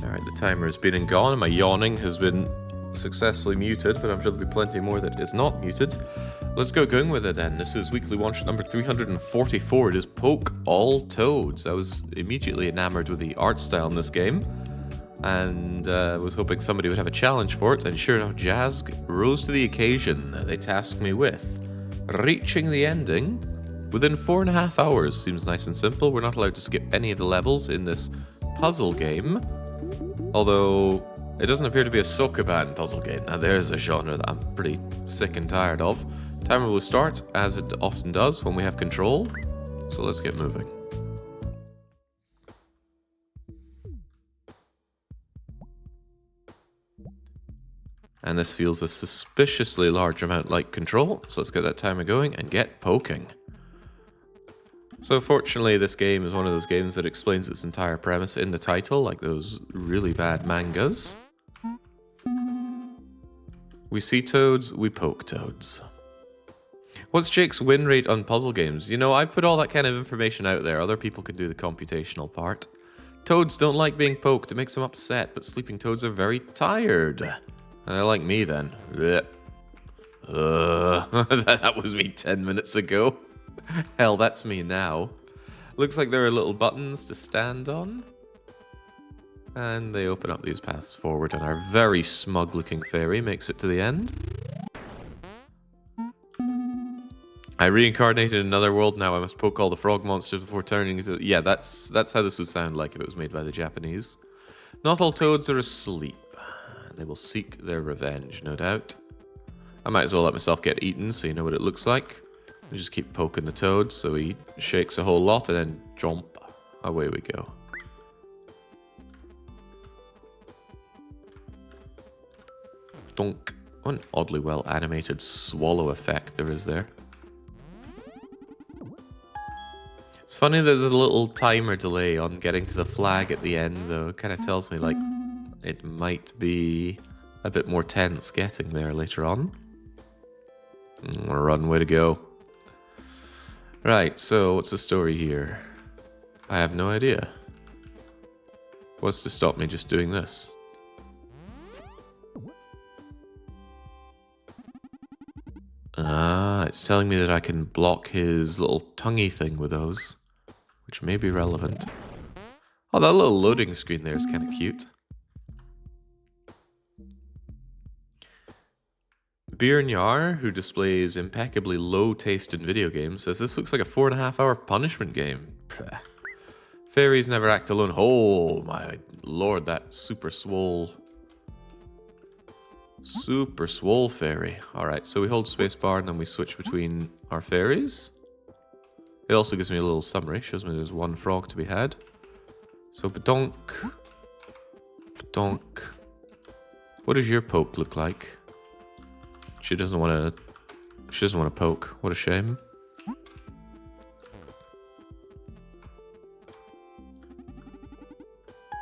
Alright, the timer has been and gone. My yawning has been successfully muted, but I'm sure there'll be plenty more that is not muted. Let's go going with it then. This is weekly one shot number 344. It is Poke All Toads. I was immediately enamored with the art style in this game, and was hoping somebody would have a challenge for it, and sure enough, Jazz rose to the occasion. They tasked me with reaching the ending within 4.5 hours. Seems nice and simple. We're not allowed to skip any of the levels in this puzzle game, although it doesn't appear to be a Sokoban puzzle game. Now there's a genre that I'm pretty sick and tired of. Timer will start, as it often does, when we have control, so let's get moving. And this feels a suspiciously large amount like control, so let's get that timer going and get poking. So fortunately, this game is one of those games that explains its entire premise in the title, like those really bad mangas. We see toads, we poke toads. What's Jake's win rate on puzzle games? You know, I've put all that kind of information out there. Other people can do the computational part. Toads don't like being poked. It makes them upset, but sleeping toads are very tired. And they're like me then. That was me 10 minutes ago. Hell, that's me now. Looks like there are little buttons to stand on. And they open up these paths forward, and our very smug-looking fairy makes it to the end. I reincarnated in another world, now I must poke all the frog monsters before turning into... Yeah, that's how this would sound like if it was made by the Japanese. Not all toads are asleep. They will seek their revenge, no doubt. I might as well let myself get eaten so you know what it looks like. We just keep poking the toad so he shakes a whole lot and then jump. Away we go. Donk. What an oddly well animated swallow effect there is there. It's funny there's a little timer delay on getting to the flag at the end though. It kind of tells me like it might be a bit more tense getting there later on. Run, way to go. Right, so what's the story here? I have no idea. What's to stop me just doing this? Ah, it's telling me that I can block his little tonguey thing with those, which may be relevant. Oh, that little loading screen there is kind of cute. Birnyar, who displays impeccably low taste in video games, says this looks like a 4.5 hour punishment game. Fairies never act alone. Oh my lord, that super swole fairy. Alright, so we hold spacebar and then we switch between our fairies. It also gives me a little summary, shows me there's one frog to be had. So badonk. Badonk. What does your poke look like? She doesn't want to poke. What a shame.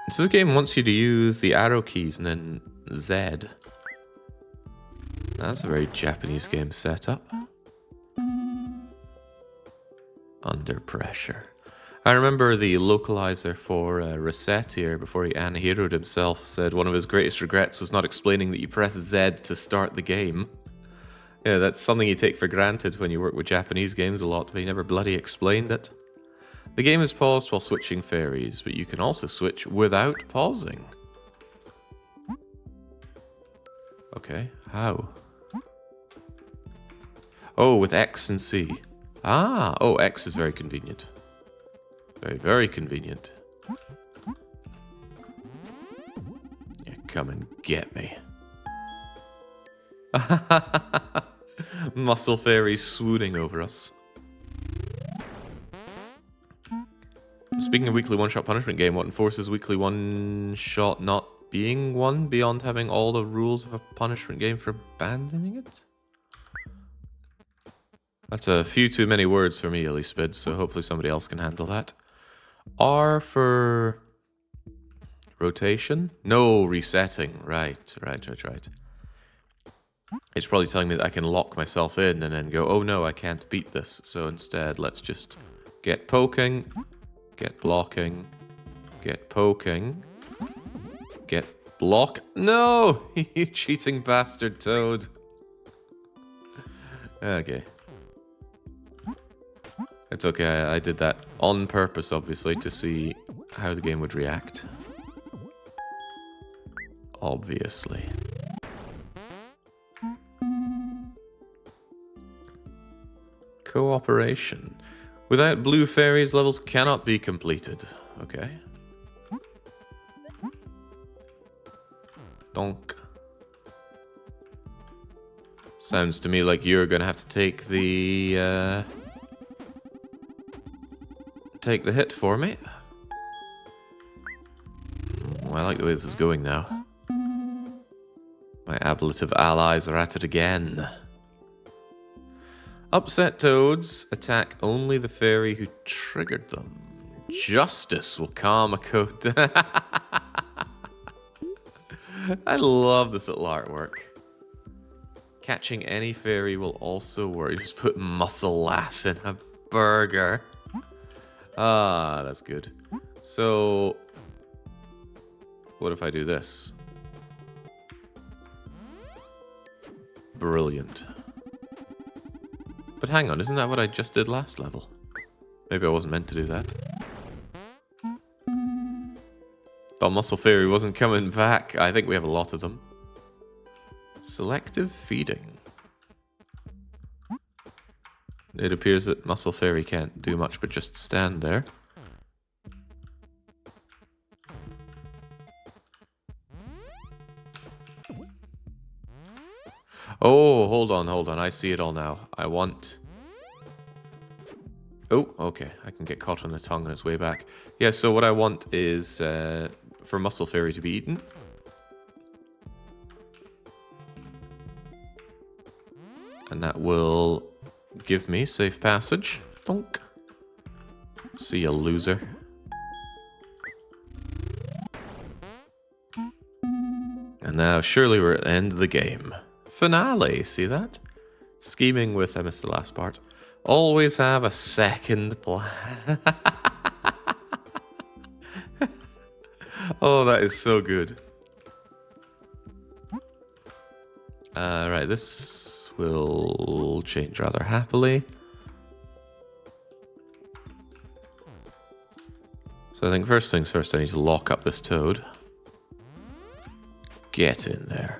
So this game wants you to use the arrow keys and then Z. That's a very Japanese game setup. Under pressure. I remember the localizer for Reset here, before he annihilated himself, said one of his greatest regrets was not explaining that you press Z to start the game. Yeah, that's something you take for granted when you work with Japanese games a lot, but he never bloody explained it. The game is paused while switching fairies, but you can also switch without pausing. Okay, how? Oh, with X and C. Ah, oh, X is very convenient. Very, very convenient. Yeah, come and get me. Muscle fairies swooning over us. Speaking of weekly one-shot punishment game, what enforces weekly one-shot not being one beyond having all the rules of a punishment game for abandoning it? That's a few too many words for me, Ellie-Spid, so hopefully somebody else can handle that. R for rotation? No, resetting. Right. It's probably telling me that I can lock myself in and then go, oh no, I can't beat this. So instead, let's just get poking, get blocking, get poking, Get block. No! You cheating bastard Toad. Okay. It's okay, I did that on purpose, obviously, to see how the game would react. Obviously. Cooperation. Without blue fairies, levels cannot be completed. Okay. Donk. Sounds to me like you're gonna have to take the hit for me. Oh, I like the way this is going now. My ablative allies are at it again. Upset toads attack only the fairy who triggered them. Justice will calm a coat. I love this little artwork. Catching any fairy will also work. Just put muscle lass in a burger. Ah, that's good. So, what if I do this? Brilliant. But hang on, isn't that what I just did last level? Maybe I wasn't meant to do that. Thought Muscle Fairy wasn't coming back. I think we have a lot of them. Selective feeding. It appears that Muscle Fairy can't do much but just stand there. Oh, hold on. I see it all now. I want... Oh, okay. I can get caught on the tongue on its way back. Yeah, so what I want is for Muscle Fairy to be eaten. And that will give me safe passage. Bonk. See ya, loser. And now, surely we're at the end of the game. Finale, see that? Scheming with, I missed the last part. Always have a second plan. Oh, that is so good. Right, this will change rather happily. So I think first things first, I need to lock up this toad. Get in there.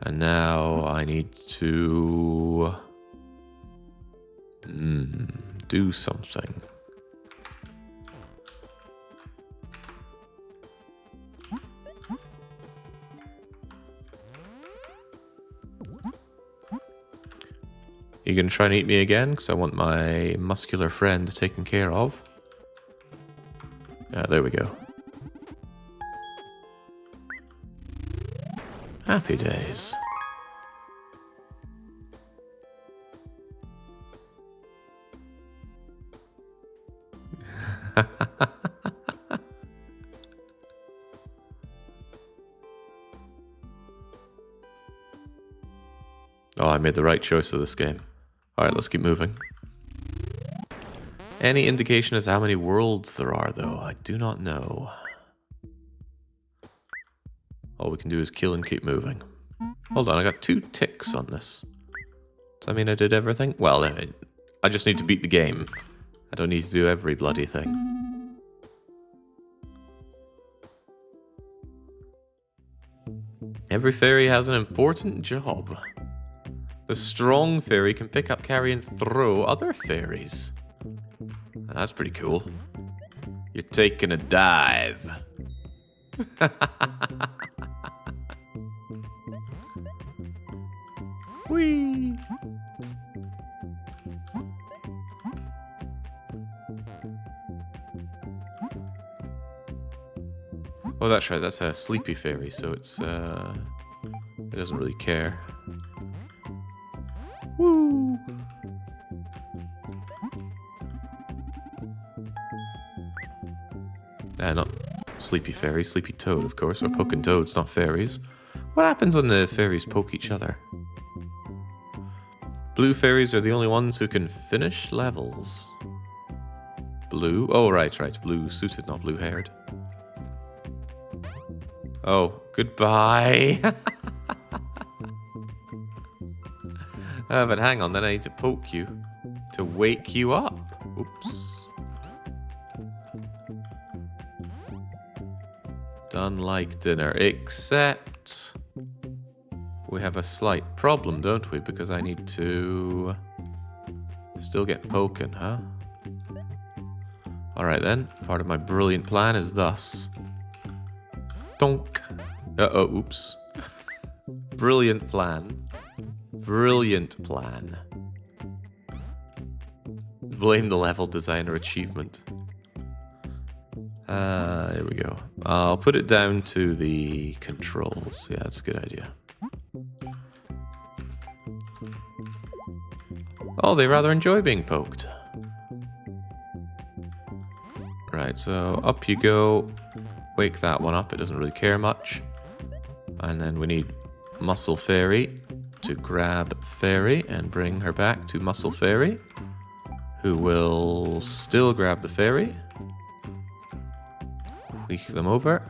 And now I need to... do something. You gonna try and eat me again? Because I want my muscular friend taken care of. There we go. Happy days. Oh, I made the right choice of this game. Alright, let's keep moving. Any indication as to how many worlds there are, though? I do not know. All we can do is kill and keep moving. Hold on, I got 2 ticks on this. Does that mean I did everything? Well, I just need to beat the game. I don't need to do every bloody thing. Every fairy has an important job. The strong fairy can pick up, carry, and throw other fairies. That's pretty cool. You're taking a dive. Whee! Oh, that's right. That's a sleepy fairy, so it doesn't really care. Woo! Not sleepy fairy, sleepy toad, of course. We're poking toads, not fairies. What happens when the fairies poke each other? Blue fairies are the only ones who can finish levels. Blue? Oh, right. Blue suited, not blue haired. Oh, goodbye. But hang on, then I need to poke you to wake you up. Oops. Done like dinner, except we have a slight problem, don't we? Because I need to still get poking, huh? Alright then, part of my brilliant plan is thus. Donk. Uh-oh, oops. Brilliant plan. Brilliant plan. Blame the level designer achievement. Here we go. I'll put it down to the controls. Yeah, that's a good idea. Oh, they rather enjoy being poked. Right, so up you go. Wake that one up. It doesn't really care much. And then we need Muscle Fairy to grab Fairy and bring her back to Muscle Fairy, who will still grab the Fairy. Weak them over.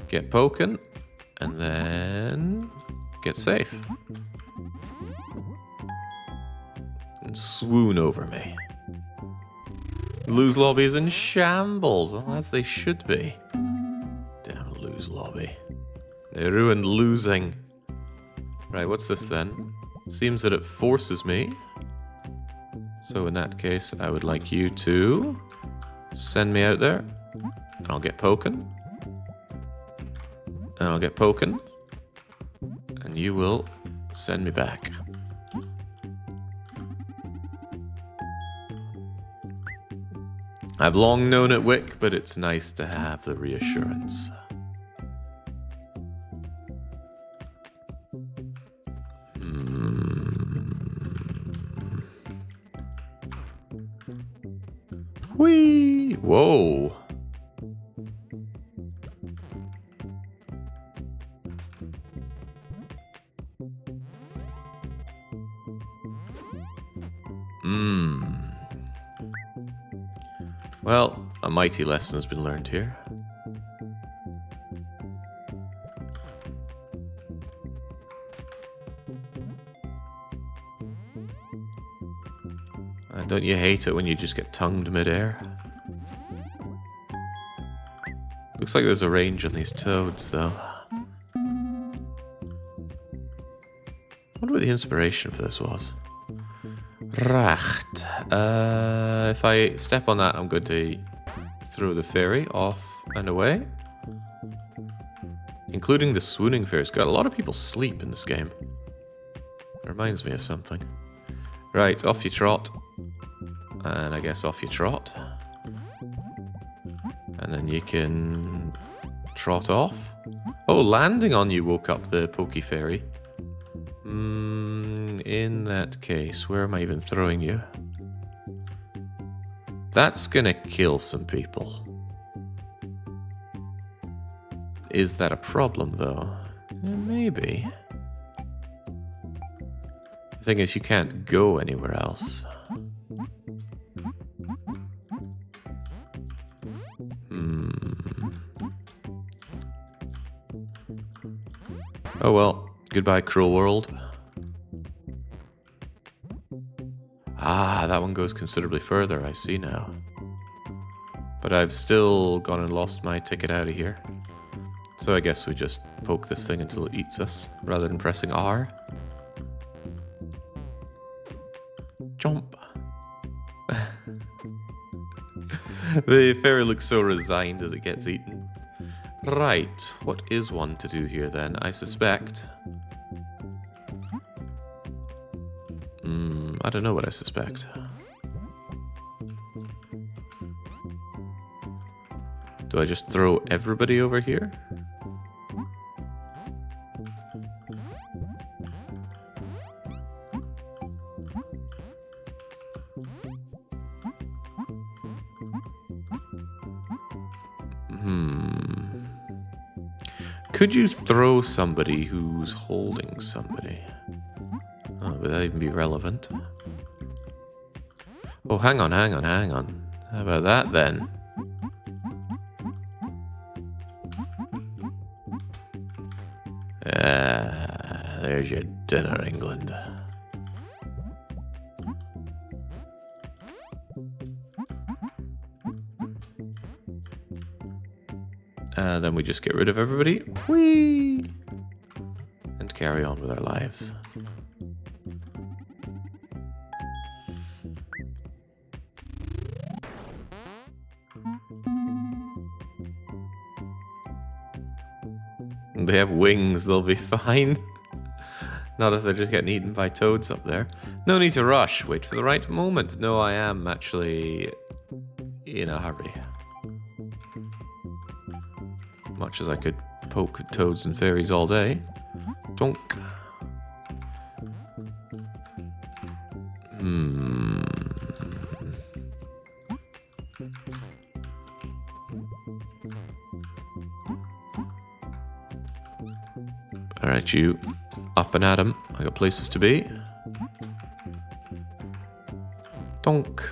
Get poking. And then get safe. And swoon over me. Lose Lobby is in shambles, as they should be. Damn Lose Lobby. They ruined losing. Right, what's this then? Seems that it forces me. So in that case, I would like you to send me out there. And I'll get poking. And I'll get poking. And you will send me back. I've long known it, Wick, but it's nice to have the reassurance. Whee! Whoa! Well, a mighty lesson has been learned here. Don't you hate it when you just get tongued midair? Looks like there's a range on these toads, though. I wonder what the inspiration for this was. Right. If I step on that, I'm going to throw the fairy off and away. Including the swooning fairies. God, a lot of people sleep in this game. It reminds me of something. Right, off you trot. And I guess off you trot. And then you can trot off. Oh, landing on you woke up the Pokey Fairy. In that case, where am I even throwing you? That's gonna kill some people. Is that a problem, though? Maybe. The thing is, you can't go anywhere else. Oh well, goodbye, cruel world. Ah, that one goes considerably further, I see now. But I've still gone and lost my ticket out of here. So I guess we just poke this thing until it eats us, rather than pressing R. Jump. The fairy looks so resigned as it gets eaten. Right, what is one to do here then? I suspect... I don't know what I suspect. Do I just throw everybody over here? Could you throw somebody who's holding somebody? Oh, would that even be relevant? Oh, hang on. How about that then? There's your dinner, England. Then we just get rid of everybody. Whee! And carry on with our lives. They have wings, they'll be fine. Not if they're just getting eaten by toads up there. No need to rush, wait for the right moment. No, I am actually in a hurry. Much as I could poke toads and fairies all day. Donk. Alright, you up and at 'em. I got places to be. Donk.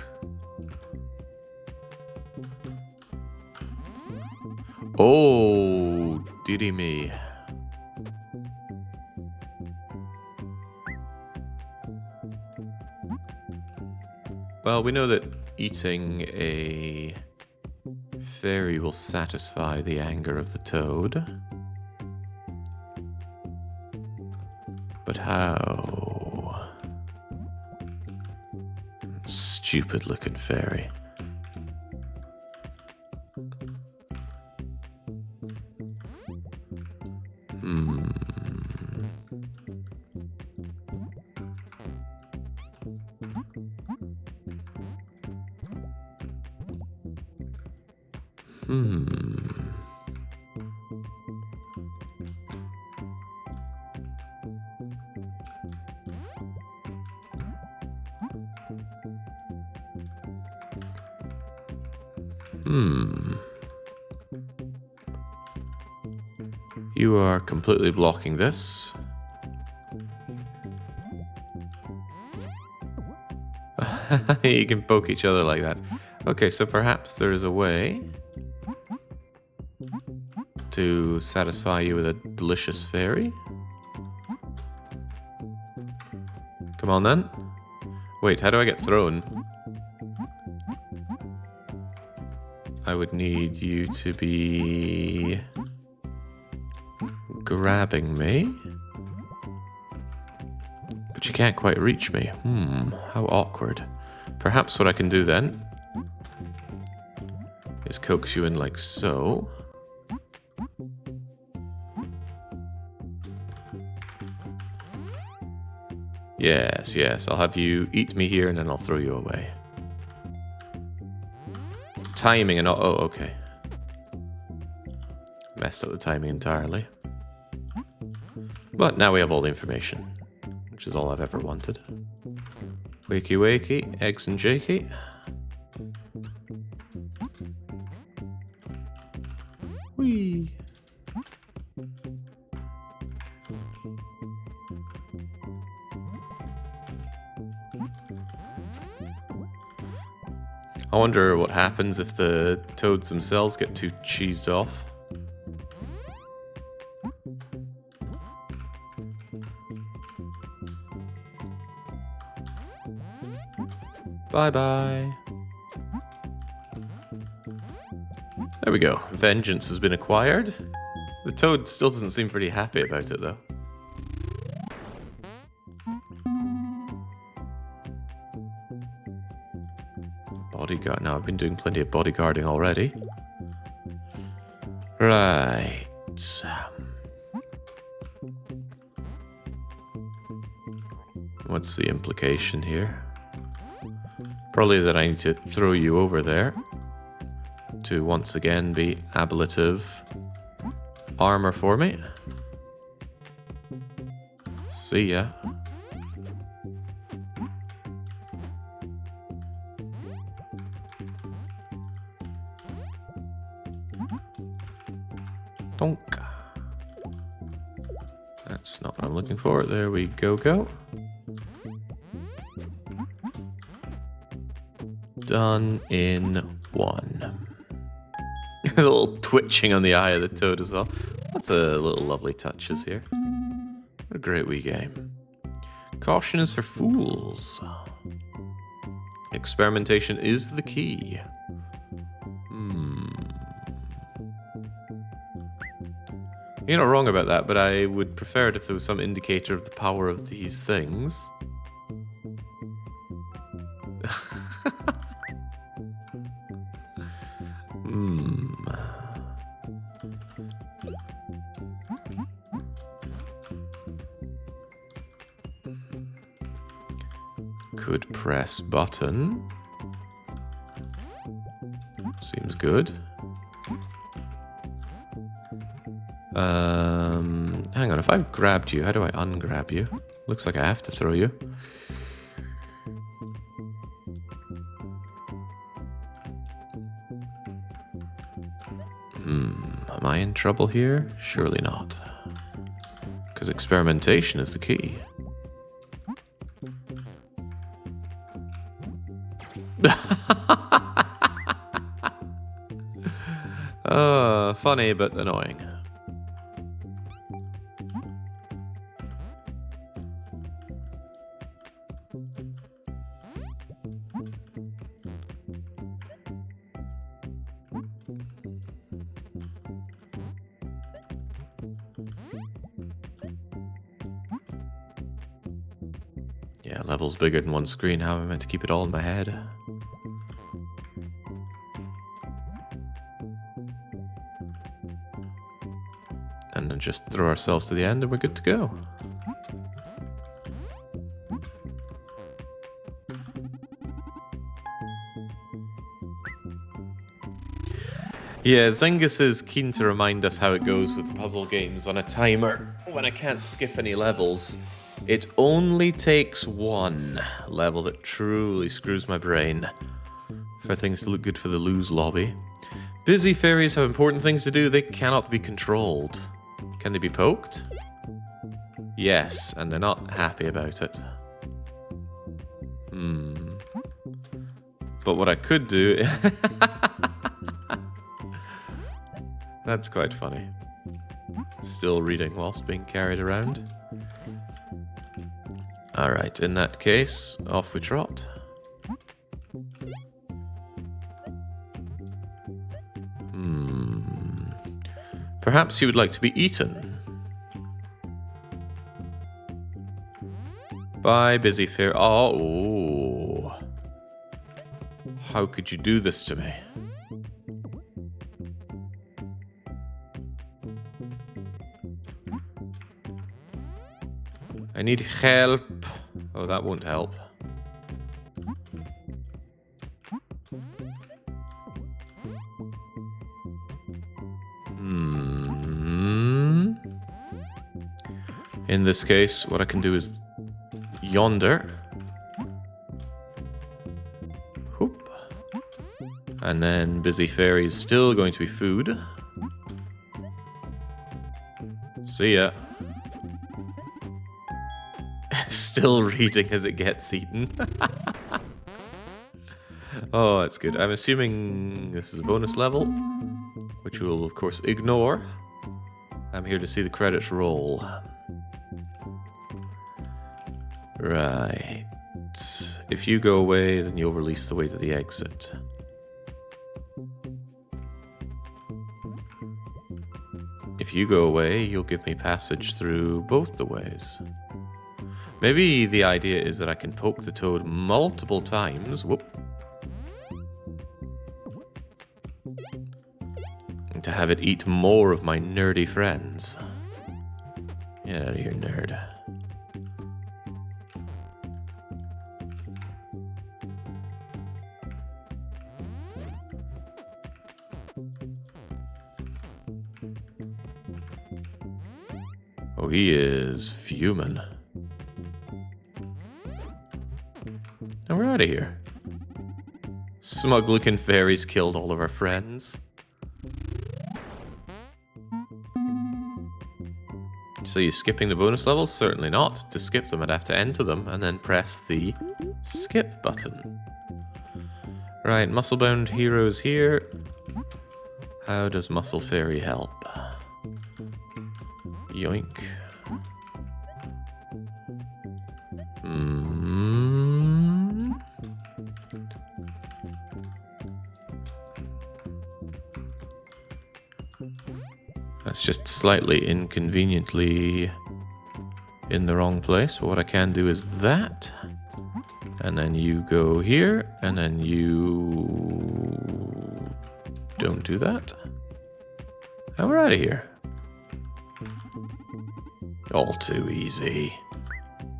Oh, dearie me. Well, we know that eating a fairy will satisfy the anger of the toad. But how? Stupid looking fairy. You are completely blocking this. You can poke each other like that. Okay, so perhaps there is a way to satisfy you with a delicious fairy. Come on then. Wait, how do I get thrown? I would need you to be grabbing me. But you can't quite reach me. How awkward. Perhaps what I can do then is coax you in like so. Yes, yes, I'll have you eat me here and then I'll throw you away. Timing and all. Oh, okay. Messed up the timing entirely. But now we have all the information, which is all I've ever wanted. Wakey wakey, eggs and jakey. Whee! I wonder what happens if the toads themselves get too cheesed off. Bye-bye. There we go. Vengeance has been acquired. The toad still doesn't seem pretty happy about it, though. Bodyguard. Now, I've been doing plenty of bodyguarding already. Right. What's the implication here? Probably that I need to throw you over there to once again be ablative armor for me. See ya. Donk. That's not what I'm looking for. There we go. Done in one. A little twitching on the eye of the toad as well. That's a little lovely touches here. What a great wee game. Caution is for fools. Experimentation is the key. You're not wrong about that, but I would prefer it if there was some indicator of the power of these things. Could press button. Seems good. Hang on, if I've grabbed you, how do I ungrab you? Looks like I have to throw you. Am I in trouble here? Surely not. Because experimentation is the key. Funny but annoying. Yeah, level's bigger than one screen. How am I meant to keep it all in my head? And then just throw ourselves to the end and we're good to go. Yeah, Zengus is keen to remind us how it goes with the puzzle games on a timer when I can't skip any levels. It only takes one level that truly screws my brain for things to look good for the lose lobby. Busy fairies have important things to do. They cannot be controlled. Can they be poked? Yes, and they're not happy about it. But what I could do... That's quite funny. Still reading whilst being carried around. Alright, in that case, off we trot. Perhaps you would like to be eaten. Bye, busy fair. Oh. How could you do this to me? I need help. Oh, that won't help. In this case, what I can do is yonder. Whoop. And then busy fairy is still going to be food. See ya. Still reading as it gets eaten. Oh, that's good. I'm assuming this is a bonus level, which we will, of course, ignore. I'm here to see the credits roll. Right. If you go away, then you'll release the way to the exit. If you go away, you'll give me passage through both the ways. Maybe the idea is that I can poke the toad multiple times. Whoop. And to have it eat more of my nerdy friends. Get out of here, nerd. Oh, he is fuming. And we're out of here. Smug-looking fairies killed all of our friends. So you skipping the bonus levels? Certainly not. To skip them, I'd have to enter them and then press the skip button. Right, muscle-bound heroes here. How does Muscle Fairy help? Yoink. That's just slightly inconveniently in the wrong place. But what I can do is that. And then you go here. And then you don't do that. And we're out of here. All too easy.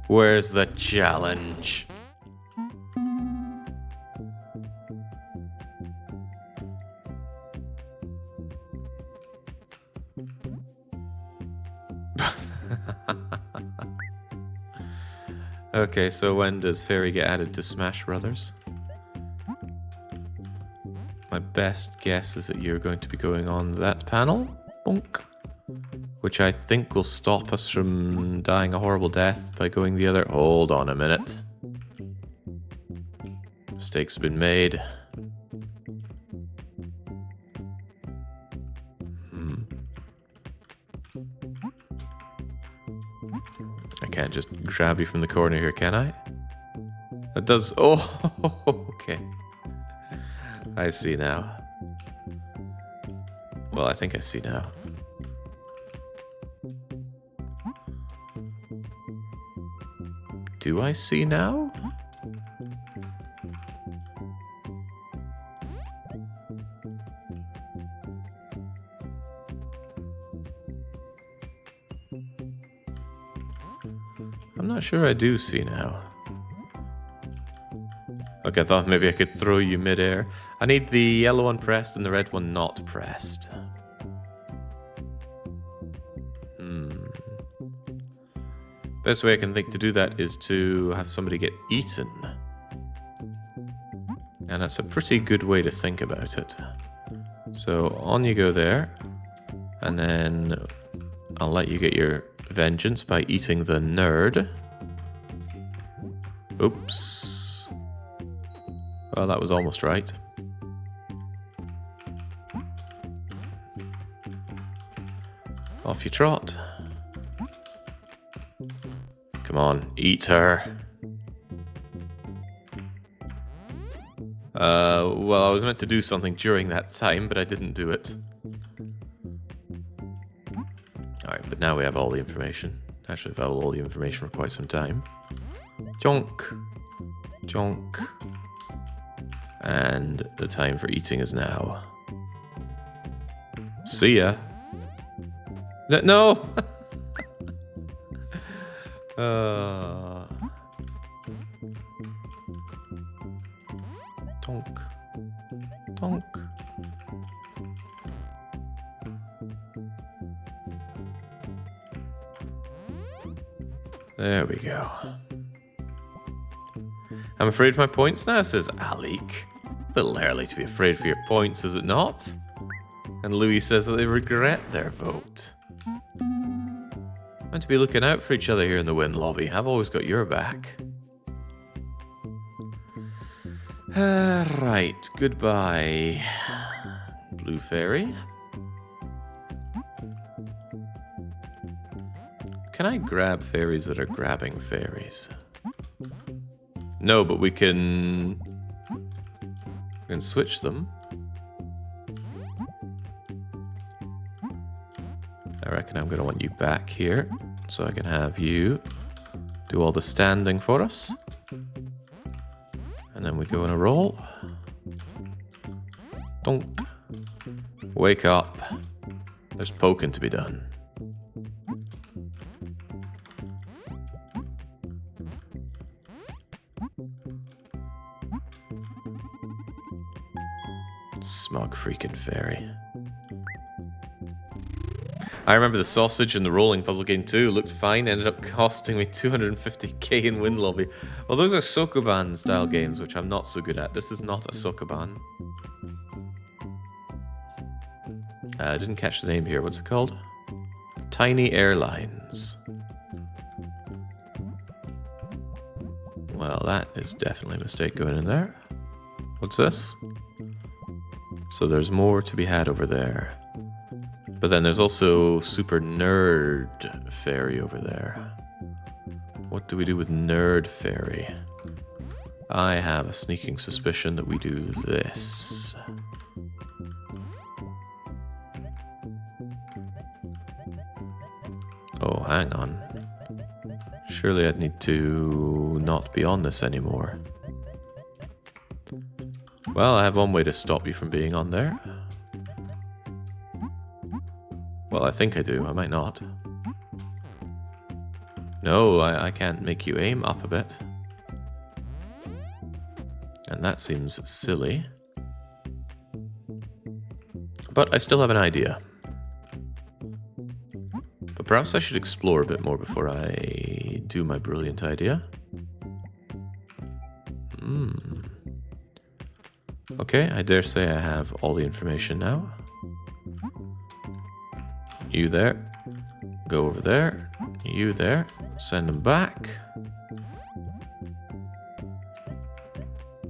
Where's the challenge? Okay, so when does Fairy get added to Smash Brothers? My best guess is that you're going to be going on that panel. Bonk. Which I think will stop us from dying a horrible death by going the other... Hold on a minute. Mistake's been made. I can't just grab you from the corner here, can I? That does... Oh, okay. I see now. Well, I think I see now. Do I see now? I'm not sure I do see now. Okay, I thought maybe I could throw you midair. I need the yellow one pressed and the red one not pressed. Best way I can think to do that is to have somebody get eaten. And that's a pretty good way to think about it. So on you go there. And then I'll let you get your vengeance by eating the nerd. Oops. Well, that was almost right. Off you trot. Come on, eat her. Well, I was meant to do something during that time, but I didn't do it. Alright, but now we have all the information. Actually, we've had all the information for quite some time. Jonk. Jonk. And the time for eating is now. See ya. No! Tonk. Tonk. There we go. I'm afraid of my points now, says Alik. Little early to be afraid for your points, is it not? And Louis says that they regret their vote. Meant to be looking out for each other here in the win lobby. I've always got your back. Right, goodbye, Blue Fairy. Can I grab fairies that are grabbing fairies? No, but we can switch them. I reckon I'm going to want you back here so I can have you do all the standing for us. And then we go in a roll. Donk. Wake up. There's poking to be done. Smug freaking fairy. I remember the sausage and the rolling puzzle game too. Looked fine, ended up costing me 250k in win lobby. Well, those are Sokoban style games, which I'm not so good at. This is not a Sokoban. I didn't catch the name here. What's it called? Tiny Airlines. Well, that is definitely a mistake going in there. What's this? So there's more to be had over there. But then there's also Super Nerd Fairy over there. What do we do with Nerd Fairy? I have a sneaking suspicion that we do this. Oh, hang on. Surely I'd need to not be on this anymore. Well, I have one way to stop you from being on there. Well, I think I do. I might not. No, I can't make you aim up a bit. And that seems silly. But I still have an idea. But perhaps I should explore a bit more before I do my brilliant idea. Okay, I dare say I have all the information now. You there. Go over there. You there. Send them back.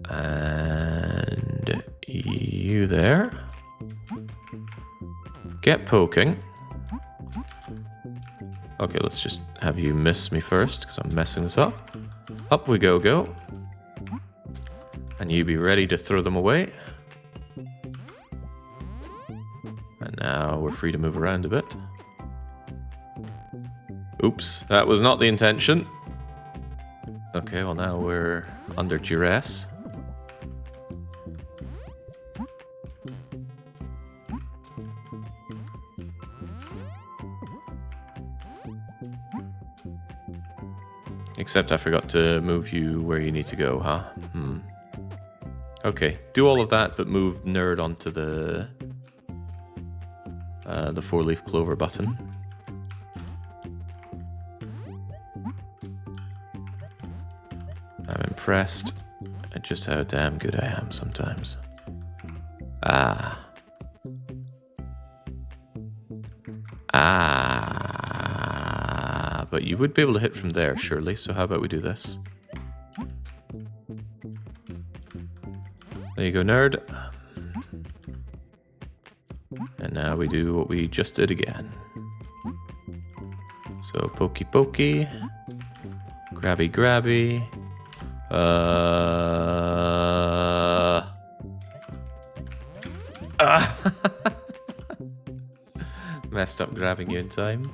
And you there. Get poking. Okay, let's just have you miss me first, because I'm messing this up. Up we go. And you be ready to throw them away. And now we're free to move around a bit. Oops, that was not the intention. Okay, well now we're under duress. Except I forgot to move you where you need to go, huh? Okay, do all of that, but move Nerd onto the 4-leaf clover button. I'm impressed at just how damn good I am sometimes. But you would be able to hit from there, surely, so how about we do this? There you go, Nerd. And now we do what we just did again. So, pokey pokey. Grabby grabby. Messed up grabbing you in time.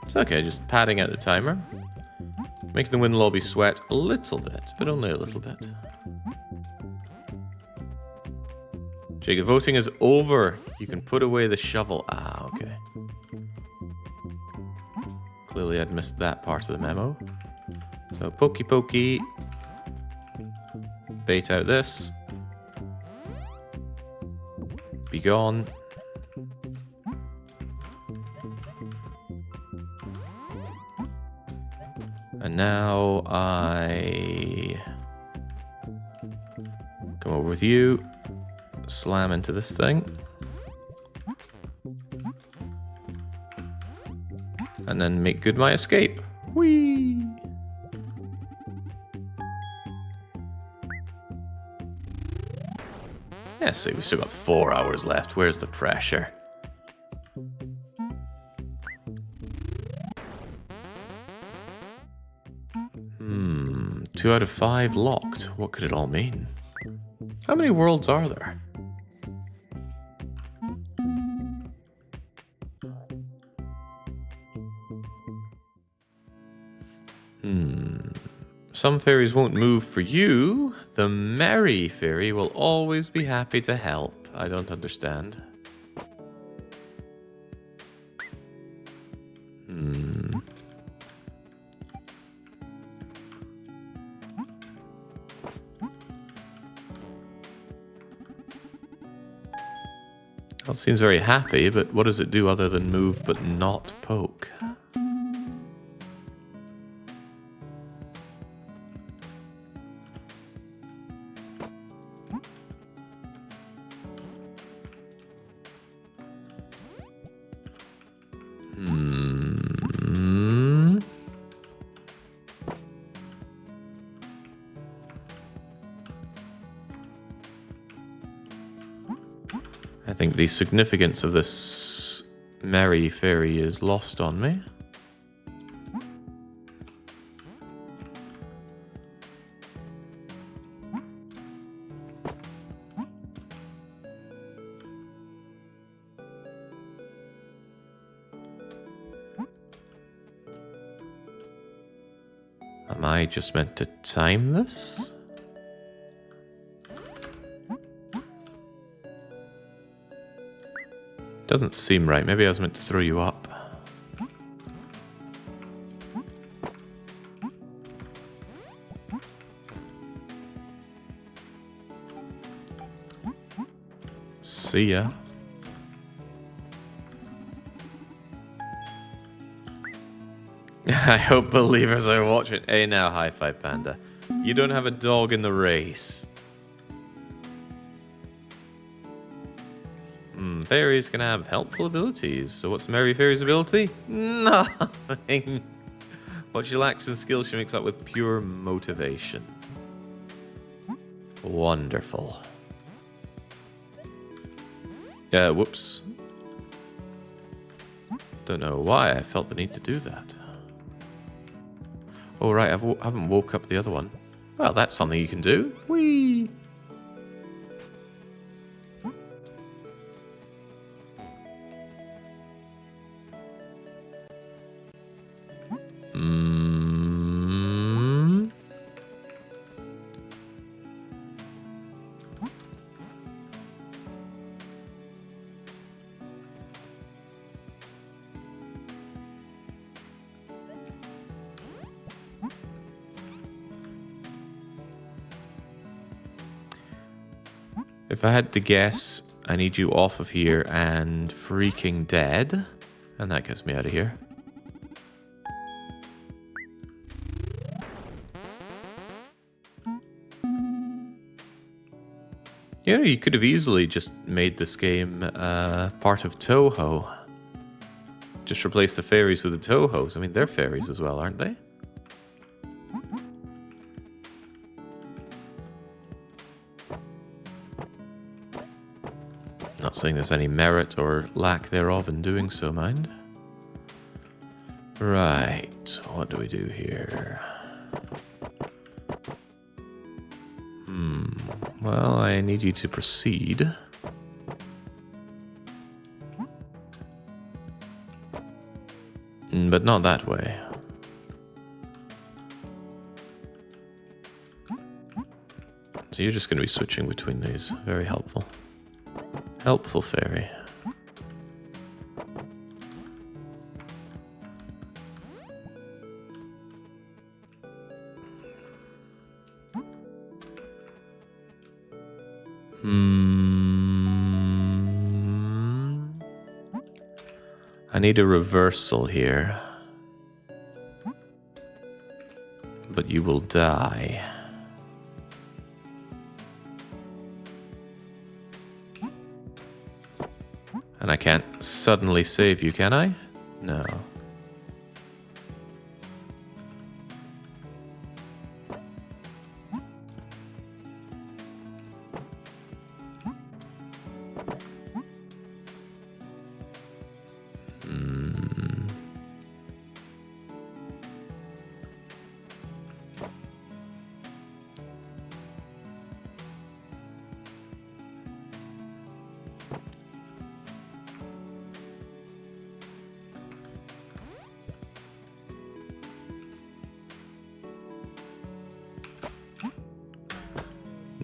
It's okay, just padding out the timer. Making the wind lobby sweat a little bit, but only a little bit. Jacob, voting is over. You can put away the shovel. Ah, okay. Clearly I'd missed that part of the memo. So, pokey pokey. Bait out this. Be gone. And now I come over with you, slam into this thing, and then make good my escape. Whee! Yeah, see, we still got 4 hours left. Where's the pressure? 2 out of 5 locked. What could it all mean? How many worlds are there? Some fairies won't move for you. The merry fairy will always be happy to help. I don't understand. Well, it seems very happy, but what does it do other than move but not poke? I think the significance of this merry fairy is lost on me. Am I just meant to time this? Doesn't seem right. Maybe I was meant to throw you up. See ya. I hope believers are watching. Hey now, High Five Panda. You don't have a dog in the race. Fairies can have helpful abilities. So what's Mary Fairy's ability? Nothing. What she lacks in skill, she makes up with pure motivation. Wonderful. Whoops. Don't know why I felt the need to do that. Oh, right, I haven't woke up the other one. Well, that's something you can do. Whee! If I had to guess, I need you off of here and freaking dead. And that gets me out of here. You know, you could have easily just made this game part of Toho. Just replace the fairies with the Tohos. I mean, they're fairies as well, aren't they? Not saying there's any merit or lack thereof in doing so, mind. Right, what do we do here? Well, I need you to proceed. But not that way. So you're just going to be switching between these. Very helpful. Helpful fairy. I need a reversal here. But you will die. And I can't suddenly save you, can I? No.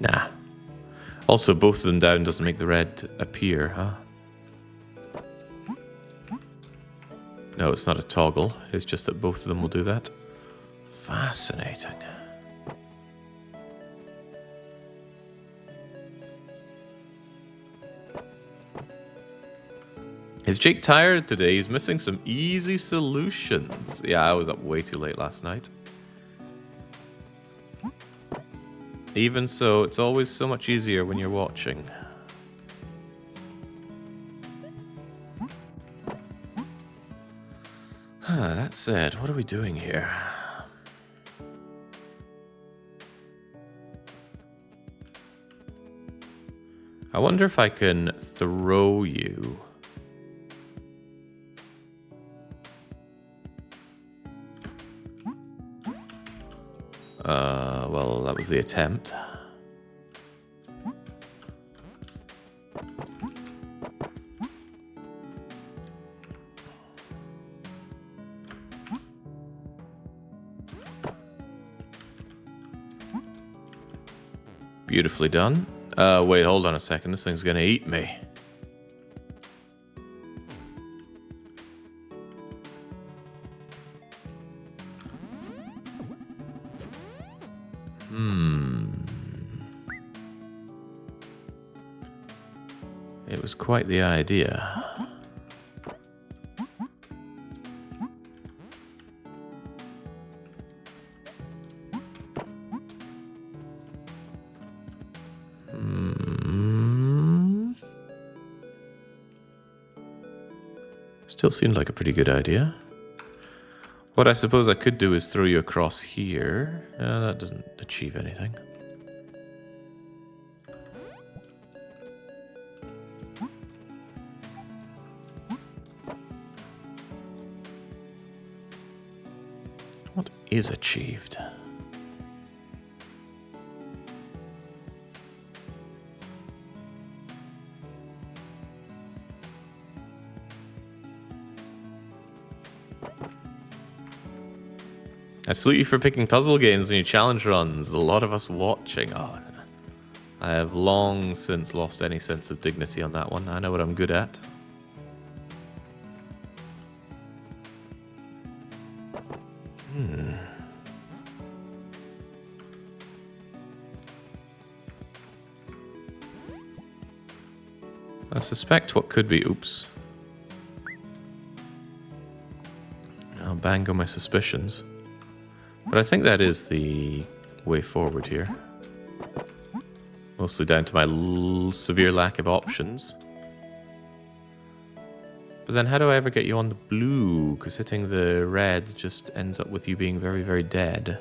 Nah. Also, both of them down doesn't make the red appear, huh? No, it's not a toggle. It's just that both of them will do that. Fascinating. Is Jake tired today? He's missing some easy solutions. Yeah, I was up way too late last night. Even so, it's always so much easier when you're watching. That said, what are we doing here? I wonder if I can throw you. Well, that was the attempt. Beautifully done. Wait, hold on a second. This thing's gonna eat me. It was quite the idea. Still seemed like a pretty good idea. What I suppose I could do is throw you across here. That doesn't achieve anything. What is achieved? I salute you for picking puzzle games and your challenge runs. A lot of us watching. Oh, I have long since lost any sense of dignity on that one. I know what I'm good at. I suspect what could be... Oops. I'll bang on my suspicions. But I think that is the way forward here. Mostly down to my severe lack of options. But then how do I ever get you on the blue? Because hitting the red just ends up with you being very, very dead.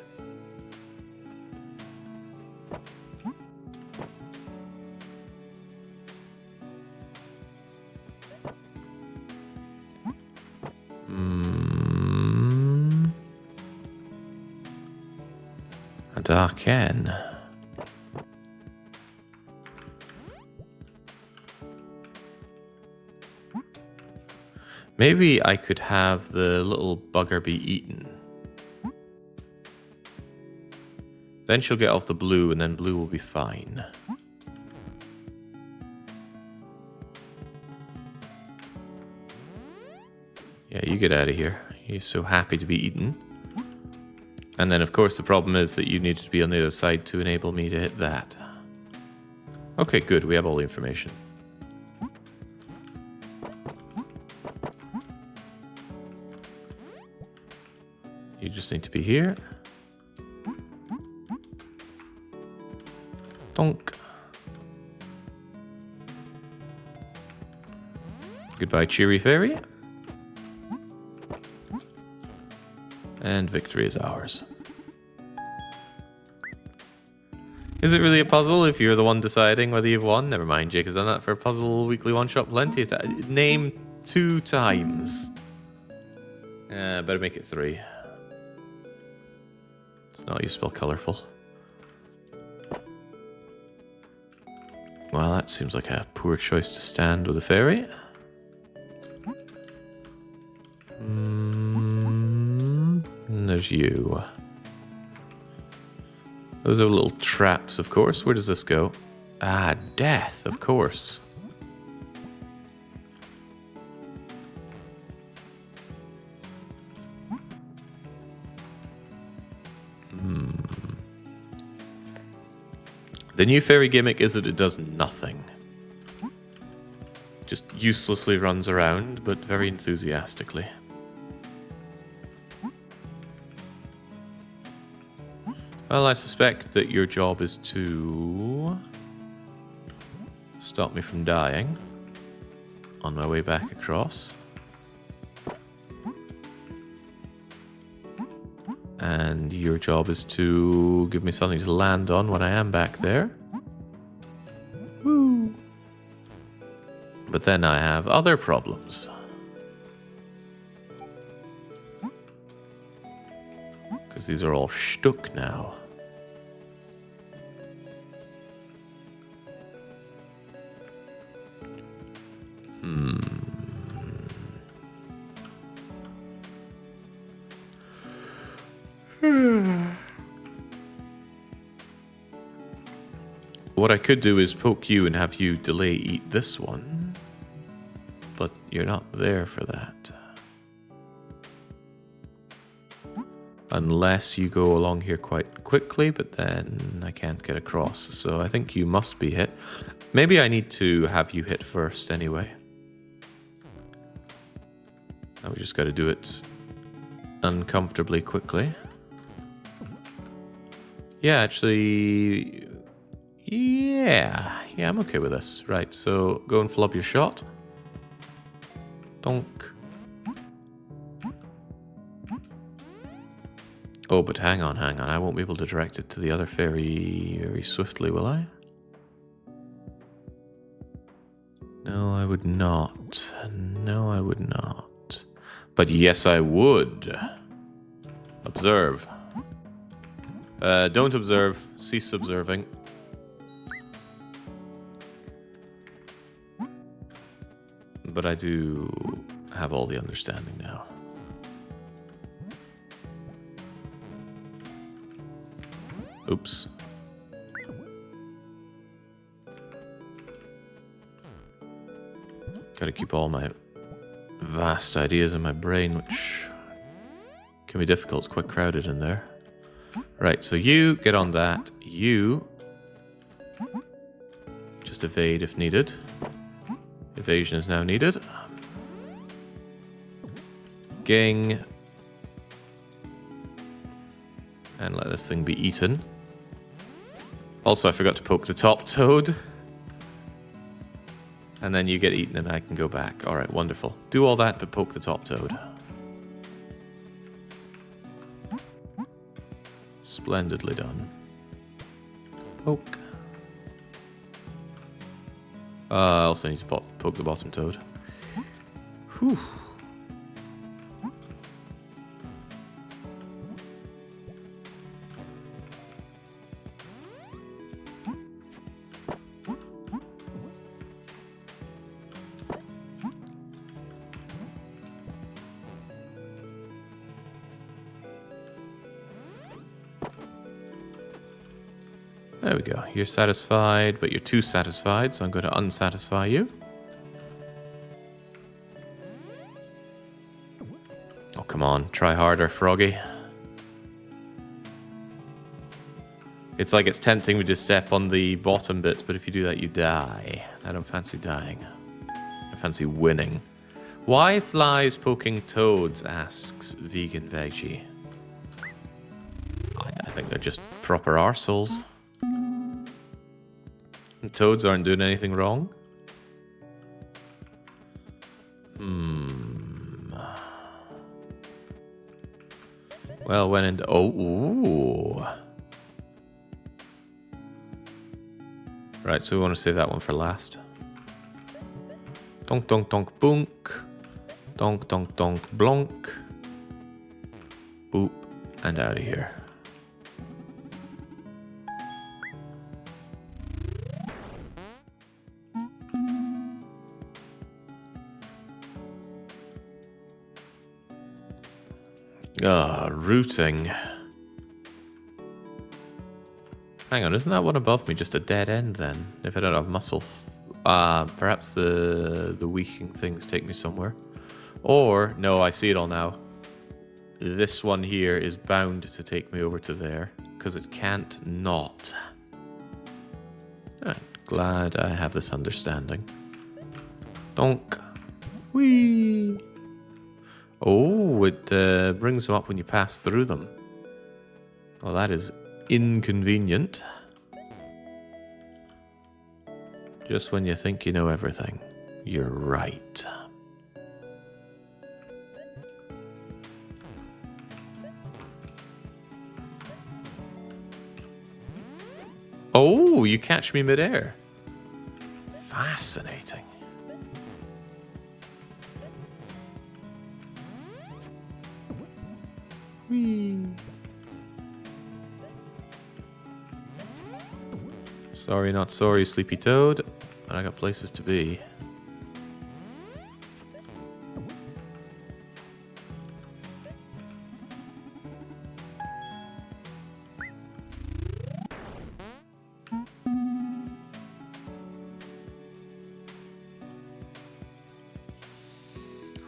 A dark N. Maybe I could have the little bugger be eaten. Then she'll get off the blue, and then blue will be fine. Yeah, you get out of here. You're so happy to be eaten. And then, of course, the problem is that you needed to be on the other side to enable me to hit that. Okay, good. We have all the information. You just need to be here. Donk. Goodbye, cheery fairy. And victory is ours. Is it really a puzzle if you're the one deciding whether you've won? Never mind, Jake has done that for a puzzle weekly one-shot plenty of times. Name 2 times. Better make it 3. It's not you spell colourful. Well, that seems like a poor choice to stand with a fairy. And there's you. Those are little traps, of course. Where does this go? Ah, death, of course. The new fairy gimmick is that it does nothing. Just uselessly runs around, but very enthusiastically. Well, I suspect that your job is to stop me from dying on my way back across. And your job is to give me something to land on when I am back there. Woo! But then I have other problems. Because these are all stuck now. What I could do is poke you and have you delay eat this one. But you're not there for that. Unless you go along here quite quickly, but then I can't get across. So I think you must be hit. Maybe I need to have you hit first anyway. Now we just got to do it uncomfortably quickly. Yeah, actually... Yeah, I'm okay with this. Right, so go and flub your shot. Donk. Oh, but hang on. I won't be able to direct it to the other fairy very swiftly, will I? No, I would not. No, I would not. But yes, I would. Observe. Don't observe. Cease observing. But I do have all the understanding now. Oops. Gotta keep all my vast ideas in my brain, which can be difficult. It's quite crowded in there. Right, so you get on that. You just evade if needed. Evasion is now needed. Ging. And let this thing be eaten. Also, I forgot to poke the top toad. And then you get eaten and I can go back. Alright, wonderful. Do all that, but poke the top toad. Splendidly done. Poke. I also need to poke the bottom toad. Whew. There we go. You're satisfied, but you're too satisfied, so I'm going to unsatisfy you. Oh, come on. Try harder, Froggy. It's like it's tempting me to step on the bottom bit, but if you do that, you die. I don't fancy dying. I fancy winning. Why flies poking toads, asks Vegan Veggie. I think they're just proper arseholes. The toads aren't doing anything wrong. Well, went into... Oh, ooh. Right, so we want to save that one for last. Donk, donk, donk, boonk. Donk, donk, donk, blonk. Boop, and out of here. Rooting. Hang on, isn't that one above me just a dead end then? If I don't have muscle... perhaps the weakening things take me somewhere. Or, no, I see it all now. This one here is bound to take me over to there, because it can't not. Glad I have this understanding. Donk. Whee! Oh, it brings them up when you pass through them. Well, that is inconvenient. Just when you think you know everything, you're right. Oh, you catch me midair. Fascinating. Whee. Sorry, not sorry, Sleepy Toad. But I got places to be.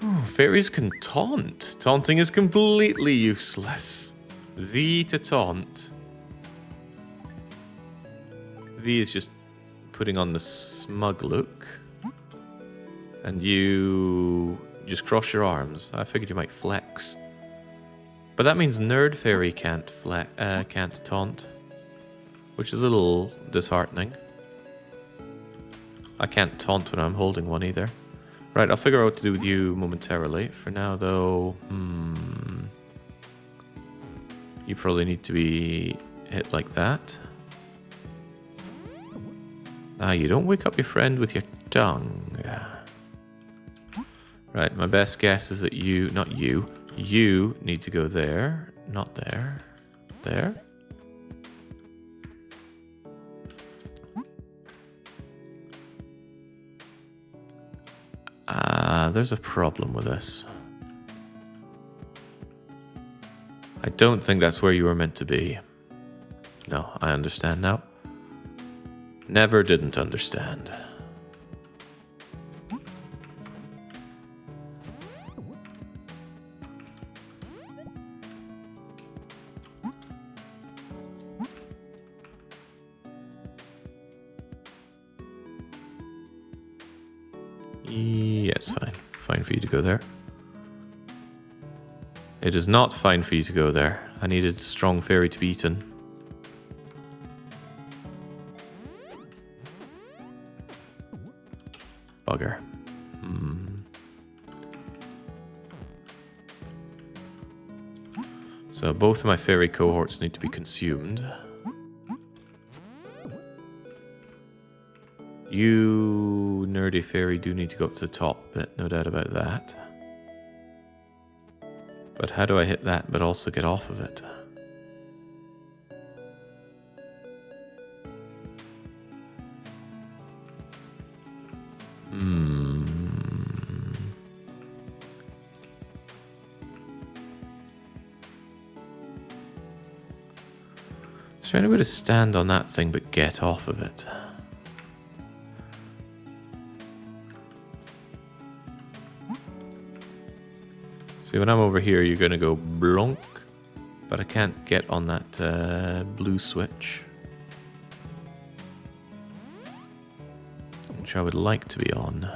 Oh, fairies can taunt. Taunting is completely useless. V to taunt. V is just putting on the smug look. And you just cross your arms. I figured you might flex. But that means Nerd Fairy can't taunt. Which is a little disheartening. I can't taunt when I'm holding one either. Right, I'll figure out what to do with you momentarily. For now, though, you probably need to be hit like that. Ah, you don't wake up your friend with your tongue. Right, my best guess is that you need to go there, not there, there. There's a problem with this. I don't think that's where you were meant to be. No, I understand now. Never didn't understand. Yes, fine. Fine for you to go there. It is not fine for you to go there. I needed a strong fairy to be eaten. Bugger. So both of my fairy cohorts need to be consumed. You, nerdy fairy, do need to go up to the top bit, no doubt about that. But how do I hit that but also get off of it? Is there any way to stand on that thing but get off of it? See, when I'm over here, you're going to go blonk, but I can't get on that blue switch, which I would like to be on.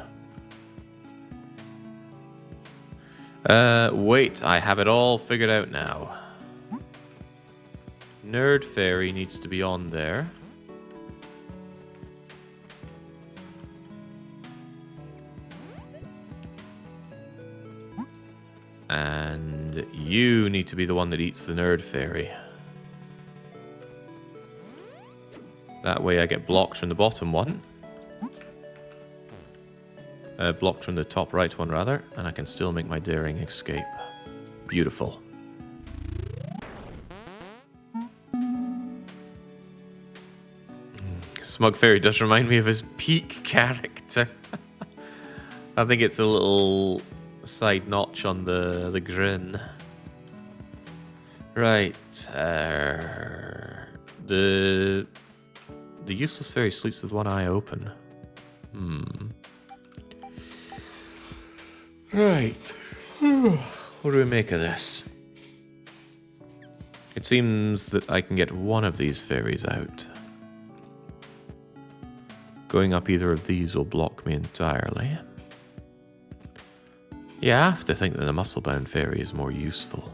Wait, I have it all figured out now. Nerd Fairy needs to be on there. And you need to be the one that eats the Nerd Fairy. That way I get blocked from the bottom one. Blocked from the top right one, rather. And I can still make my daring escape. Beautiful. Smug Fairy does remind me of his peak character. I think it's a little side notch on the grin. Right. The useless fairy sleeps with one eye open. Right. What do we make of this? It seems that I can get one of these fairies out. Going up either of these will block me entirely. Yeah, I have to think that a muscle-bound fairy is more useful.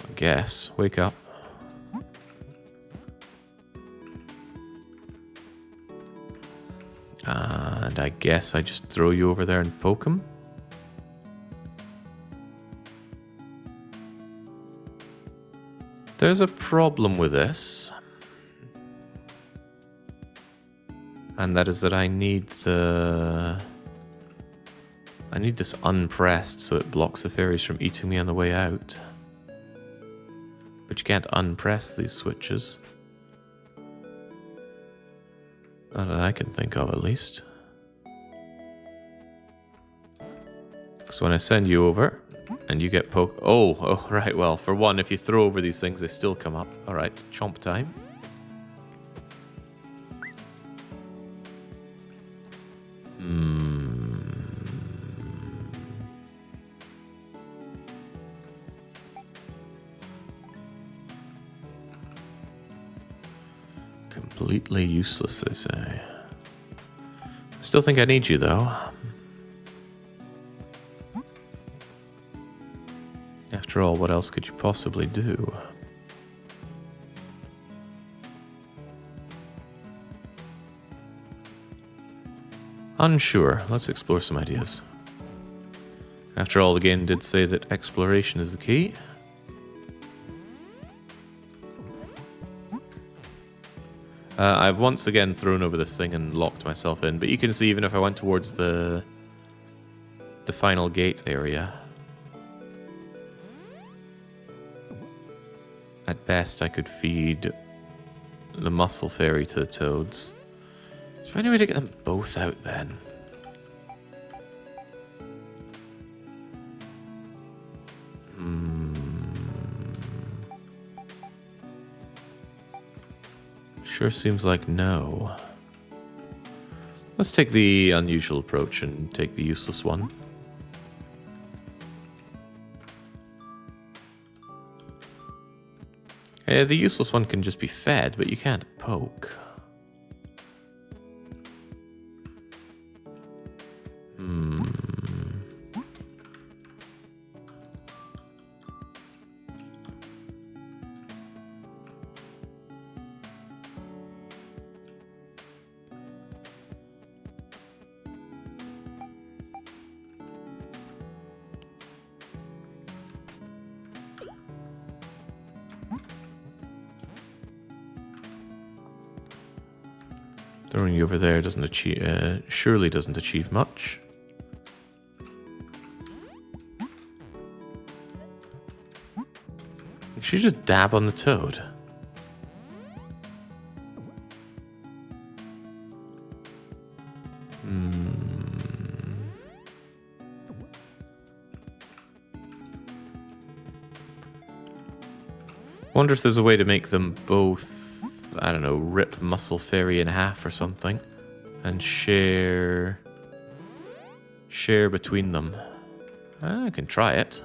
I guess. Wake up. And I guess I just throw you over there and poke him. There's a problem with this. And that is that I need this unpressed so it blocks the fairies from eating me on the way out. But you can't unpress these switches. Not that I can think of, at least. So when I send you over, And you get poke. Oh, right. Well, for one, if you throw over these things, they still come up. All right, chomp time. Completely useless, they say. I still think I need you, though. After all, what else could you possibly do? Unsure. Let's explore some ideas. After all, the game did say that exploration is the key. I've once again thrown over this thing and locked myself in, but you can see even if I went towards the final gate area, at best I could feed the mussel fairy to the toads. Is there any way to get them both out then? Sure seems like no. Let's take the unusual approach and take the useless one. The useless one can just be fed, but you can't poke. Throwing you over there doesn't achieve, surely doesn't achieve much. You should just dab on the toad. Wonder if there's a way to make them both, I don't know, rip Mussel Fairy in half or something and share between them. I can try it.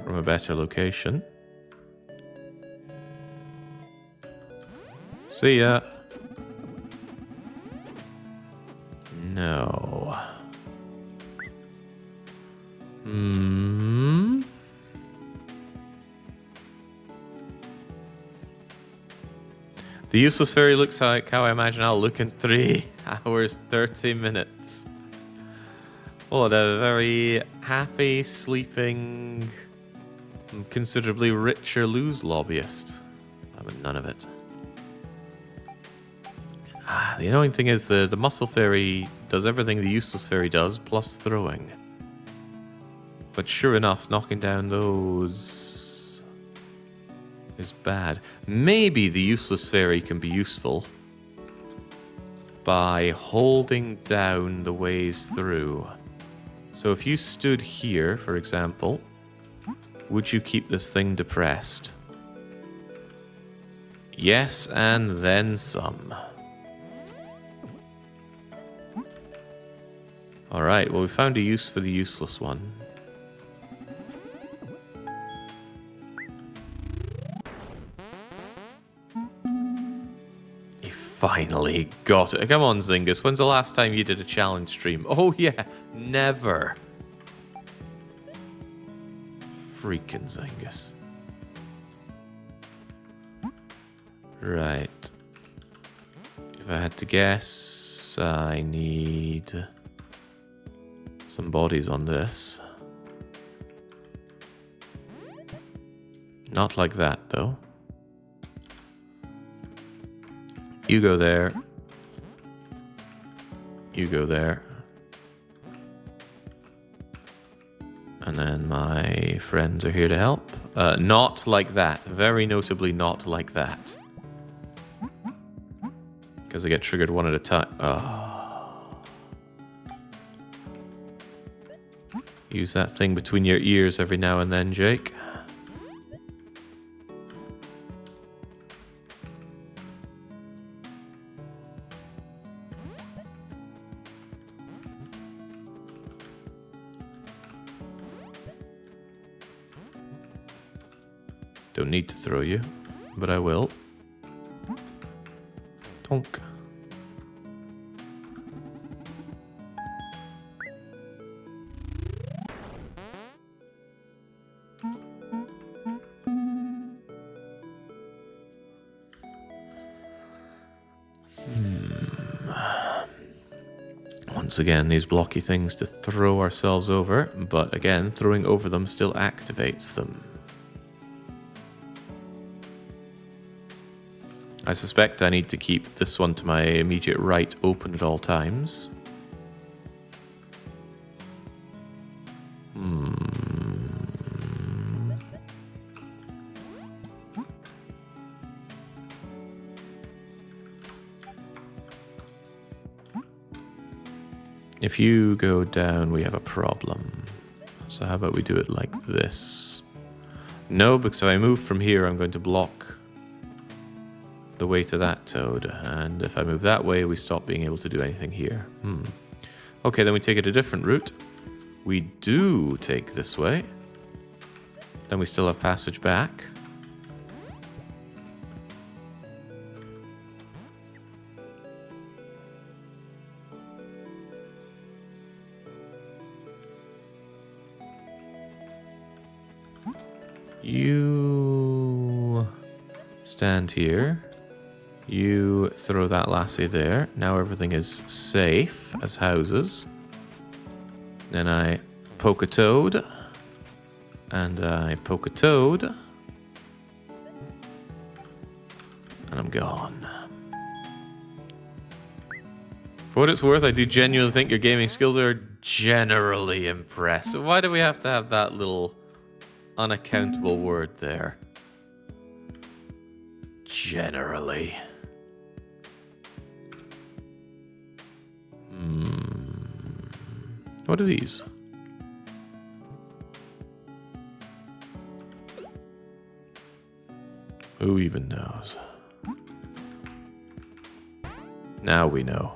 From a better location. See ya. No. The useless fairy looks like how I imagine I'll look in 3 hours, 30 minutes. What a very happy, sleeping, considerably richer lose lobbyist. Having none of it. The annoying thing is the Mussel Fairy does everything the useless fairy does, plus throwing. But sure enough, knocking down those is bad. Maybe the useless fairy can be useful by holding down the ways through. So if you stood here, for example, would you keep this thing depressed? Yes, and then some. Alright, well we found a use for the useless one. You finally got it. Come on, Zingus, when's the last time you did a challenge stream? Oh yeah, never. Freaking Zingus. Right. If I had to guess, I need some bodies on this. Not like that, though. You go there. You go there. And then my friends are here to help. Not like that. Very notably not like that. Because I get triggered one at a time. Oh. Use that thing between your ears every now and then, Jake. Don't need to throw you, but I will. Tonk. Once again, these blocky things to throw ourselves over, but again, throwing over them still activates them. I suspect I need to keep this one to my immediate right open at all times. If you go down, we have a problem. So how about we do it like this? No, because if I move from here, I'm going to block the way to that toad. And if I move that way, we stop being able to do anything here. Okay, then we take it a different route. We do take this way. Then we still have passage back. You stand here. You throw that lassie there. Now everything is safe as houses. Then I poke a toad. And I poke a toad. And I'm gone. For what it's worth, I do genuinely think your gaming skills are generally impressive. Why do we have to have that little unaccountable word there? Generally. What are these? Who even knows? Now we know.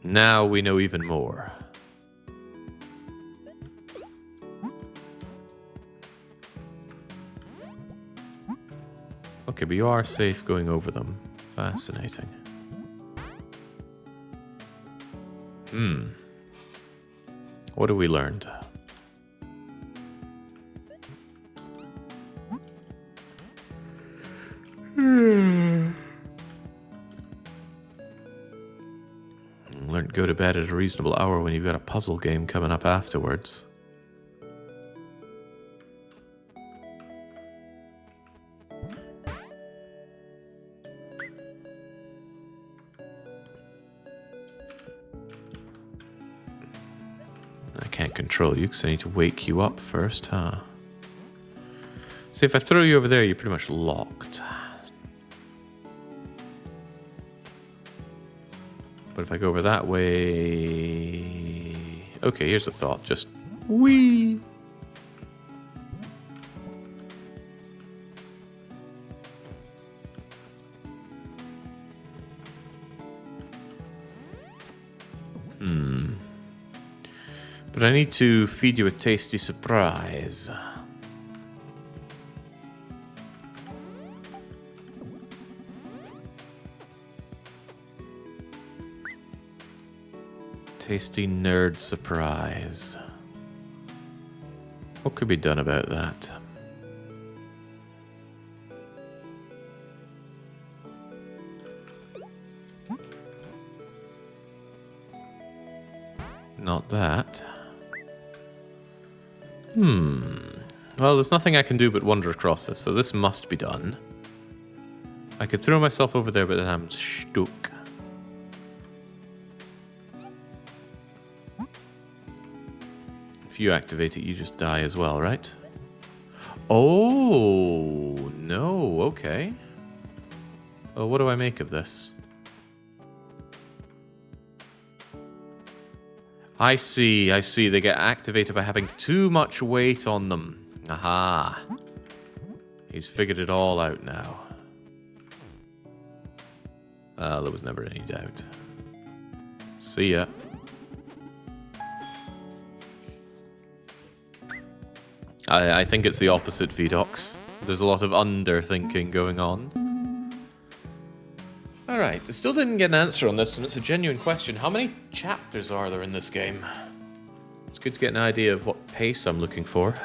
Now we know even more. Okay, but you are safe going over them. Fascinating. What have we learned? Learn to go to bed at a reasonable hour when you've got a puzzle game coming up afterwards. I can't control you because I need to wake you up first, huh? See, if I throw you over there, you're pretty much locked. But if I go over that way... Okay, here's a thought. Just whee! But I need to feed you a tasty surprise. Tasty nerd surprise. What could be done about that? Not that. Well, there's nothing I can do but wander across this, so this must be done. I could throw myself over there, but then I'm stuck. If you activate it, you just die as well, right? Oh, No, okay. Well, what do I make of this? I see, I see. They get activated by having too much weight on them. Aha. He's figured it all out now. There was never any doubt. See ya. I think it's the opposite, Vidox. There's a lot of underthinking going on. Alright, I still didn't get an answer on this, and it's a genuine question. How many chapters are there in this game? It's good to get an idea of what pace I'm looking for.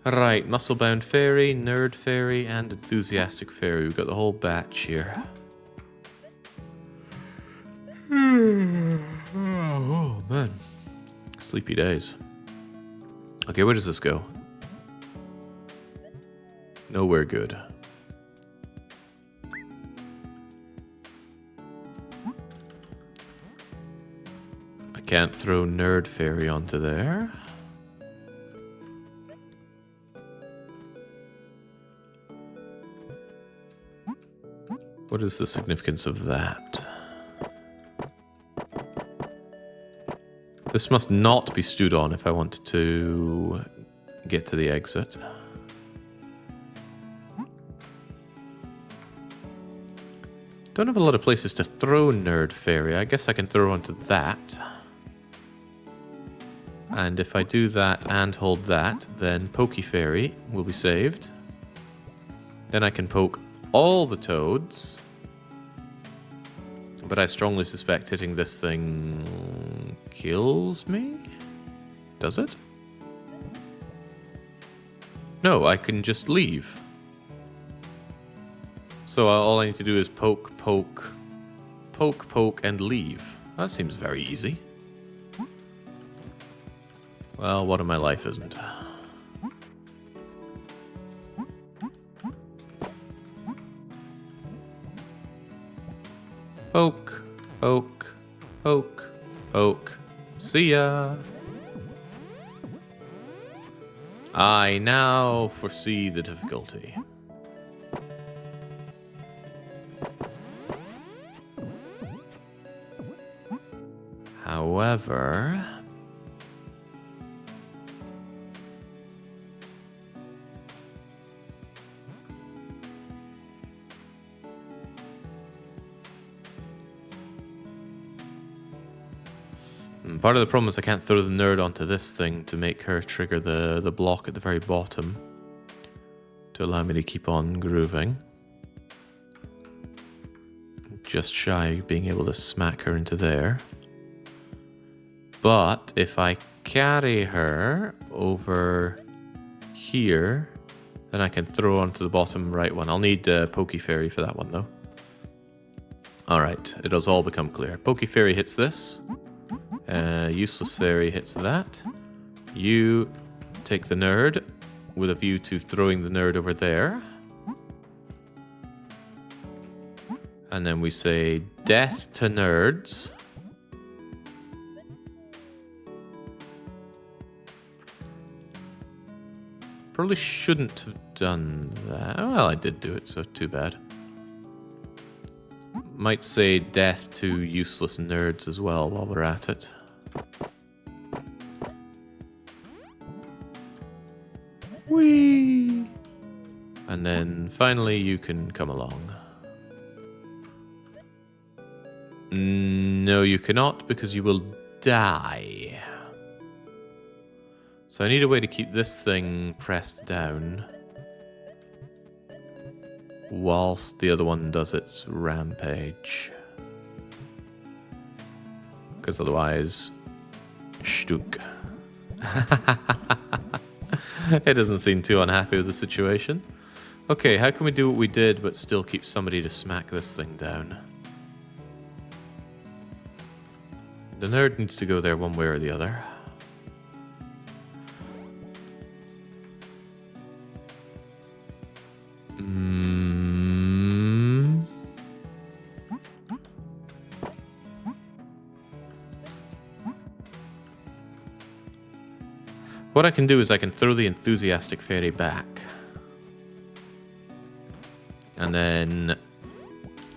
Alright, Muscle-Bound Fairy, Nerd Fairy, and Enthusiastic Fairy. We've got the whole batch here. Oh, man. Sleepy days. Okay, where does this go? Nowhere good. I can't throw Nerd Fairy onto there. What is the significance of that? This must not be stood on if I want to get to the exit. Don't have a lot of places to throw Nerd Fairy. I guess I can throw onto that. And if I do that and hold that, then Pokey Fairy will be saved. Then I can poke all the toads. But I strongly suspect hitting this thing kills me? Does it? No, I can just leave. So all I need to do is poke, poke, poke, poke, and leave. That seems very easy. Well, what in my life isn't? Poke, poke, poke, poke. See ya! I now foresee the difficulty. However... part of the problem is I can't throw the nerd onto this thing to make her trigger the block at the very bottom to allow me to keep on grooving. Just shy of being able to smack her into there. But if I carry her over here, then I can throw onto the bottom right one. I'll need Pokey Fairy for that one though. Alright, it does all become clear. Pokey Fairy hits this. Useless Fairy hits that. You take the nerd with a view to throwing the nerd over there. And then we say death to nerds. Probably shouldn't have done that. Well, I did do it, so too bad. Might say death to useless nerds as well while we're at it. Whee! And then finally you can come along. No, you cannot because you will die. So I need a way to keep this thing pressed down whilst the other one does its rampage. Because otherwise, shtuk. It doesn't seem too unhappy with the situation. Okay, how can we do what we did but still keep somebody to smack this thing down? The nerd needs to go there one way or the other. What I can do is I can throw the Enthusiastic Fairy back. And then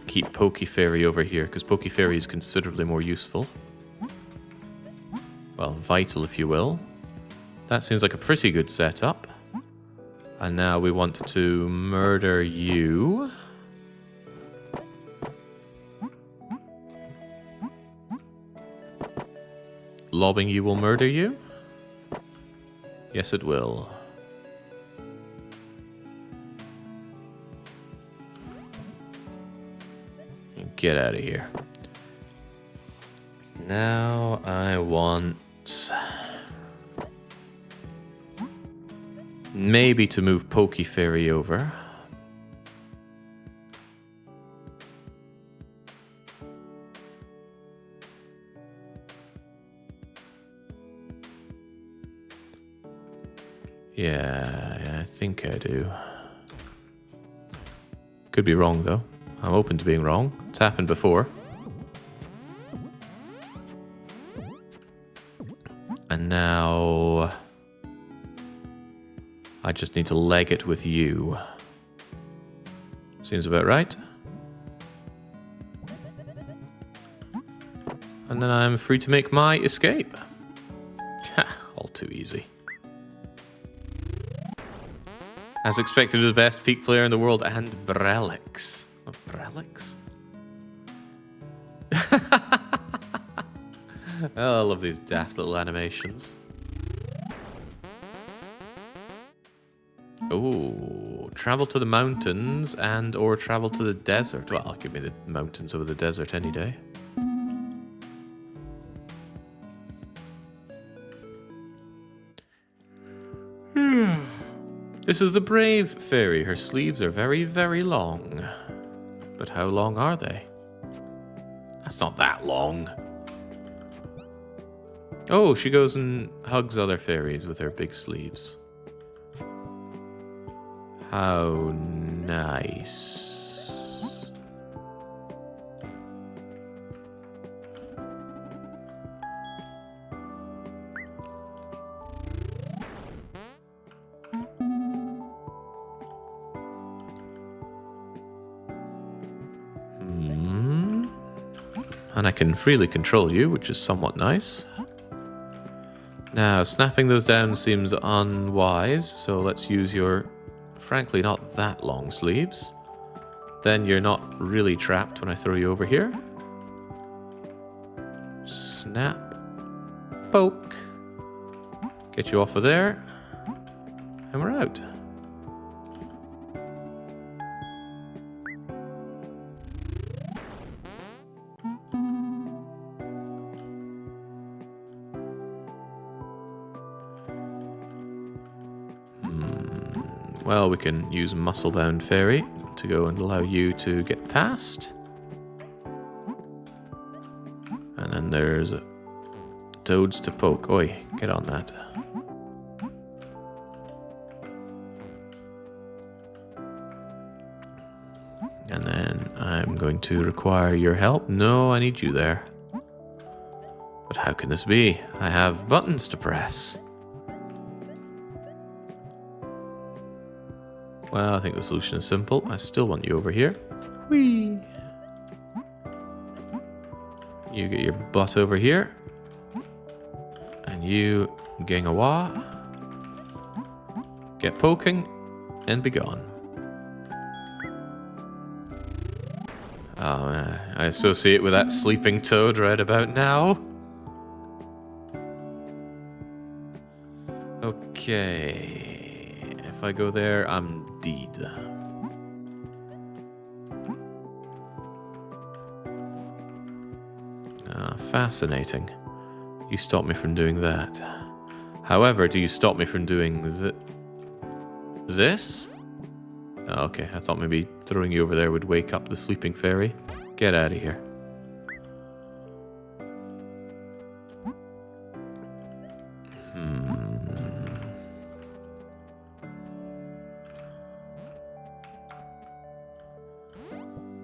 keep Pokey Fairy over here, because Pokey Fairy is considerably more useful. Well, vital, if you will. That seems like a pretty good setup. And now we want to murder you. Lobbing you will murder you? Yes, it will. Get out of here. Now I want... maybe to move Pokey Fairy over. Yeah, I think I do. Could be wrong, though. I'm open to being wrong. It's happened before. And now... I just need to leg it with you. Seems about right. And then I'm free to make my escape. All too easy. As expected, the best peak player in the world, and Brelix. Oh, Brelix? Oh, I love these daft little animations. Oh, travel to the mountains and or travel to the desert. Well, give me the mountains over the desert any day. This is the brave fairy. Her sleeves are very, very long. But how long are they? That's not that long. Oh, she goes and hugs other fairies with her big sleeves. How nice. And I can freely control you, which is somewhat nice. Now, snapping those down seems unwise, so let's use your, frankly, not that long sleeves. Then you're not really trapped when I throw you over here. Snap. Poke. Get you off of there. And we're out. Well, we can use Muscle-Bound Fairy to go and allow you to get past. And then there's Toads to poke. Oi, get on that. And then I'm going to require your help. No, I need you there. But how can this be? I have buttons to press. Well, I think the solution is simple. I still want you over here. Whee! You get your butt over here. And you, Gengawa, get poking and be gone. Oh, I associate with that sleeping toad right about now. Okay. If I go there, I'm dead. Fascinating. You stop me from doing that. However, do you stop me from doing this? Oh, okay, I thought maybe throwing you over there would wake up the sleeping fairy. Get out of here.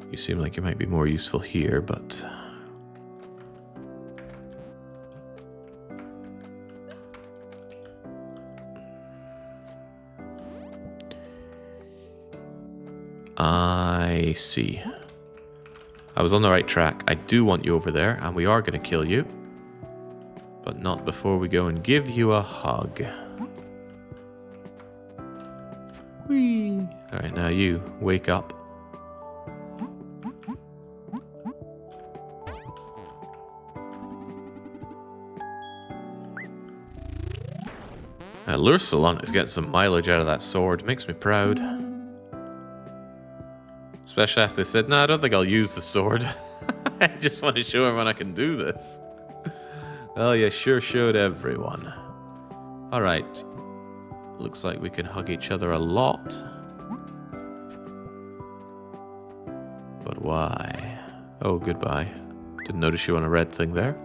You seem like you might be more useful here, but... I see. I was on the right track. I do want you over there, and we are going to kill you. But not before we go and give you a hug. Whee! Alright, now you, wake up. Lursalon is getting some mileage out of that sword. Makes me proud. Especially after they said, no, I don't think I'll use the sword. I just want to show everyone I can do this. Well, you sure showed everyone. Alright. Looks like we can hug each other a lot. But why? Oh, goodbye. Didn't notice you on a red thing there.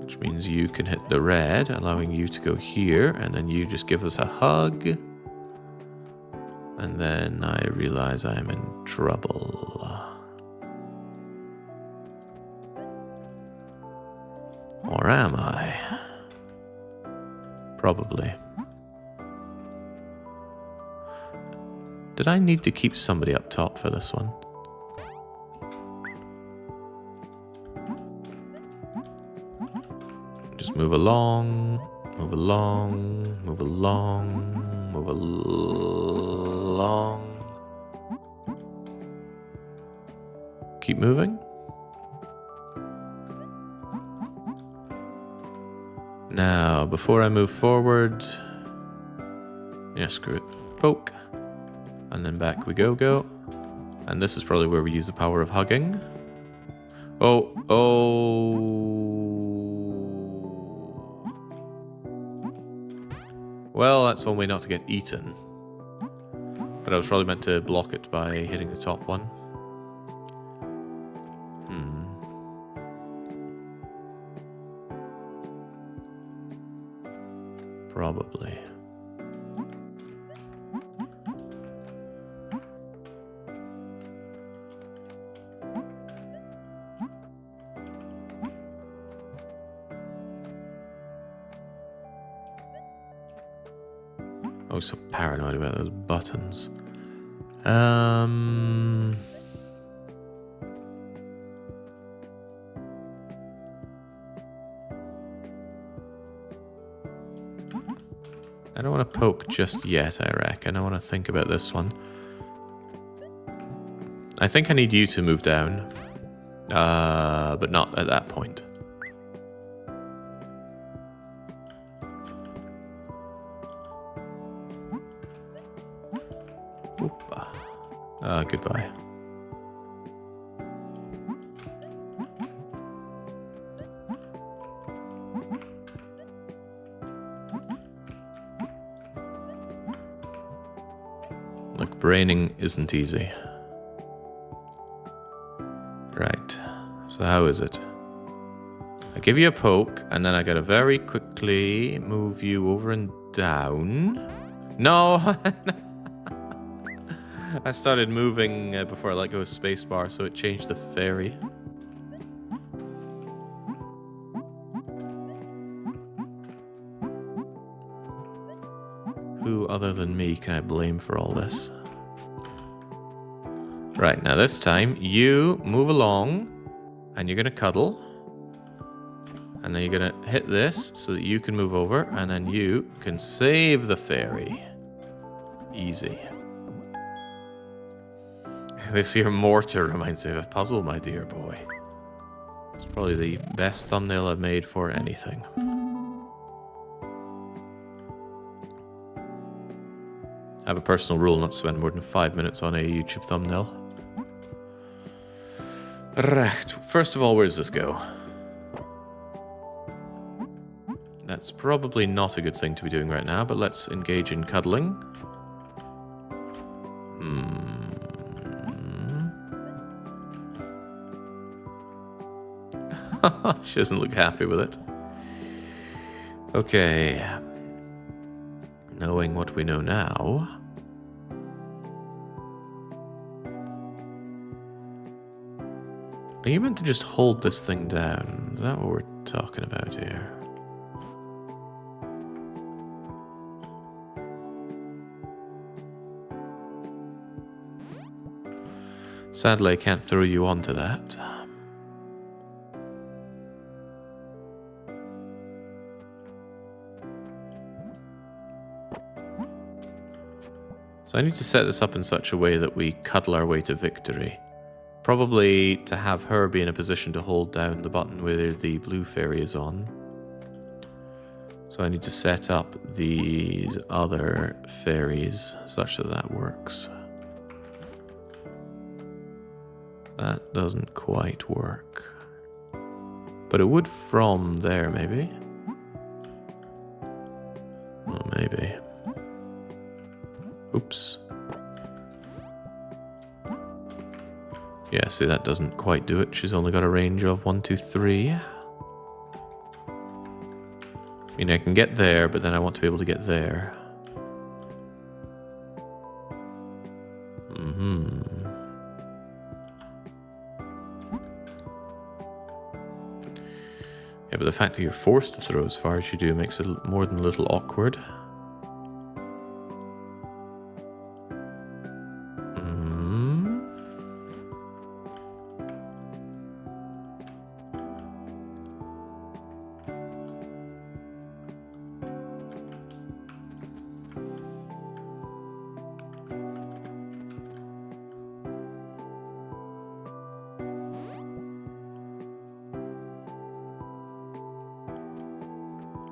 Which means you can hit the red, allowing you to go here, and then you just give us a hug. And then I realize I'm in trouble. Or am I? Probably. Did I need to keep somebody up top for this one? Just move along, move along, move along, move along. Keep moving. Now, before I move forward, yeah, screw it. Poke. And then back we go. And this is probably where we use the power of hugging. Oh. Well, that's one way not to get eaten. But I was probably meant to block it by hitting the top one. Probably. I was so paranoid about those buttons. I don't want to poke just yet, I reckon. I want to think about this one. I think I need you to move down. But not at that point. Goodbye. Look, braining isn't easy. Right. So how is it? I give you a poke, and then I gotta very quickly move you over and down. No! I started moving before I let go of spacebar, so it changed the fairy. Who other than me can I blame for all this? Right, now this time, you move along, and you're gonna cuddle. And then you're gonna hit this so that you can move over, and then you can save the fairy. Easy. This here mortar reminds me of a puzzle, my dear boy. It's probably the best thumbnail I've made for anything. I have a personal rule not to spend more than 5 minutes on a YouTube thumbnail. Right, first of all, where does this go? That's probably not a good thing to be doing right now, but let's engage in cuddling. She doesn't look happy with it. Okay. Knowing what we know now... Are you meant to just hold this thing down? Is that what we're talking about here? Sadly, I can't throw you onto that. So I need to set this up in such a way that we cuddle our way to victory. Probably to have her be in a position to hold down the button where the blue fairy is on. So I need to set up these other fairies such that that works. That doesn't quite work. But it would from there, maybe? Oh, maybe. Oops. Yeah, see, that doesn't quite do it. She's only got a range of 1, 2, 3. I mean, I can get there, but then I want to be able to get there. Yeah, but the fact that you're forced to throw as far as you do makes it more than a little awkward.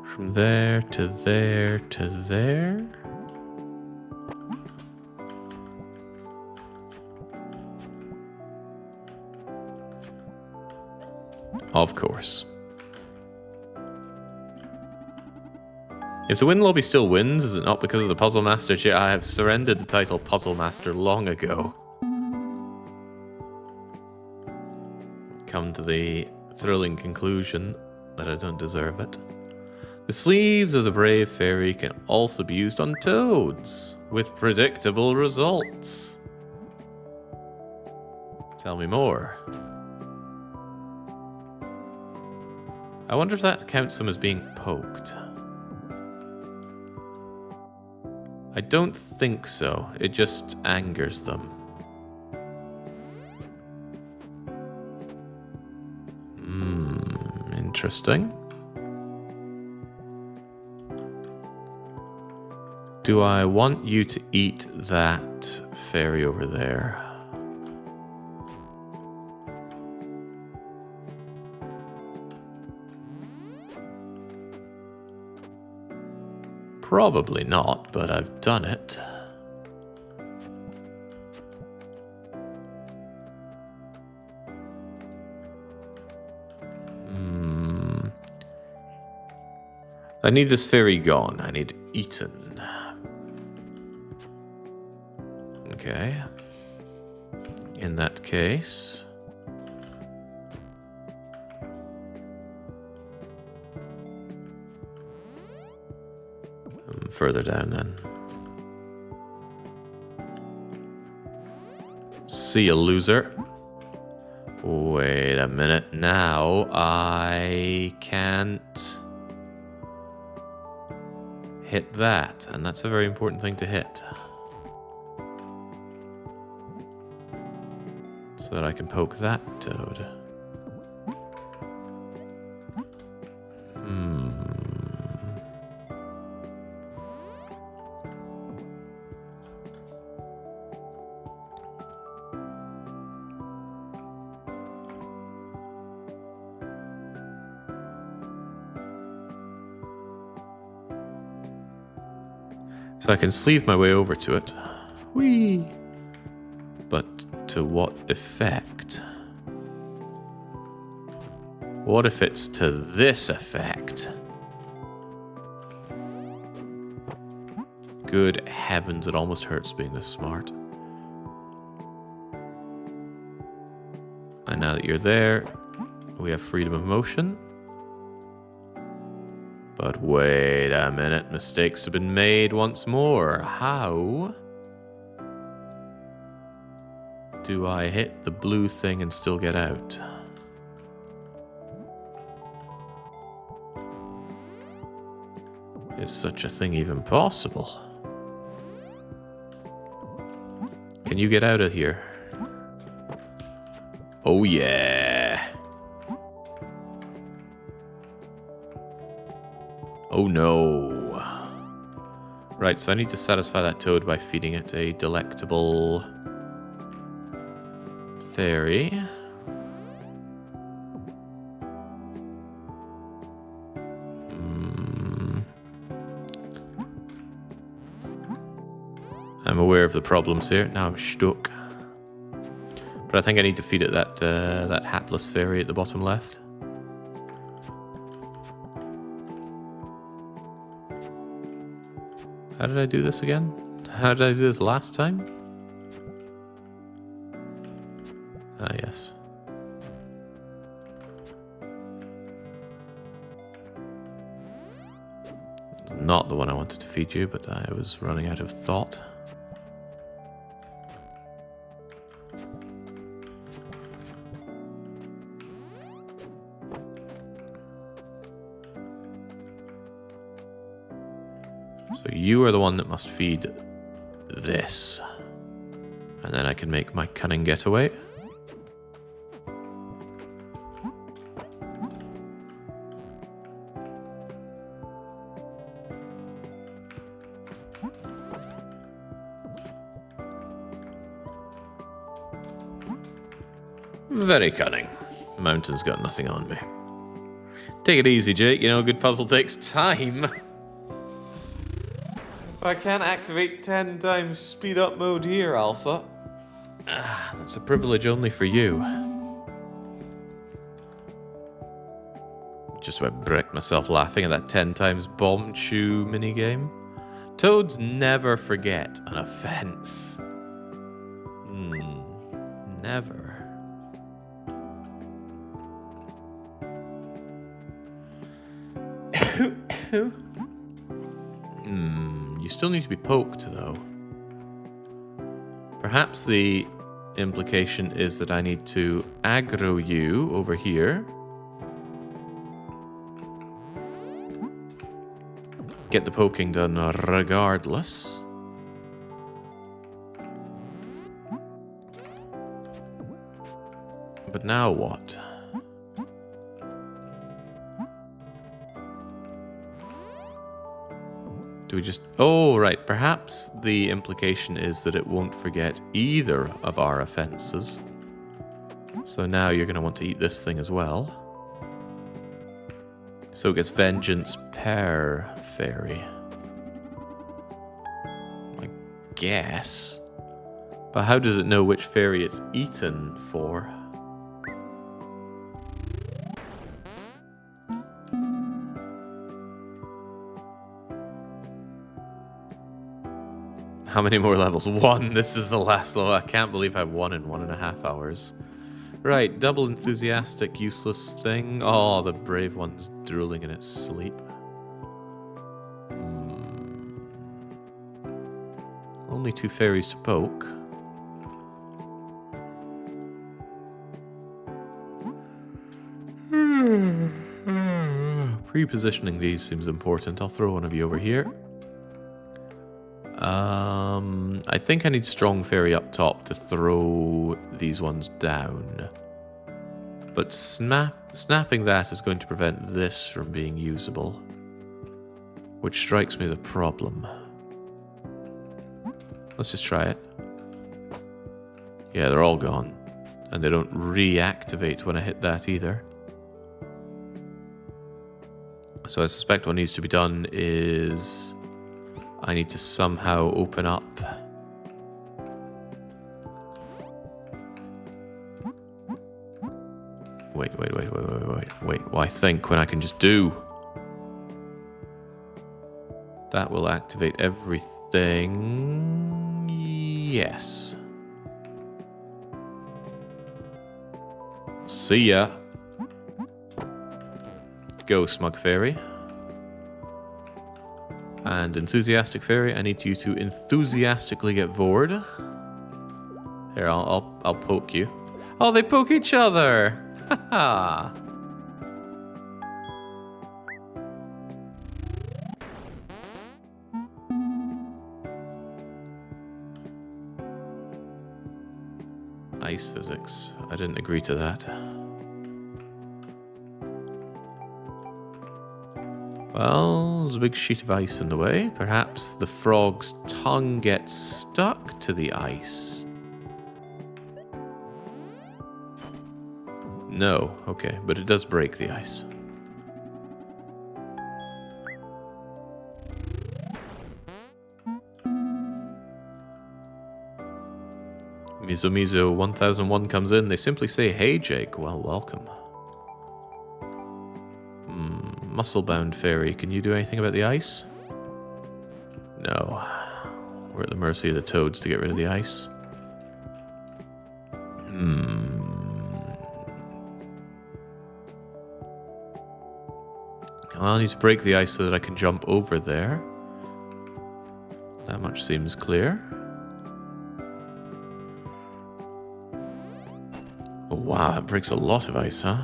From there to there to there. Of course. If the Wind Lobby still wins, is it not because of the Puzzle Master? I have surrendered the title Puzzle Master long ago. Come to the thrilling conclusion that I don't deserve it. The sleeves of the Brave Fairy can also be used on toads, with predictable results. Tell me more. I wonder if that counts them as being poked. I don't think so. It just angers them. Interesting. Do I want you to eat that fairy over there? Probably not, but I've done it. I need this fairy gone. I need eaten. Okay. In that case... further down then. See ya, loser. Wait a minute. Now I can't hit that, and that's a very important thing to hit. So that I can poke that toad. So I can sleeve my way over to it. Whee! But to what effect? What if it's to this effect? Good heavens, it almost hurts being this smart. And now that you're there, we have freedom of motion. But wait a minute, mistakes have been made once more. How do I hit the blue thing and still get out? Is such a thing even possible? Can you get out of here? Oh yeah. Oh no. Right, so I need to satisfy that toad by feeding it a delectable fairy. I'm aware of the problems here. Now I'm stuck. But I think I need to feed it that hapless fairy at the bottom left. How did I do this again? How did I do this last time? Ah, yes. Not the one I wanted to feed you, but I was running out of thought. So you are the one that must feed this. And then I can make my cunning getaway. Very cunning. The mountain's got nothing on me. Take it easy, Jake. You know, a good puzzle takes time. I can't activate 10 times speed up mode here, Alpha. That's a privilege only for you. Just about bricked myself laughing at that 10 times bomb chew minigame. Toads never forget an offense. Never. You still need to be poked, though. Perhaps the implication is that I need to aggro you over here. Get the poking done regardless. But now what? Do we just... Oh, right. Perhaps the implication is that it won't forget either of our offenses. So now you're going to want to eat this thing as well. So it gets vengeance per fairy. I guess. But how does it know which fairy it's eaten for? How many more levels? 1. This is the last level. I can't believe I won in 1.5 hours. Right, double enthusiastic, useless thing. Oh, the brave one's drooling in its sleep. Only 2 fairies to poke. Pre-positioning these seems important. I'll throw one of you over here. I think I need strong fairy up top to throw these ones down. But snapping that is going to prevent this from being usable, which strikes me as a problem. Let's just try it. Yeah, they're all gone. And they don't reactivate when I hit that either. So I suspect what needs to be done is... I need to somehow open up. Wait. Well, I think when I can just do. That will activate everything. Yes. See ya. Go, Smug Fairy. And Enthusiastic Fairy, I need you to enthusiastically get Vored. Here, I'll poke you. Oh, they poke each other! Haha! Ice physics. I didn't agree to that. Well, there's a big sheet of ice in the way. Perhaps the frog's tongue gets stuck to the ice. No, okay, but it does break the ice. Mizo 1001 comes in. They simply say, "Hey Jake, well, welcome." Muscle-bound fairy, can you do anything about the ice? No. We're at the mercy of the toads to get rid of the ice. Well, I need to break the ice so that I can jump over there. That much seems clear. Oh, wow, that breaks a lot of ice, huh?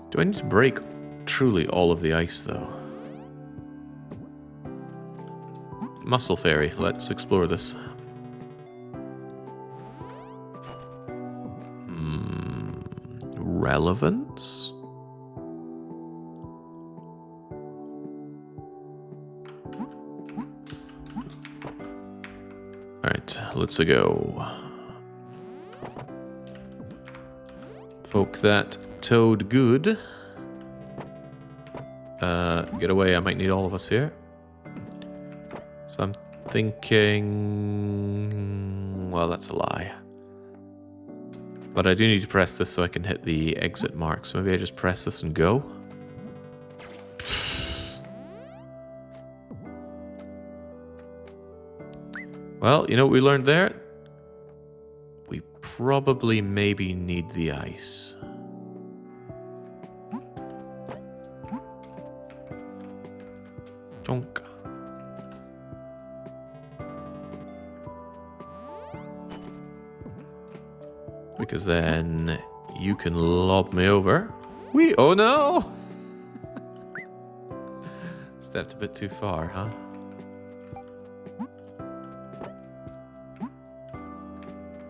Do I need to break truly all of the ice, though? Muscle Fairy, let's explore this. Relevance? Alright, let's go. Poke that toad good. Get away, I might need all of us here. So I'm thinking... Well, that's a lie. But I do need to press this so I can hit the exit mark. So maybe I just press this and go. Well, you know what we learned there? We probably maybe need the ice. Donk. Because then you can lob me over. Oh no! Stepped a bit too far, huh?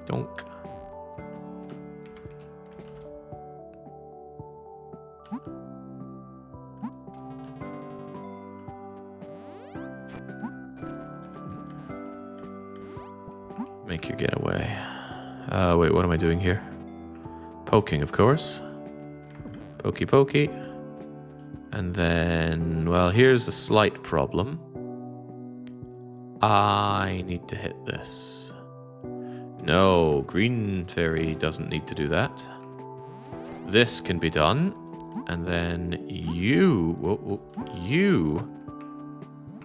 Donk. Make your getaway. Wait, what am I doing here? Poking, of course. Pokey pokey. And then, well, here's a slight problem. I need to hit this. No, green fairy doesn't need to do that. This can be done. And then you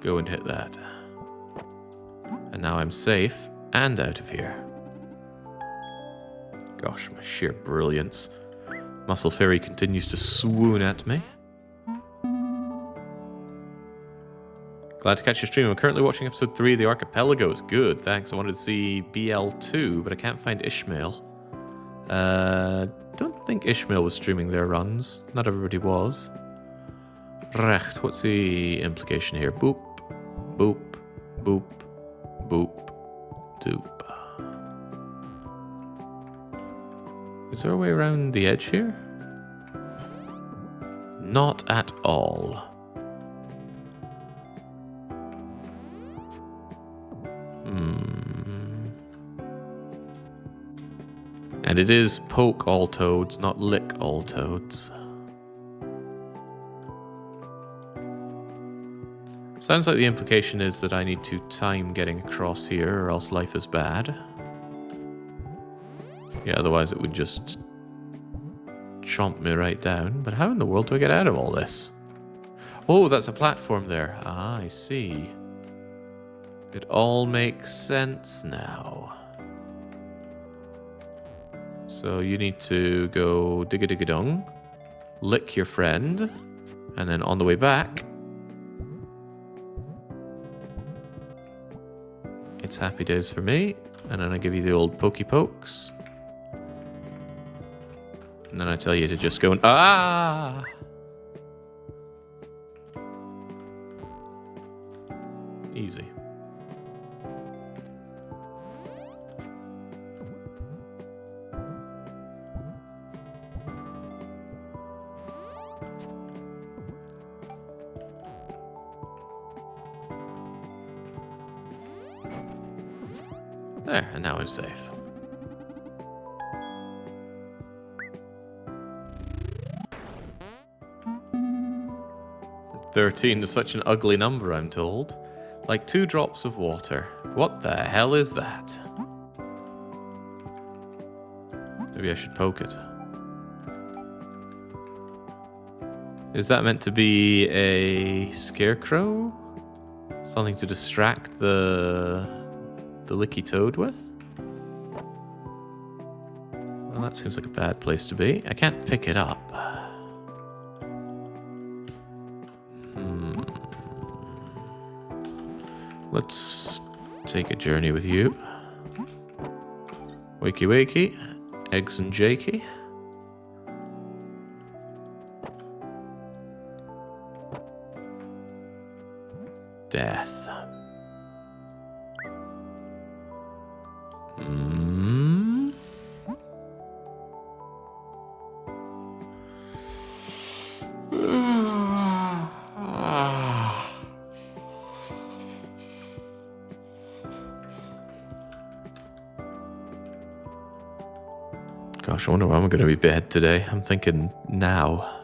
go and hit that. And now I'm safe and out of here. Gosh, my sheer brilliance. Muscle Fairy continues to swoon at me. Glad to catch your stream. I'm currently watching episode 3 of the Archipelagos. Good, thanks. I wanted to see BL2, but I can't find Ishmael. Don't think Ishmael was streaming their runs. Not everybody was. Recht, what's the implication here? Boop, boop, boop, boop, doop. Is there a way around the edge here? Not at all. And it is poke all toads, not lick all toads. Sounds like the implication is that I need to time getting across here, or else life is bad. Yeah, otherwise it would just chomp me right down. But how in the world do I get out of all this? Oh, that's a platform there. Ah, I see. It all makes sense now. So you need to go digga-digga-dong, lick your friend, and then on the way back, it's happy days for me. And then I give you the old pokey pokes. And then I tell you to just go and... Ah! Easy. There, and now I'm safe. 13 is such an ugly number, I'm told. Like 2 drops of water. What the hell is that? Maybe I should poke it. Is that meant to be a scarecrow? Something to distract the licky toad with? Well, that seems like a bad place to be. I can't pick it up. Let's take a journey with you. Wakey wakey, eggs and jakey. Death. Gosh, I wonder when I'm going to be bed today. I'm thinking now.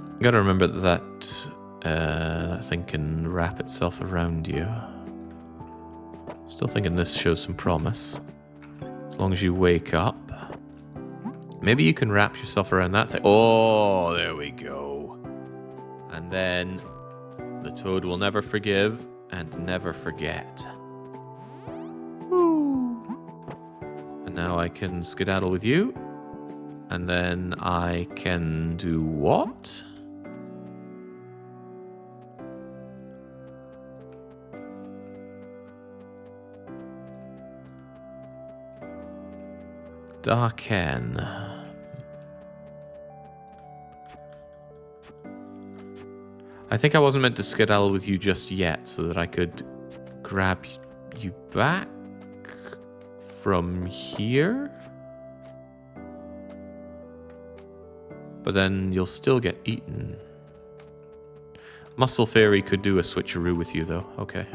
You gotta remember that that thing can wrap itself around you. Still thinking this shows some promise. As long as you wake up. Maybe you can wrap yourself around that thing. Oh, there we go. And then the toad will never forgive and never forget. Woo. And now I can skedaddle with you. And then I can do what? Darken. I think I wasn't meant to skedaddle with you just yet so that I could grab you back from here. But then you'll still get eaten. Muscle Fairy could do a switcheroo with you though. Okay.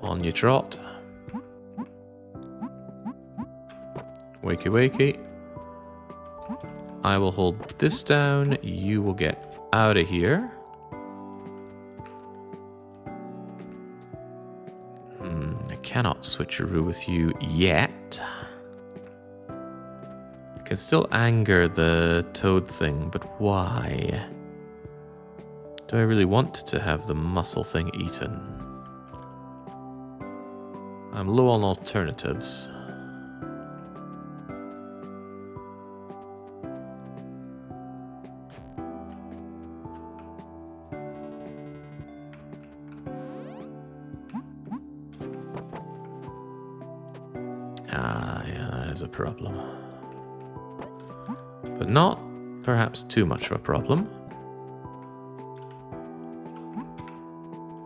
On your trot. Wakey wakey. I will hold this down. You will get out of here. I cannot switcheroo with you yet. I can still anger the toad thing, but why? Do I really want to have the muscle thing eaten? I'm low on alternatives. A problem, but not perhaps too much of a problem,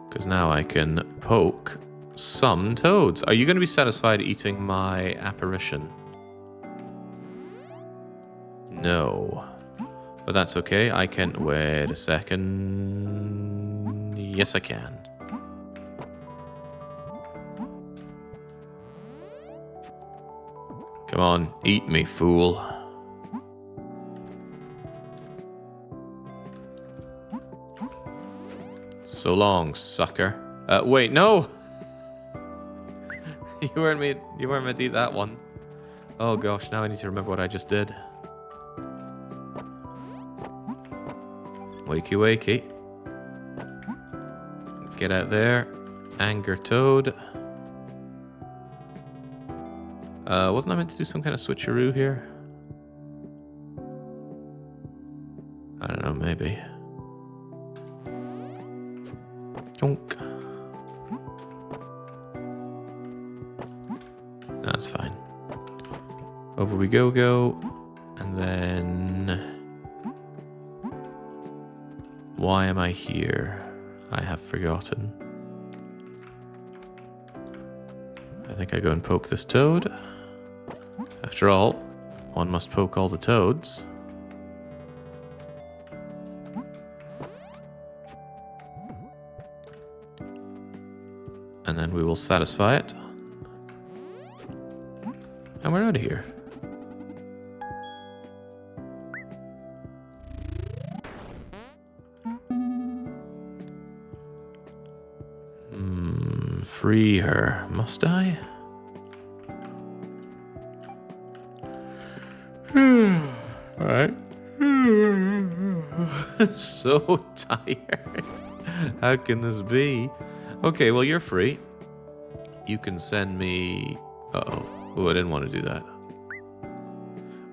because now I can poke some toads. Are you going to be satisfied eating my apparition? No, but that's okay. I can wait a second. Yes, I can. Come on, eat me, fool. So long, sucker. Wait, no! You weren't meant to eat that one. Oh gosh, now I need to remember what I just did. Wakey wakey. Get out there. Anger toad. Wasn't I meant to do some kind of switcheroo here? I don't know, maybe. Donk. That's fine. Over we go. And then... Why am I here? I have forgotten. I think I go and poke this toad. After all, one must poke all the toads. And we will satisfy it. And we're out of here. Free her. Must I? Alright. So tired. How can this be? Okay, well, you're free. You can send me... Uh-oh. Oh, I didn't want to do that.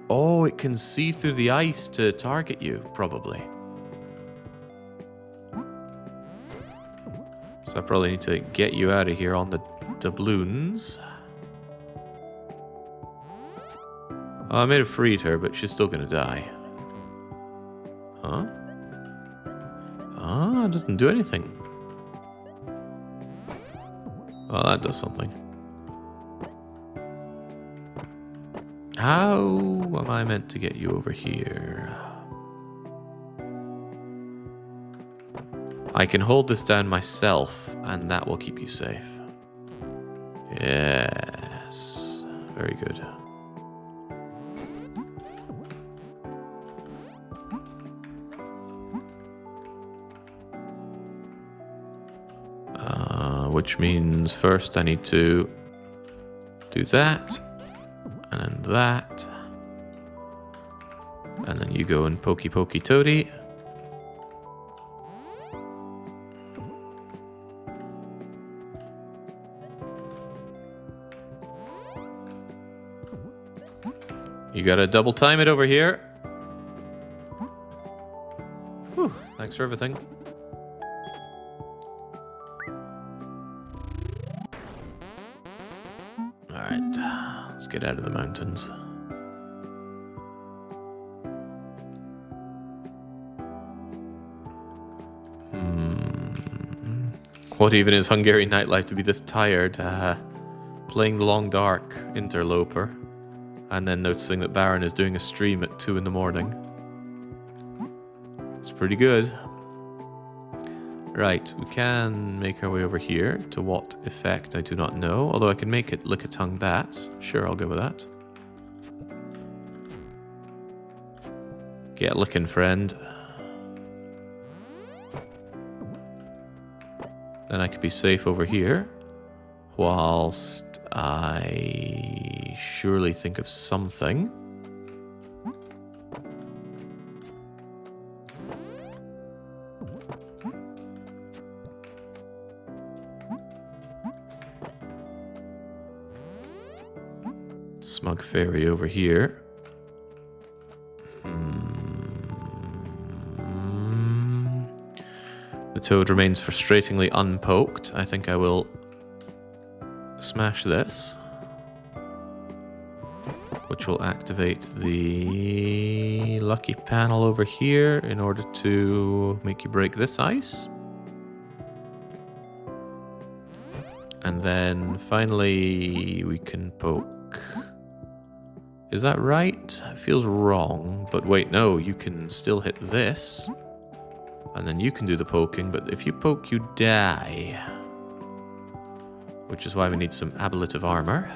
Oh, it can see through the ice to target you, probably. So I probably need to get you out of here on the doubloons. Oh, I may have freed her, but she's still gonna die. Huh? Ah, it doesn't do anything. Well, that does something. How am I meant to get you over here? I can hold this down myself, and that will keep you safe. Yes. Very good. Which means first I need to do that, and then that, and then you go and pokey pokey toady. You gotta double time it over here. Whew, thanks for everything. Alright, let's get out of the mountains. What even is Hungarian nightlife to be this tired? Playing the long dark interloper. And then noticing that Baron is doing a stream at 2 in the morning. It's pretty good. Right, we can make our way over here. To what effect, I do not know. Although I can make it lick a tongue bat. Sure, I'll go with that. Get licking, friend. Then I could be safe over here. Whilst I surely think of something. Smug fairy over here. The toad remains frustratingly unpoked. I think I will smash this, which will activate the lucky panel over here in order to make you break this ice. And then finally we can poke. Is that right? It feels wrong, but wait, no, you can still hit this. And then you can do the poking, but if you poke, you die. Which is why we need some ablative armor.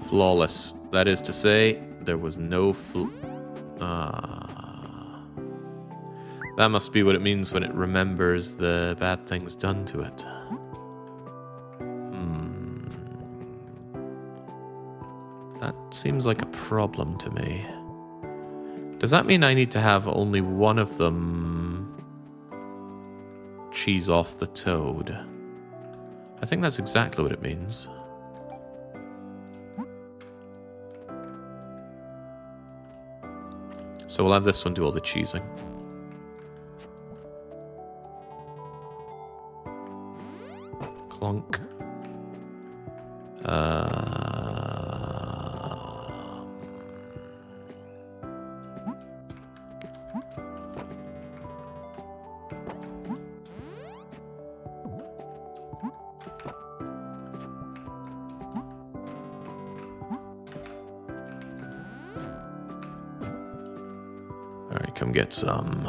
Flawless. That is to say, there was no that must be what it means when it remembers the bad things done to it. That seems like a problem to me. Does that mean I need to have only one of them cheese off the toad? I think that's exactly what it means. So we'll have this one do all the cheesing. Clunk. Alright, come get some.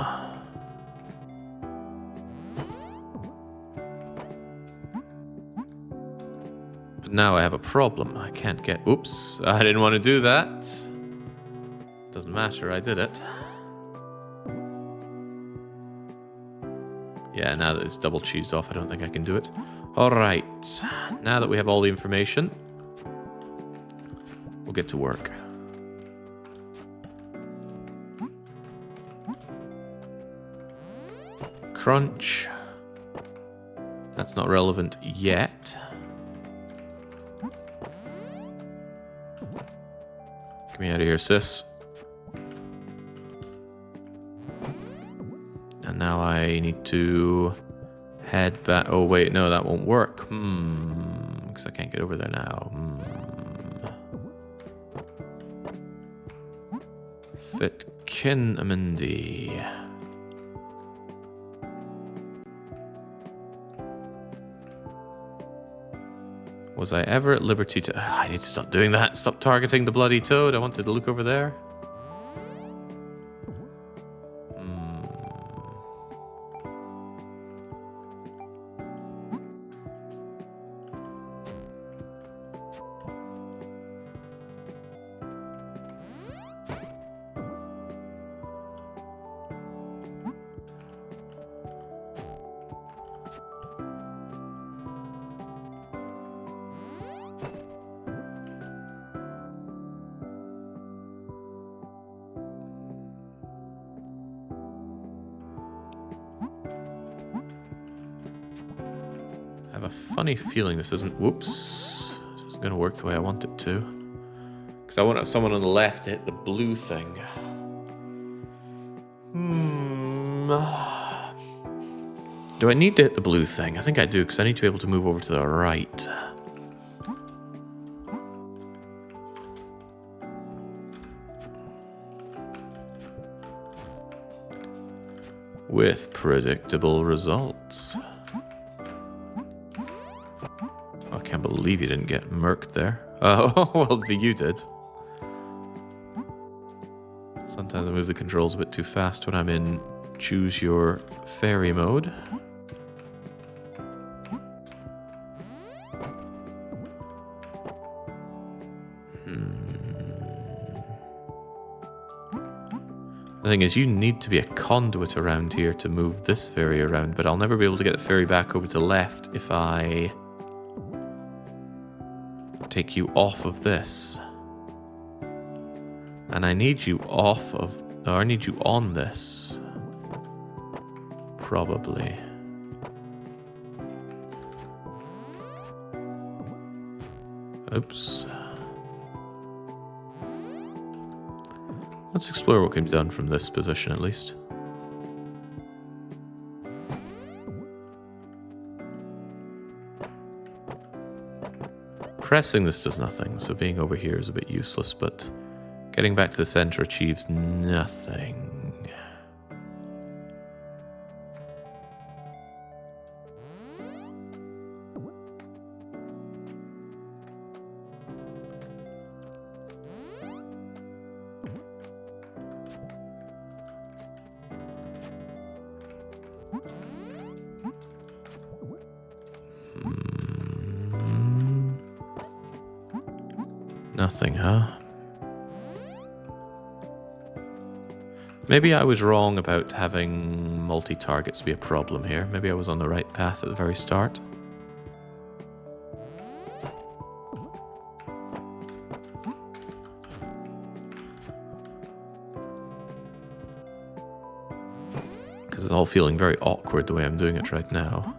But now I have a problem. I can't get... Oops, I didn't want to do that. Doesn't matter, I did it. Yeah, now that it's double cheesed off, I don't think I can do it. Alright, now that we have all the information, we'll get to work. Crunch. That's not relevant yet. Get me out of here, sis. And now I need to head back. Oh, wait, no, that won't work. Because I can't get over there now. Fitkinamindi. Was I ever at liberty to... I need to stop doing that. Stop targeting the bloody toad. I wanted to look over there. I have a funny feeling this isn't... Whoops. This isn't going to work the way I want it to. Because I want someone on the left to hit the blue thing. Do I need to hit the blue thing? I think I do, because I need to be able to move over to the right. With predictable results. I can't believe you didn't get murked there. Oh, well, you did. Sometimes I move the controls a bit too fast when I'm in choose your fairy mode. The thing is, you need to be a conduit around here to move this ferry around, but I'll never be able to get the ferry back over to the left if I take you off of this. And I need you off of... No, I need you on this. Probably. Oops. Let's explore what can be done from this position, at least. Pressing this does nothing, so being over here is a bit useless, but getting back to the center achieves nothing. Nothing, huh? Maybe I was wrong about having multi-targets be a problem here. Maybe I was on the right path at the very start. Because it's all feeling very awkward the way I'm doing it right now.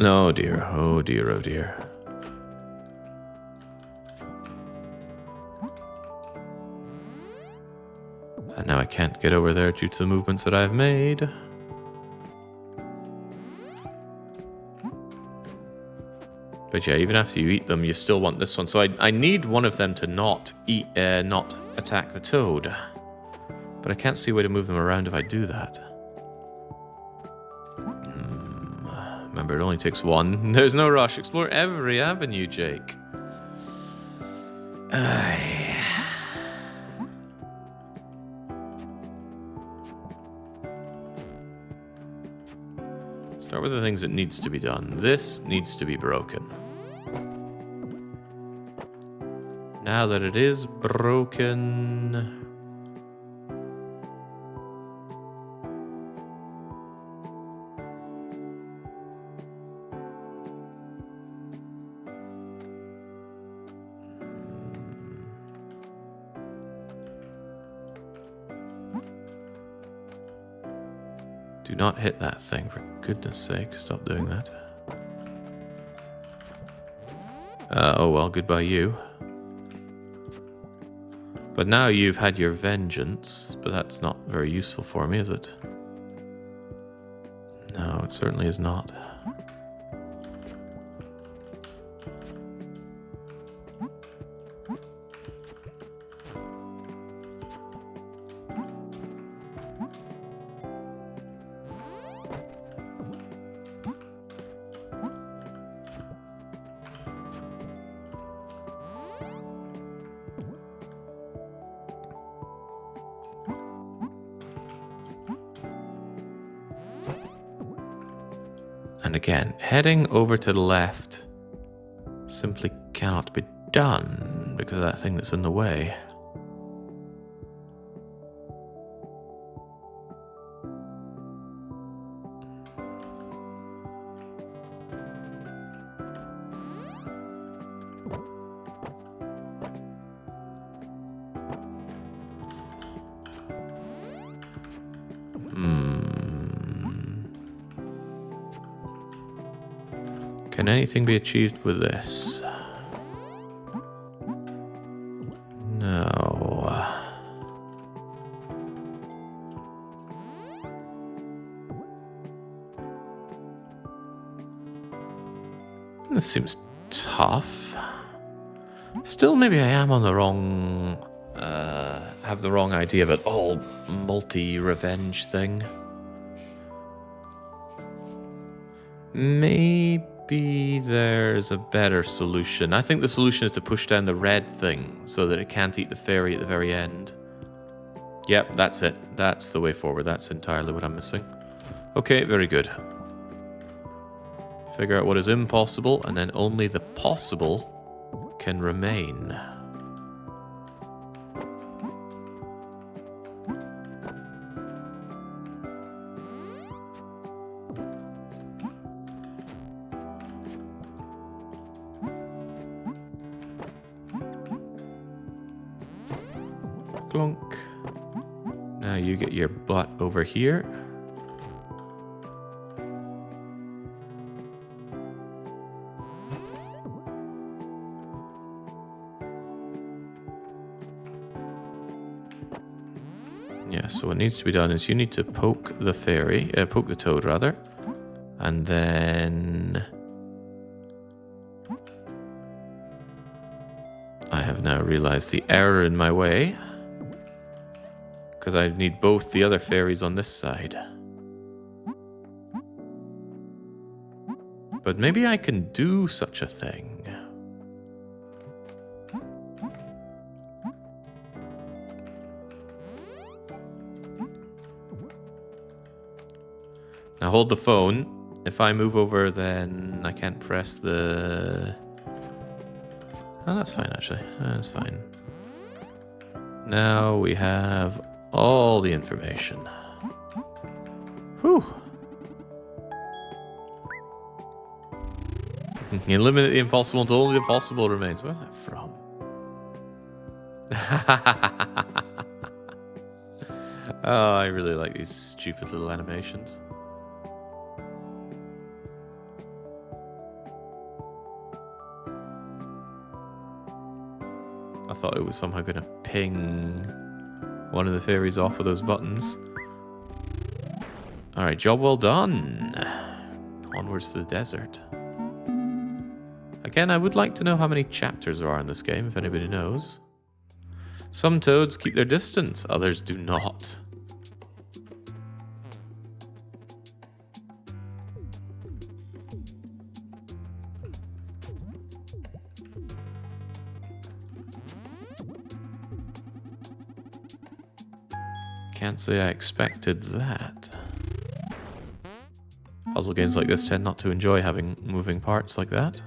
No, dear. Oh, dear. Oh, dear. And now I can't get over there due to the movements that I've made. But yeah, even after you eat them, you still want this one. So I need one of them to not attack the toad. But I can't see a way to move them around if I do that. Remember, it only takes one. There's no rush. Explore every avenue, Jake. Start with the things that needs to be done. This needs to be broken. Now that it is broken... Do not hit that thing, for goodness sake. Stop doing that. Oh well, goodbye you. But now you've had your vengeance, but that's not very useful for me, is it? No, it certainly is not. And again, heading over to the left simply cannot be done because of that thing that's in the way. Can anything be achieved with this? No. This seems tough. Still, maybe I am on the wrong... have the wrong idea about the whole multi-revenge thing. Maybe there's a better solution. I think the solution is to push down the red thing so that it can't eat the fairy at the very end. Yep, that's it. That's the way forward. That's entirely what I'm missing. Okay, very good. Figure out what is impossible, and then only the possible can remain. Clunk. Now you get your butt over here. Yeah, so what needs to be done is you need to poke the fairy, poke the toad rather, and then I have now realized the error in my way. Because I need both the other fairies on this side. But maybe I can do such a thing. Now hold the phone. If I move over, then I can't press the... Oh, that's fine, actually. That's fine. Now we have all the information. Whew. Eliminate the impossible until only the possible remains. Where's that from? Oh, I really like these stupid little animations. I thought it was somehow going to ping one of the fairies off with those buttons. Alright, job well done. Onwards to the desert. Again, I would like to know how many chapters there are in this game, if anybody knows. Some toads keep their distance, others do not. Can't say I expected that. Puzzle games like this tend not to enjoy having moving parts like that.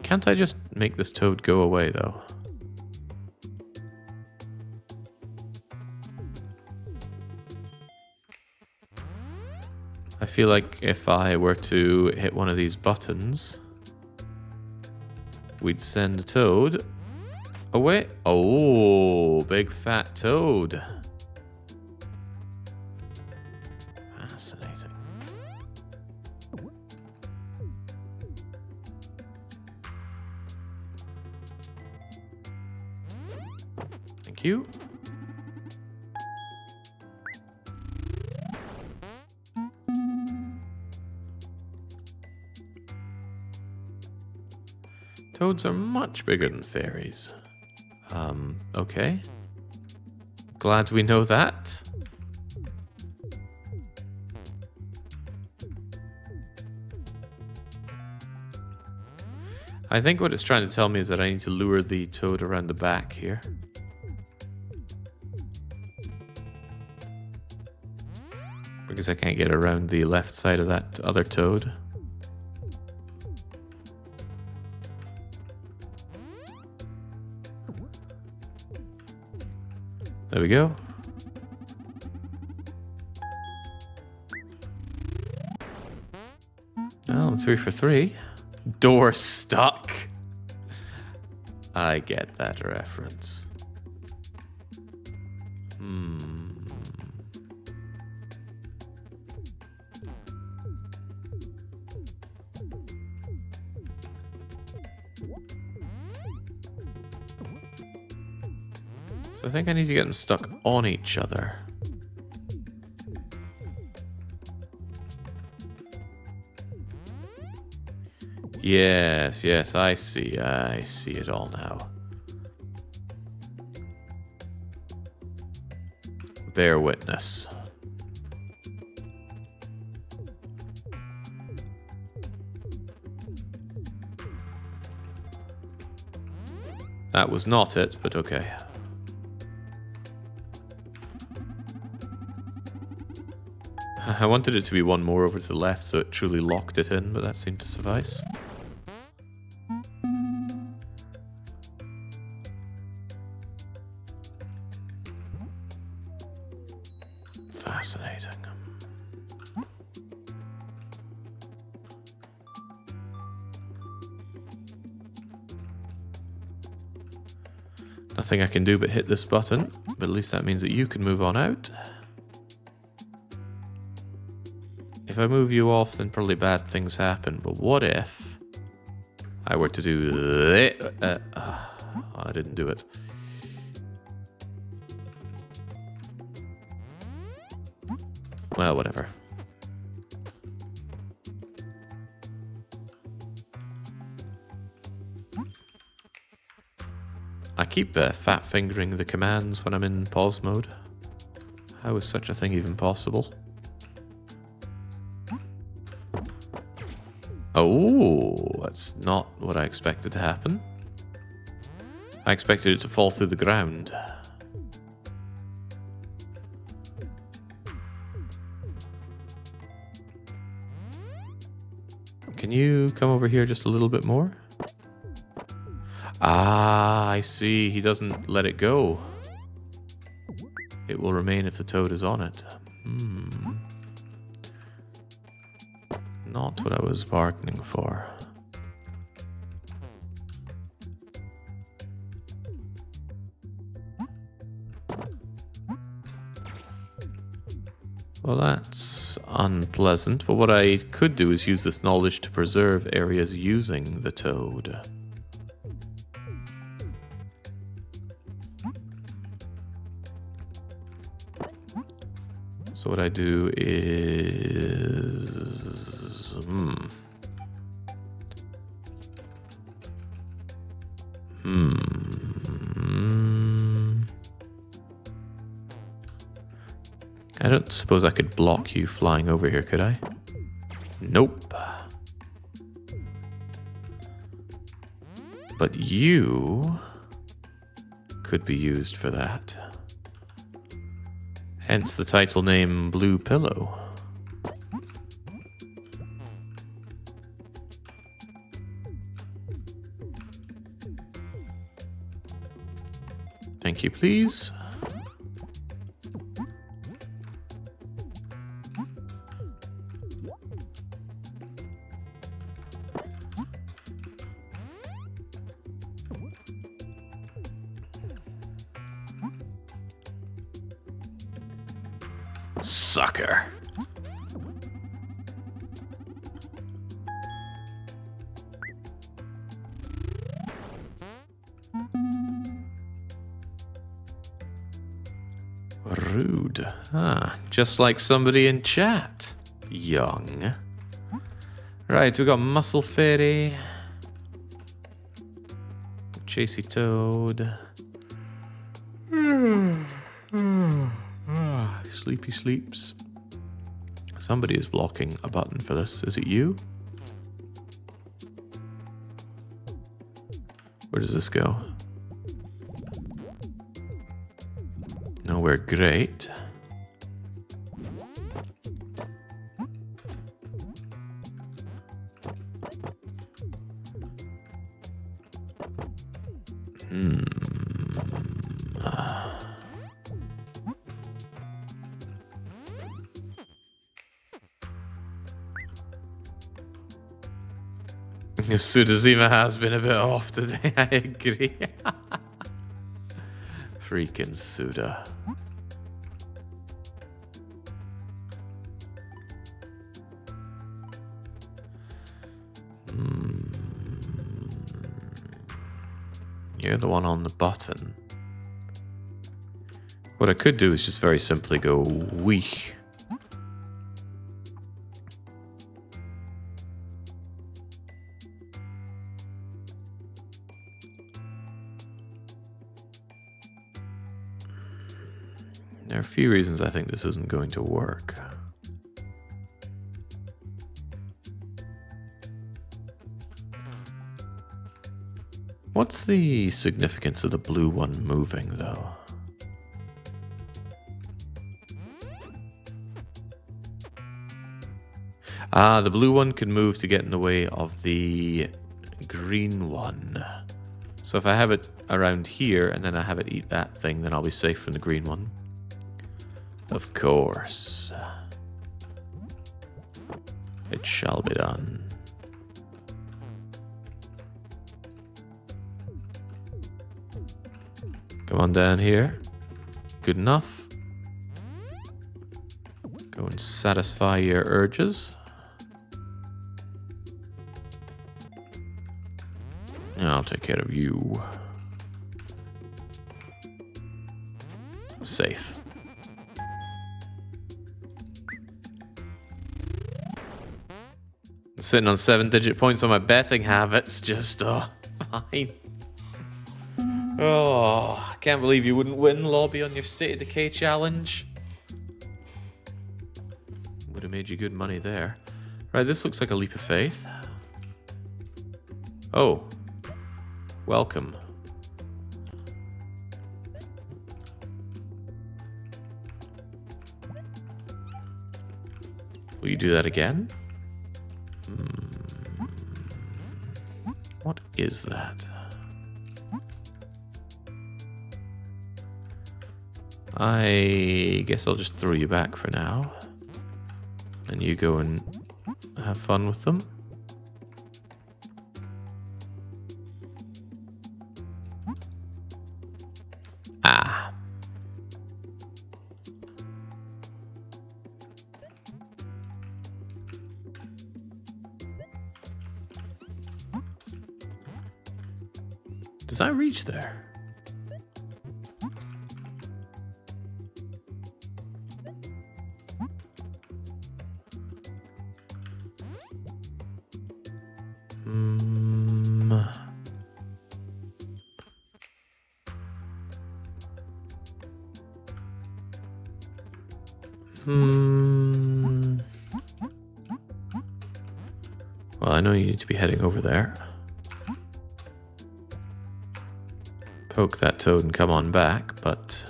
Can't I just make this toad go away, though? I feel like if I were to hit one of these buttons, we'd send a toad away. Oh, big fat toad. Fascinating. Thank you. Toads are much bigger than fairies. Okay. Glad we know that. I think what it's trying to tell me is that I need to lure the toad around the back here. Because I can't get around the left side of that other toad. There we go. Oh, I'm 3 for 3. Door stuck. I get that reference. So I think I need to get them stuck on each other. Yes, yes, I see it all now. Bear witness. That was not it, but okay. I wanted it to be one more over to the left so it truly locked it in, but that seemed to suffice. Fascinating. Nothing I can do but hit this button, but at least that means that you can move on out. If I move you off, then probably bad things happen. But what if I were to do that? I didn't do it. Well, whatever. I keep fat fingering the commands when I'm in pause mode. How is such a thing even possible? Oh, that's not what I expected to happen. I expected it to fall through the ground. Can you come over here just a little bit more? Ah, I see. He doesn't let it go. It will remain if the toad is on it. Not what I was bargaining for. Well, that's looks unpleasant, but what I could do is use this knowledge to preserve areas using the toad. So what I do is... I don't suppose I could block you flying over here, could I? Nope. But you could be used for that. Hence the title name Blue Pillow. Thank you, please. Sucker. Rude. Just like somebody in chat. Young. Right, we got Muscle Fairy. Chasey Toad. Sleepy sleeps. Somebody is blocking a button for this. Is it you? Where does this go? Nowhere. Great. Sudazima has been a bit off today, I agree. Freaking Suda. You're the one on the button. What I could do is just very simply go weak. There are a few reasons I think this isn't going to work. What's the significance of the blue one moving, though? The blue one can move to get in the way of the green one. So if I have it around here and then I have it eat that thing, then I'll be safe from the green one. Of course. It shall be done. Come on down here. Good enough. Go and satisfy your urges. And I'll take care of you. Safe. Sitting on 7-digit points on my betting habits, just fine. Oh, I can't believe you wouldn't win lobby on your State of Decay challenge. Would have made you good money there. Right, this looks like a leap of faith. Oh, welcome. Will you do that again? What is that? I guess I'll just throw you back for now. And you go and have fun with them. Does that reach there? Well, I know you need to be heading over there. Poke that toad and come on back, but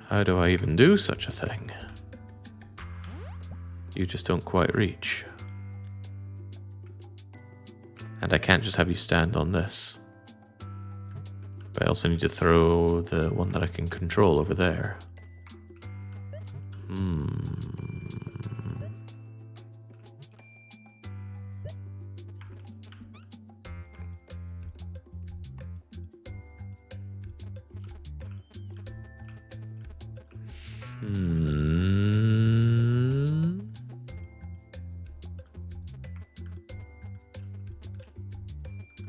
how do I even do such a thing? You just don't quite reach. And I can't just have you stand on this. But I also need to throw the one that I can control over there.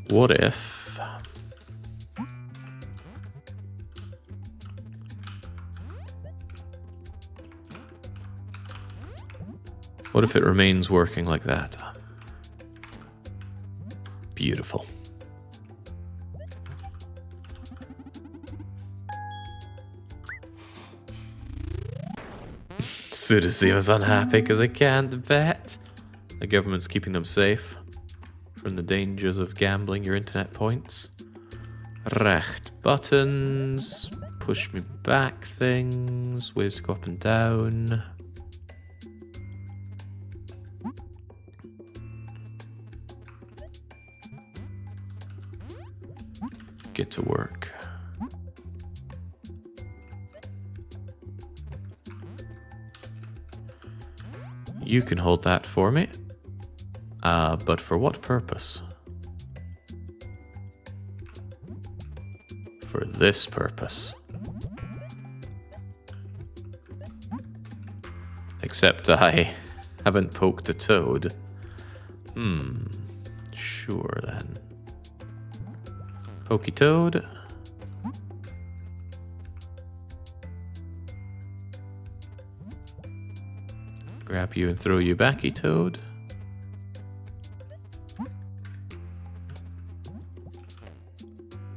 What if... What if it remains working like that? Beautiful. Sudacy was unhappy because I can't bet. The government's keeping them safe from the dangers of gambling your internet points. Recht buttons, push me back things, ways to go up and down. Get to work. You can hold that for me. But for what purpose? For this purpose. Except I haven't poked a toad. Sure then. Pokey toad. Grab you and throw you backy toad.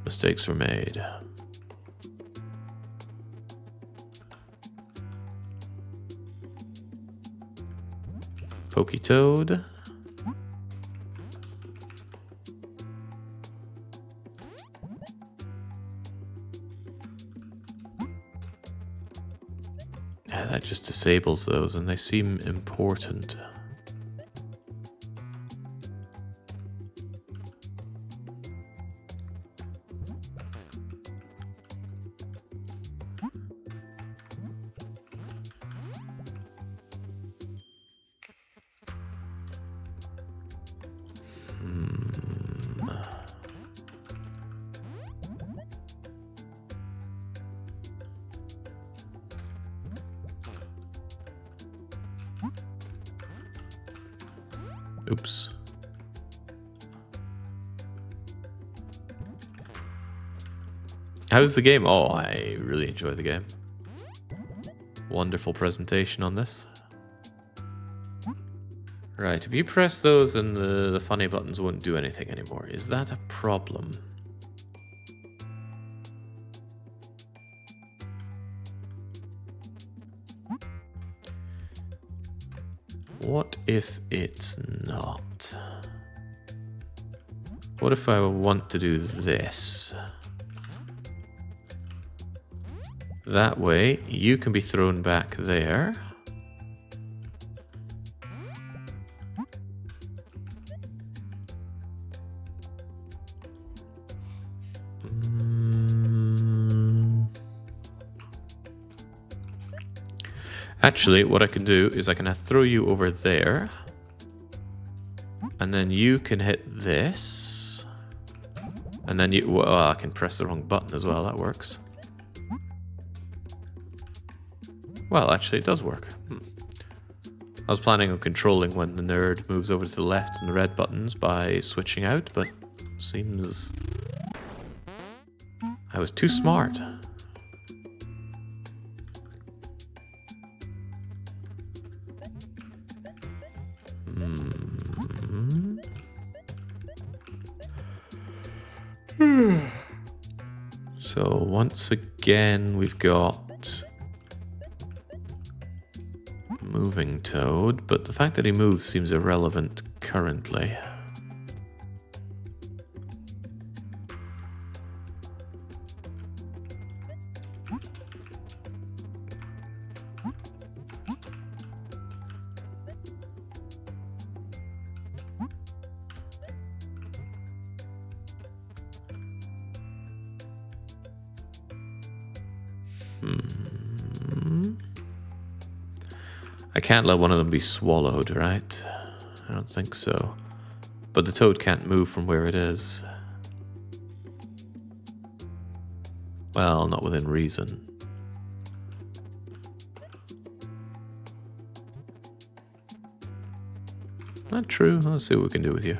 Mistakes were made. Pokey toad. Yeah, that just disables those, and they seem important. Oops. How's the game? Oh, I really enjoy the game. Wonderful presentation on this. Right, if you press those, then the funny buttons won't do anything anymore. Is that a problem? What if it's not? What if I want to do this? That way, you can be thrown back there. Actually, what I can do is I can throw you over there. And then you can hit this. And then you... Well, I can press the wrong button as well. That works. Well, actually, it does work. I was planning on controlling when the nerd moves over to the left and the red buttons by switching out, but seems I was too smart. So once again, we've got moving toad, but the fact that he moves seems irrelevant currently. I can't let one of them be swallowed, right? I don't think so. But the toad can't move from where it is. Well, not within reason. Not true. Let's see what we can do with you.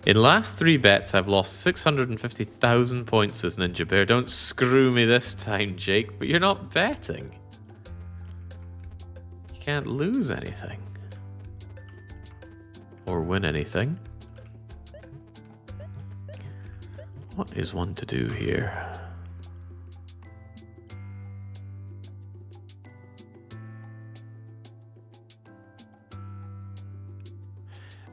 In last 3 bets, I've lost 650,000 points as Ninja Bear. Don't screw me this time, Jake, but you're not betting. You can't lose anything. Or win anything. What is one to do here?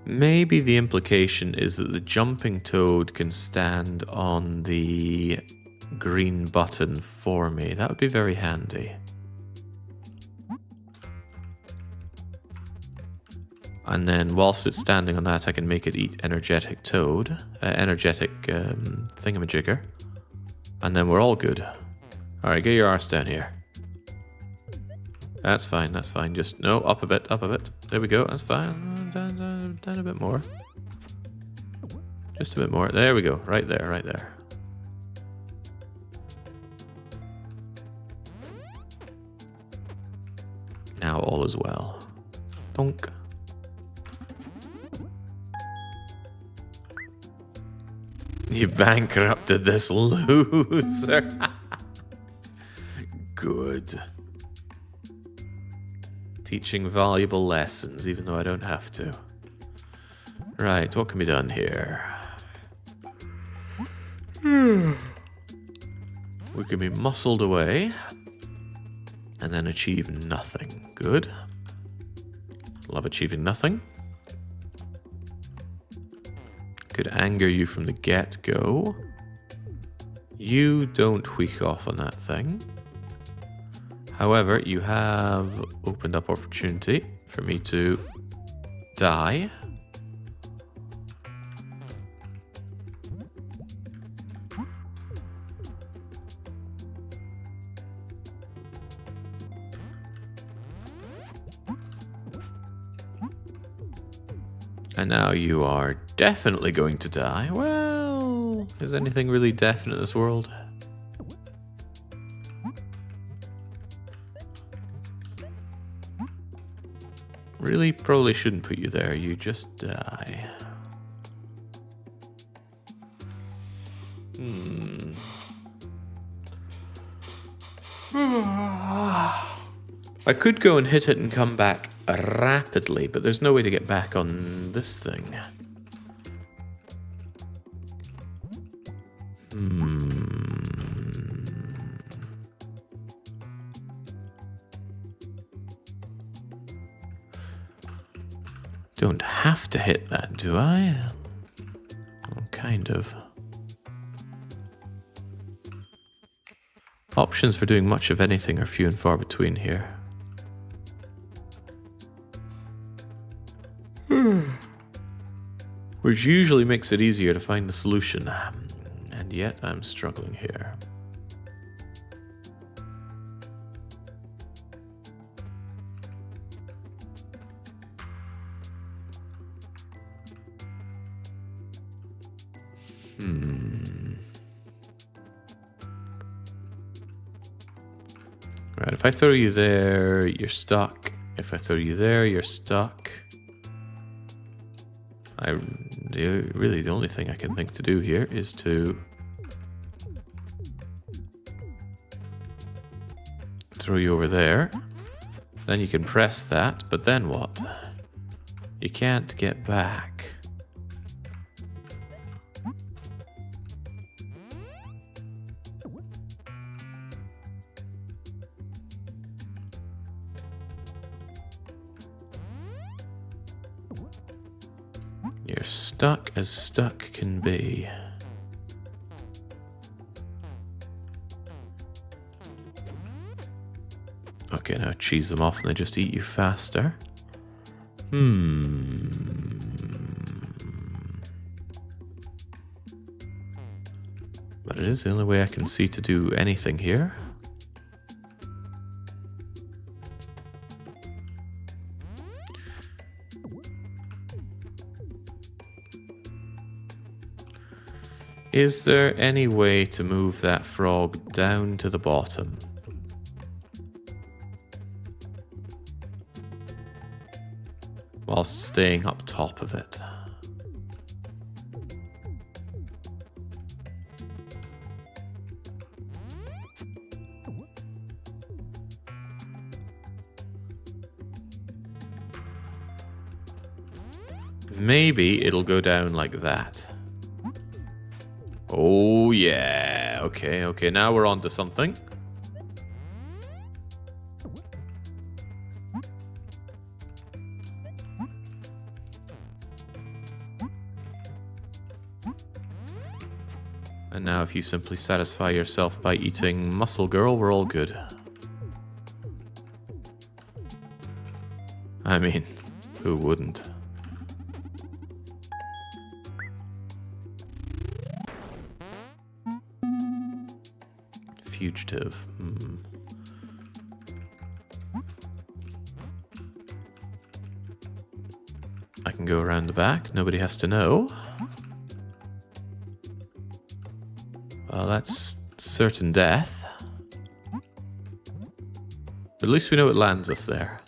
Maybe the implication is that the jumping toad can stand on the green button for me. That would be very handy. And then whilst it's standing on that, I can make it eat energetic toad, energetic thingamajigger. And then we're all good. Alright, get your arse down here. That's fine, that's fine. Just, no, up a bit, up a bit. There we go, that's fine. Down a bit more. Just a bit more. There we go, right there, right there. Now all is well. Donk. You bankrupted this loser. Good. Teaching valuable lessons, even though I don't have to. Right, what can be done here? We can be muscled away and then achieve nothing. Good. Love achieving nothing. Could anger you from the get-go. You don't tweak off on that thing. However, you have opened up opportunity for me to die. And now you are definitely going to die. Well, is anything really definite in this world? Really, probably shouldn't put you there. You just die. I could go and hit it and come back rapidly, but there's no way to get back on this thing. Don't have to hit that, do I? Well, kind of. Options for doing much of anything are few and far between here. Which usually makes it easier to find the solution. And yet I'm struggling here. Right, if I throw you there, you're stuck. If I throw you there, you're stuck. Really, the only thing I can think to do here is to throw you over there. Then you can press that, but then what? You can't get back. You're stuck as stuck can be. Okay, now cheese them off and they just eat you faster. But it is the only way I can see to do anything here. Is there any way to move that frog down to the bottom? Whilst staying up top of it. Maybe it'll go down like that. Oh yeah, okay, now we're on to something. And now if you simply satisfy yourself by eating Muscle Girl, we're all good. I mean, who wouldn't? Fugitive. I can go around the back. Nobody has to know. Well, that's certain death. But at least we know it lands us there.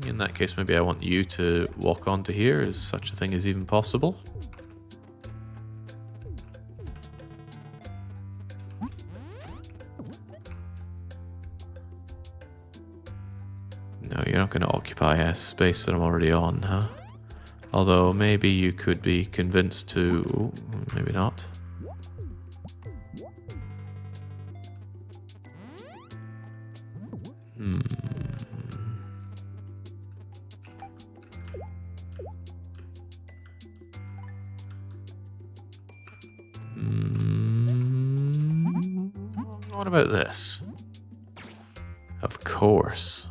In that case, maybe I want you to walk onto here, as such a thing is even possible. No, you're not going to occupy a space that I'm already on, huh? Although maybe you could be convinced to... Ooh, maybe not. What about this? Of course.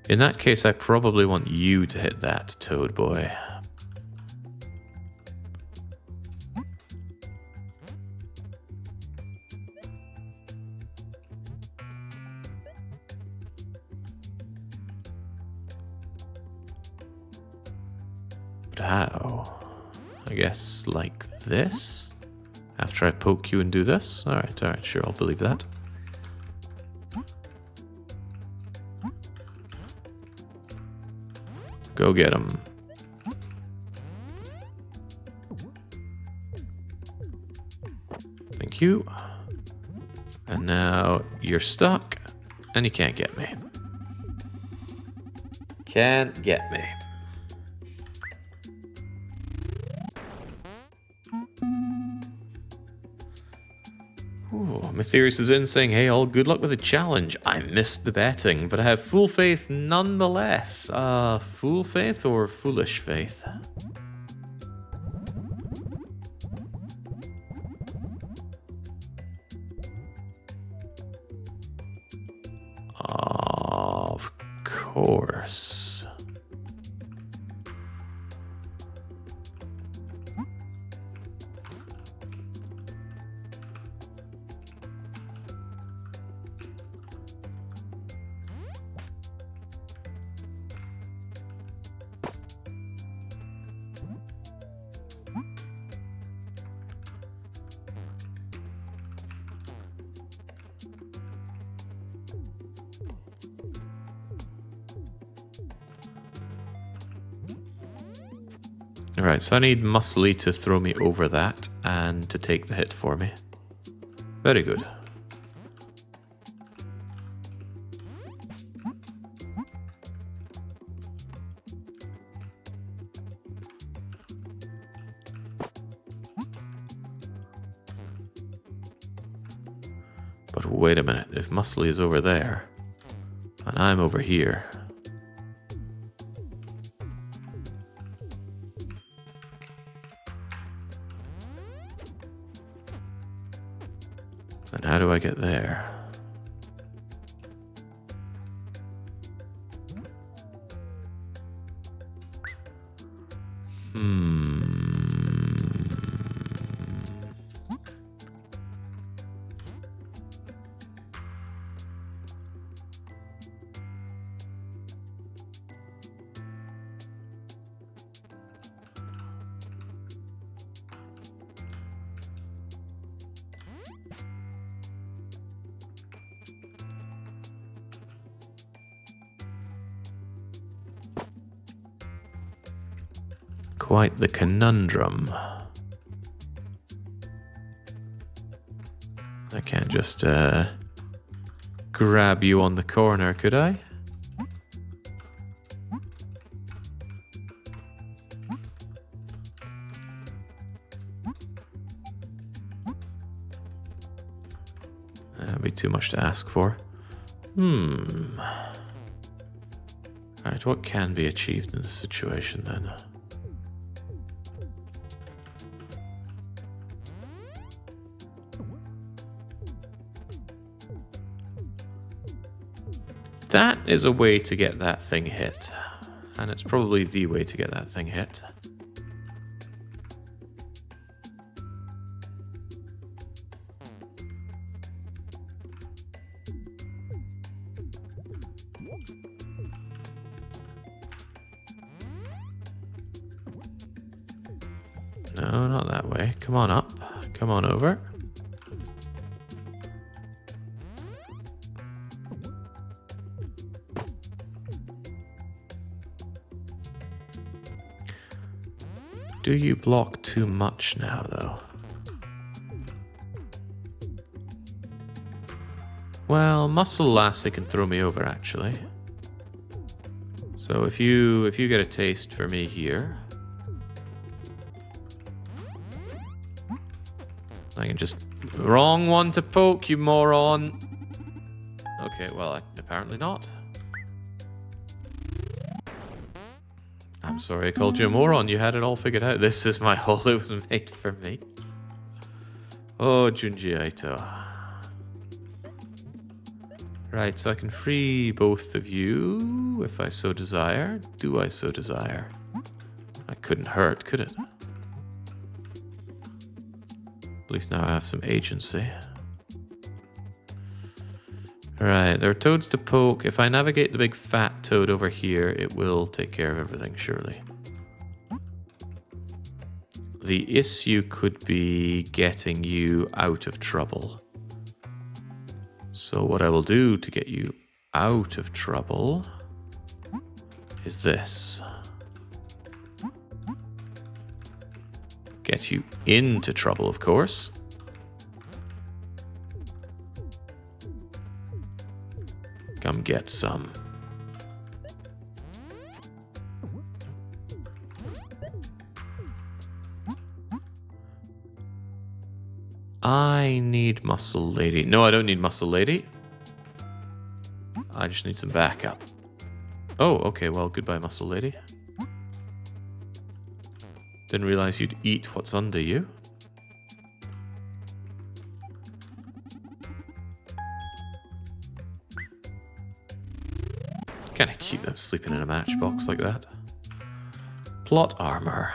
In that case, I probably want you to hit that, Toad Boy. But how? I guess like this? After I poke you and do this? Alright, sure, I'll believe that. Go get him. Thank you. And now you're stuck, and you can't get me. Can't get me. Ooh, Matthias is in saying, hey, all good luck with the challenge. I missed the betting, but I have full faith nonetheless. Full faith or foolish faith? Of course. Alright, so I need Muscly to throw me over that and to take the hit for me. Very good. But wait a minute, if Muscly is over there, and I'm over here... then how do I get there? Quite the conundrum. I can't just grab you on the corner, could I? That'd be too much to ask for. Alright, what can be achieved in this situation then? That is a way to get that thing hit. And it's probably the way to get that thing hit. No, not that way. Come on up. Come on over. Do you block too much now, though? Well, Muscle Lassie can throw me over, actually. So if you get a taste for me here, I can just... Wrong one to poke, you moron! Okay, well, apparently not. I'm sorry I called you a moron. You had it all figured out. This is my hole. It was made for me. Oh, Junji Ito. Right, so I can free both of you if I so desire. Do I so desire? That couldn't hurt, could it? At least now I have some agency. Right, there are toads to poke. If I navigate the big fat toad over here, it will take care of everything, surely. The issue could be getting you out of trouble. So what I will do to get you out of trouble is this. Get you into trouble, of course. Come get some. I need Muscle Lady. No, I don't need Muscle Lady. I just need some backup. Oh, okay, well, goodbye, Muscle Lady. Didn't realize you'd eat what's under you. Kind of cute them sleeping in a matchbox like that. Plot armor.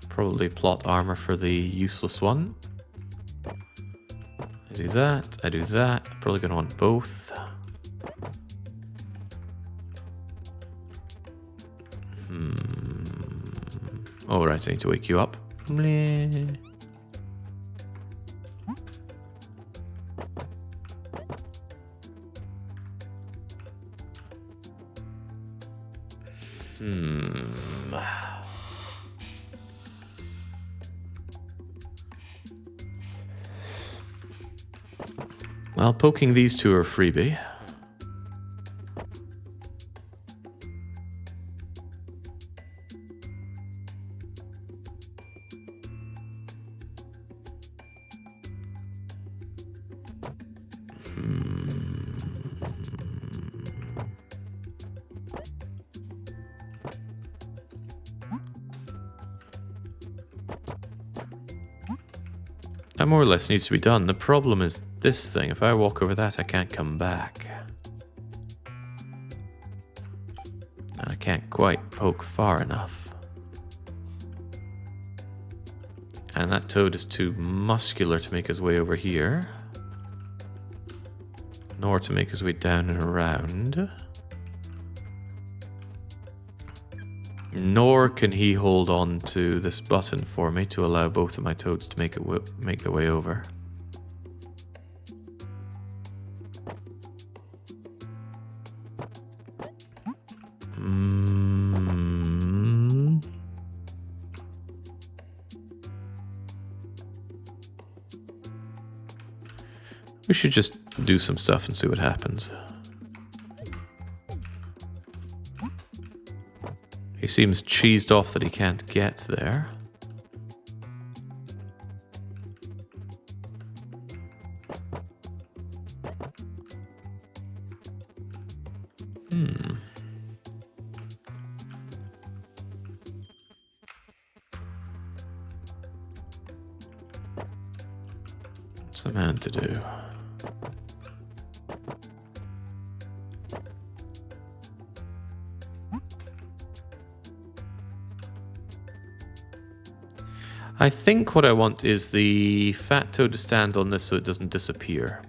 Probably plot armor for the useless one. I do that, I do that. Probably gonna want both. Oh, right, I need to wake you up. Bleh. Well, poking these two are a freebie. That more or less needs to be done. The problem is this thing. If I walk over that, I can't come back. And I can't quite poke far enough. And that toad is too muscular to make his way over here. Nor to make his way down and around. Nor can he hold on to this button for me to allow both of my toads to make their way over. We should just do some stuff and see what happens. He seems cheesed off that he can't get there. What's a man to do? I think what I want is the fat toad to stand on this so it doesn't disappear.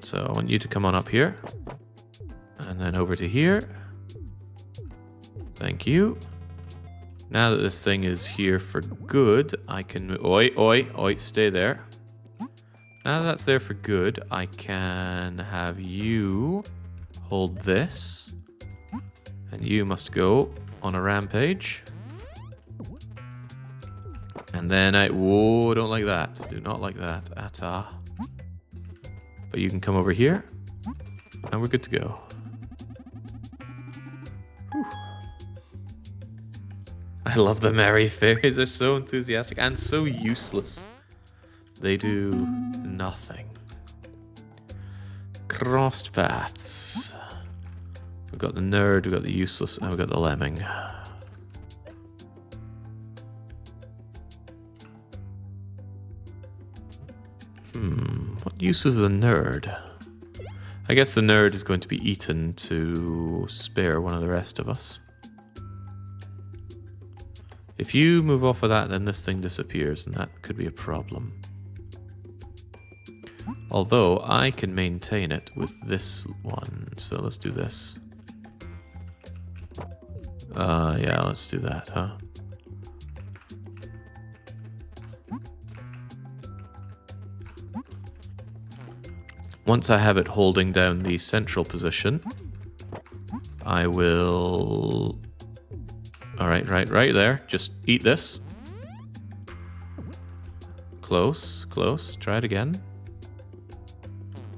So I want you to come on up here. And then over to here. Thank you. Now that this thing is here for good, I can... Oi, oi, oi, stay there. Now that that's there for good, I can have you hold this. And you must go on a rampage. And then whoa, don't like that. Do not like that at all. But you can come over here. And we're good to go. Whew. I love the merry fairies. They're so enthusiastic and so useless. They do nothing. Crossed paths. We've got the nerd, we've got the useless, and we've got the lemming. What use is the nerd? I guess the nerd is going to be eaten to spare one of the rest of us. If you move off of that, then this thing disappears, and that could be a problem. Although, I can maintain it with this one, so let's do this. Yeah, let's do that, huh? Once I have it holding down the central position, I will... Alright, right there. Just eat this. Close, close. Try it again.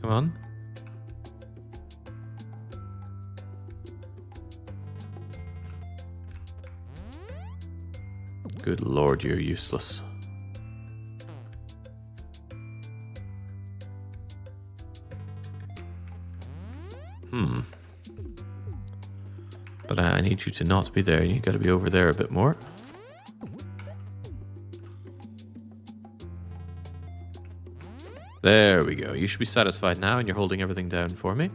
Come on. Good lord, you're useless. But I need you to not be there. You gotta be over there a bit more. There we go. You should be satisfied now, and you're holding everything down for me.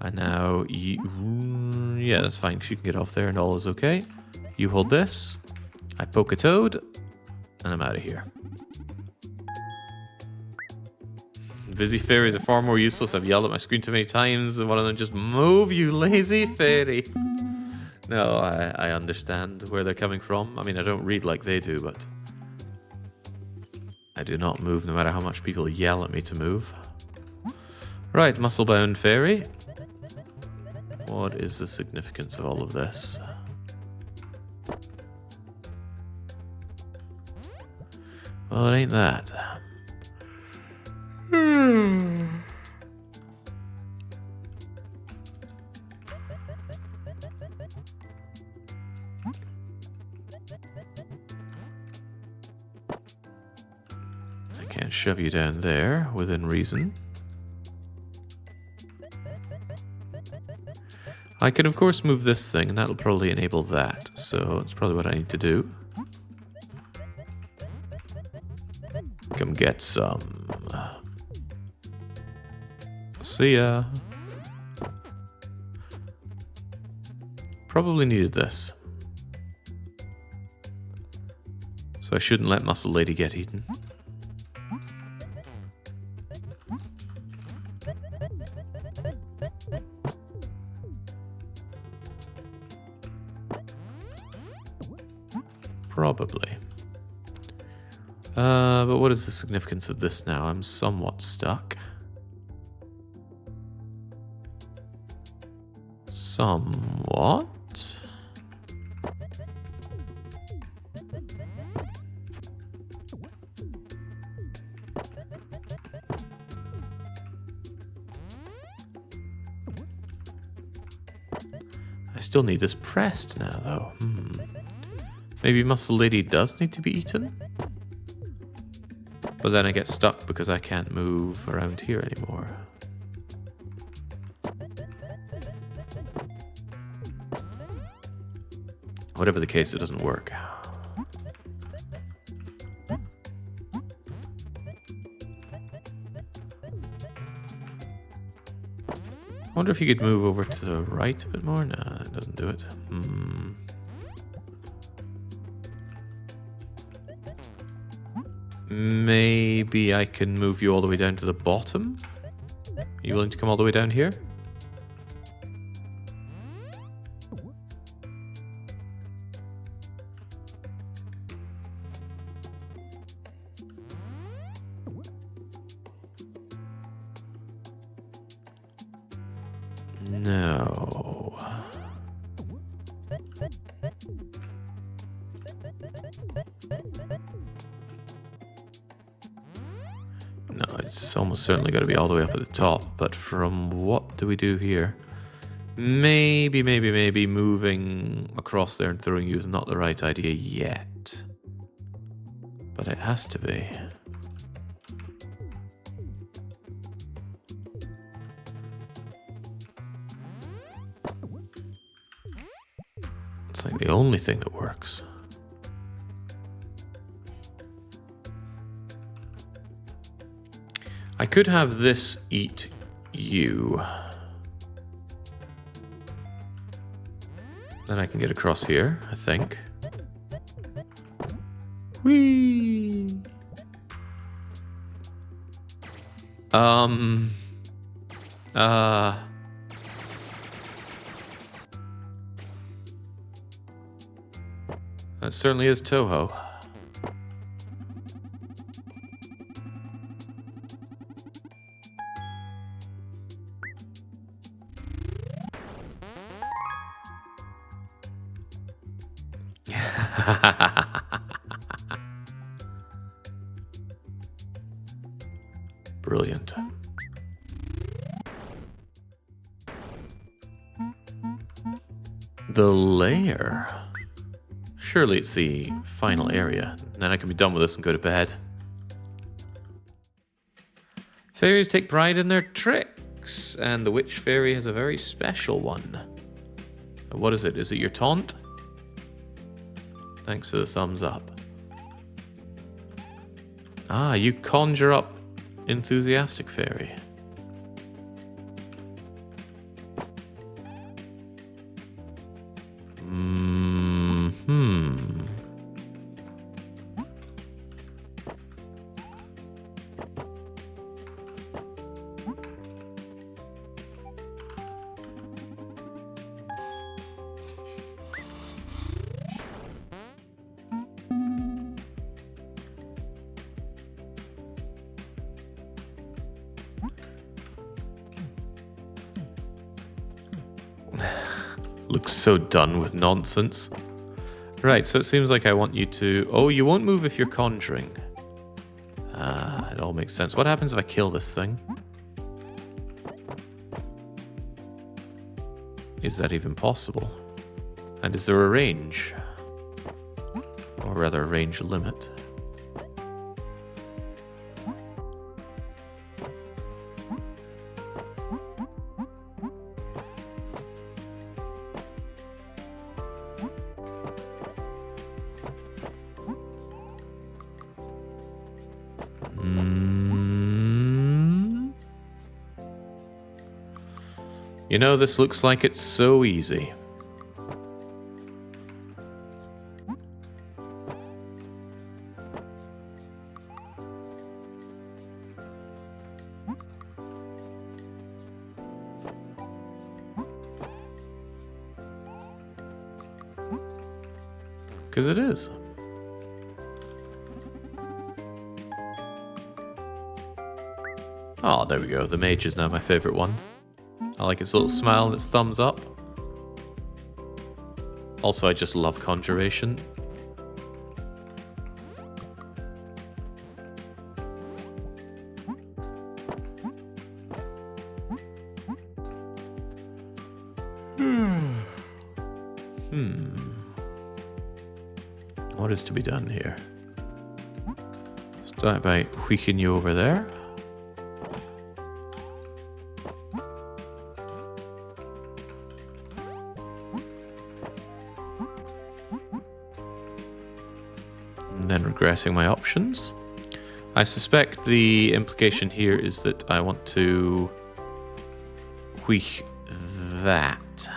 And now you... Yeah, that's fine, because you can get off there and all is okay. You hold this. I poke a toad, and I'm out of here. Busy fairies are far more useless. I've yelled at my screen too many times, and one of them just move, you lazy fairy. No, I understand where they're coming from. I mean, I don't read like they do, but I do not move no matter how much people yell at me to move. Right, muscle-bound fairy. What is the significance of all of this? Well, it ain't that. I can't shove you down there within reason. I can, of course, move this thing, and that'll probably enable that. So that's probably what I need to do. Come get some. See ya. Probably needed this. So I shouldn't let Muscle Lady get eaten. Probably. But what is the significance of this now? I'm somewhat stuck. Somewhat? I still need this pressed now, though. Maybe Muscle Lady does need to be eaten? But then I get stuck because I can't move around here anymore. Whatever the case, it doesn't work. I wonder if you could move over to the right a bit more? No, it doesn't do it. Maybe I can move you all the way down to the bottom? Are you willing to come all the way down here? No. No, it's almost certainly got to be all the way up at the top. But from what do we do here? Maybe moving across there and throwing you is not the right idea yet. But it has to be. It's like the only thing that works. I could have this eat you. Then I can get across here, I think. Whee! That certainly is Toho. Brilliant. The lair. Surely it's the final area. Then I can be done with this and go to bed. Fairies take pride in their tricks, and the witch fairy has a very special one. What is it? Is it your taunt? Thanks for the thumbs up. Ah, you conjure up enthusiastic fairy. Looks so done with nonsense. Right, so it seems like I want you to... Oh, you won't move if you're conjuring. It all makes sense. What happens if I kill this thing? Is that even possible? And is there a range? Or rather, a range limit? You know, this looks like it's so easy. Because it is. Oh, there we go. The mage is now my favorite one. I like its little smile and its thumbs up. Also, I just love conjuration. What is to be done here? Start by tweaking you over there. And then regressing my options. I suspect the implication here is that I want to tweak that.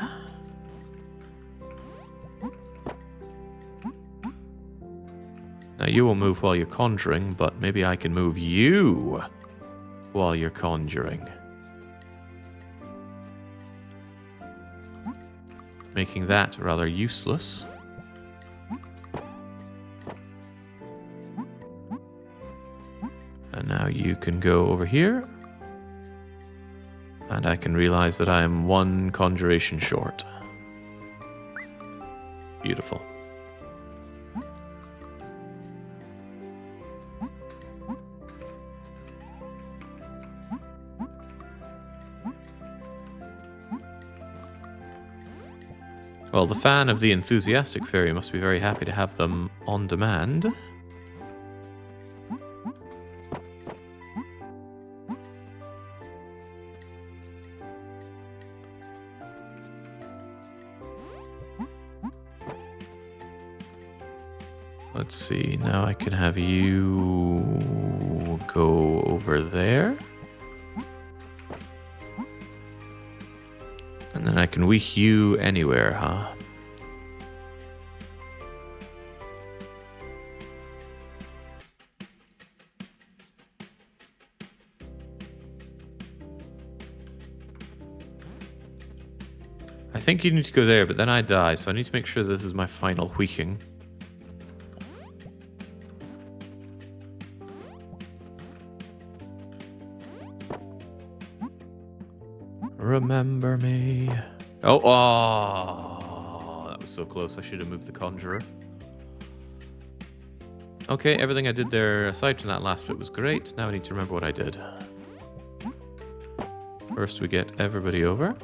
Now you will move while you're conjuring, but maybe I can move you while you're conjuring. Making that rather useless. And now you can go over here. And I can realize that I am one conjuration short. Beautiful. Well, the fan of the enthusiastic fairy must be very happy to have them on demand. Let's see, now I can have you go over there. And then I can weak you anywhere, huh? I think you need to go there, but then I die, so I need to make sure this is my final weaking. Remember me. Oh, that was so close. I should have moved the conjurer. Okay, everything I did there, aside from that last bit, was great. Now I need to remember what I did. First, we get everybody over.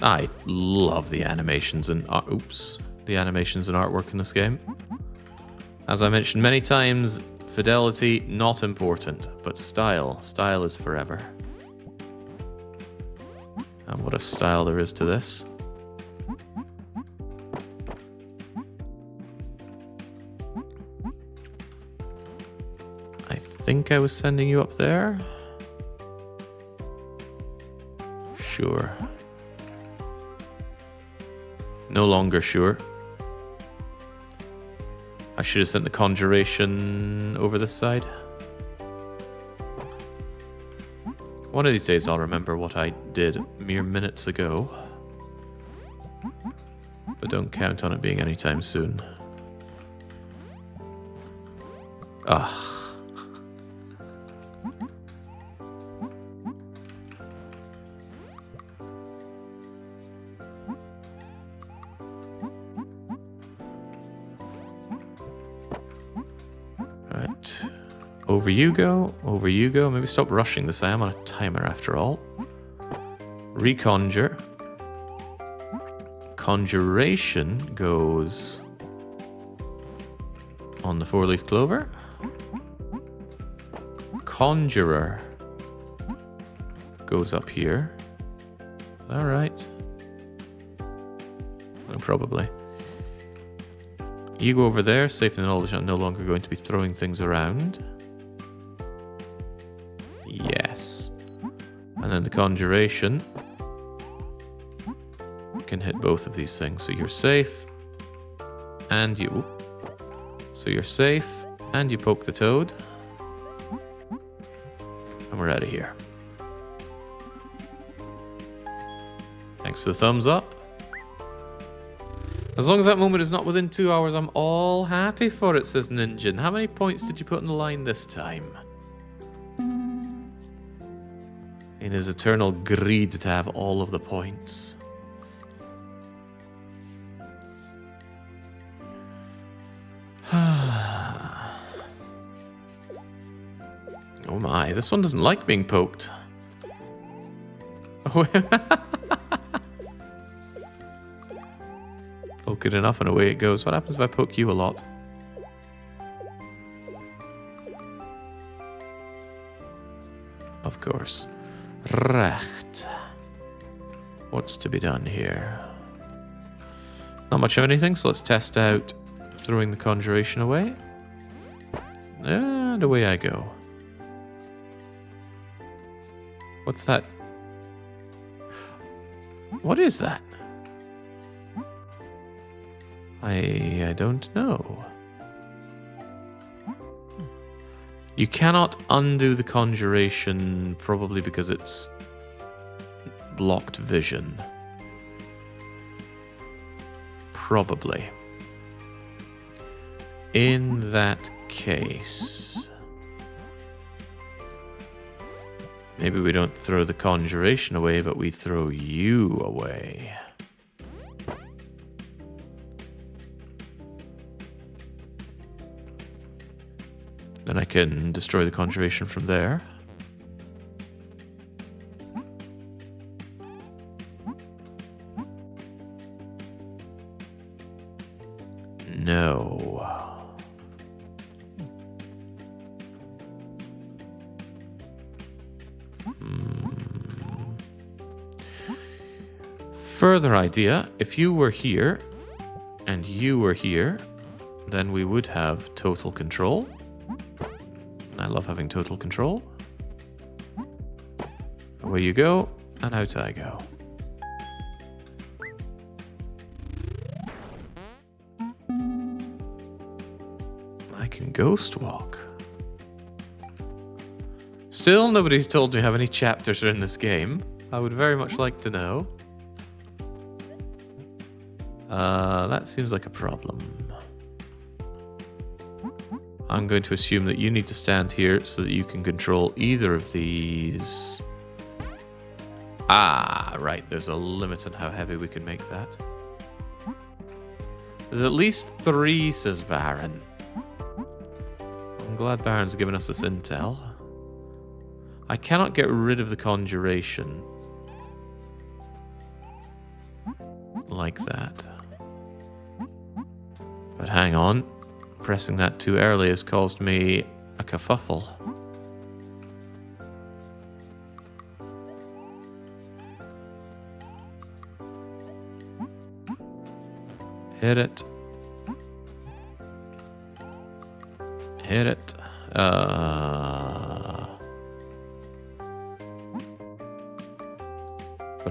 I love the animations and the animations and artwork in this game. As I mentioned many times, fidelity not important, but style is forever. And what a style there is to this. I think I was sending you up there. Sure. No longer sure. I should have sent the conjuration over this side. One of these days I'll remember what I did mere minutes ago. But don't count on it being anytime soon. Ugh. Over you go. Over you go. Maybe stop rushing this. I am on a timer after all. Reconjure. Conjuration goes on the 4-leaf clover. Conjurer goes up here. All right. Probably. You go over there. Safe in the knowledge I'm no longer going to be throwing things around. Yes. And then the conjuration can hit both of these things. So you're safe. And you... So you're safe. And you poke the toad. And we're out of here. Thanks for the thumbs up. As long as that moment is not within 2 hours, I'm all happy for it, says Ninjin. How many points did you put on the line this time? In his eternal greed to have all of the points. Oh my, this one doesn't like being poked. Oh, poke it enough and away it goes. What happens if I poke you a lot? Of course. Recht. What's to be done here? Not much of anything, so let's test out throwing the conjuration away. And away I go. What's that? What is that? I don't know. You cannot undo the conjuration, probably because it's blocked vision. Probably. In that case... Maybe we don't throw the conjuration away, but we throw you away. Then I can destroy the conjuration from there. No. Further idea, if you were here and you were here, then we would have total control. I love having total control. Away you go, and out I go. I can ghost walk. Still, nobody's told me how many chapters are in this game. I would very much like to know. That seems like a problem. I'm going to assume that you need to stand here so that you can control either of these. Ah, right. There's a limit on how heavy we can make that. There's at least 3, says Baron. I'm glad Baron's given us this intel. I cannot get rid of the conjuration. Like that. But hang on. Pressing that too early has caused me a kerfuffle. Hit it. Hit it. But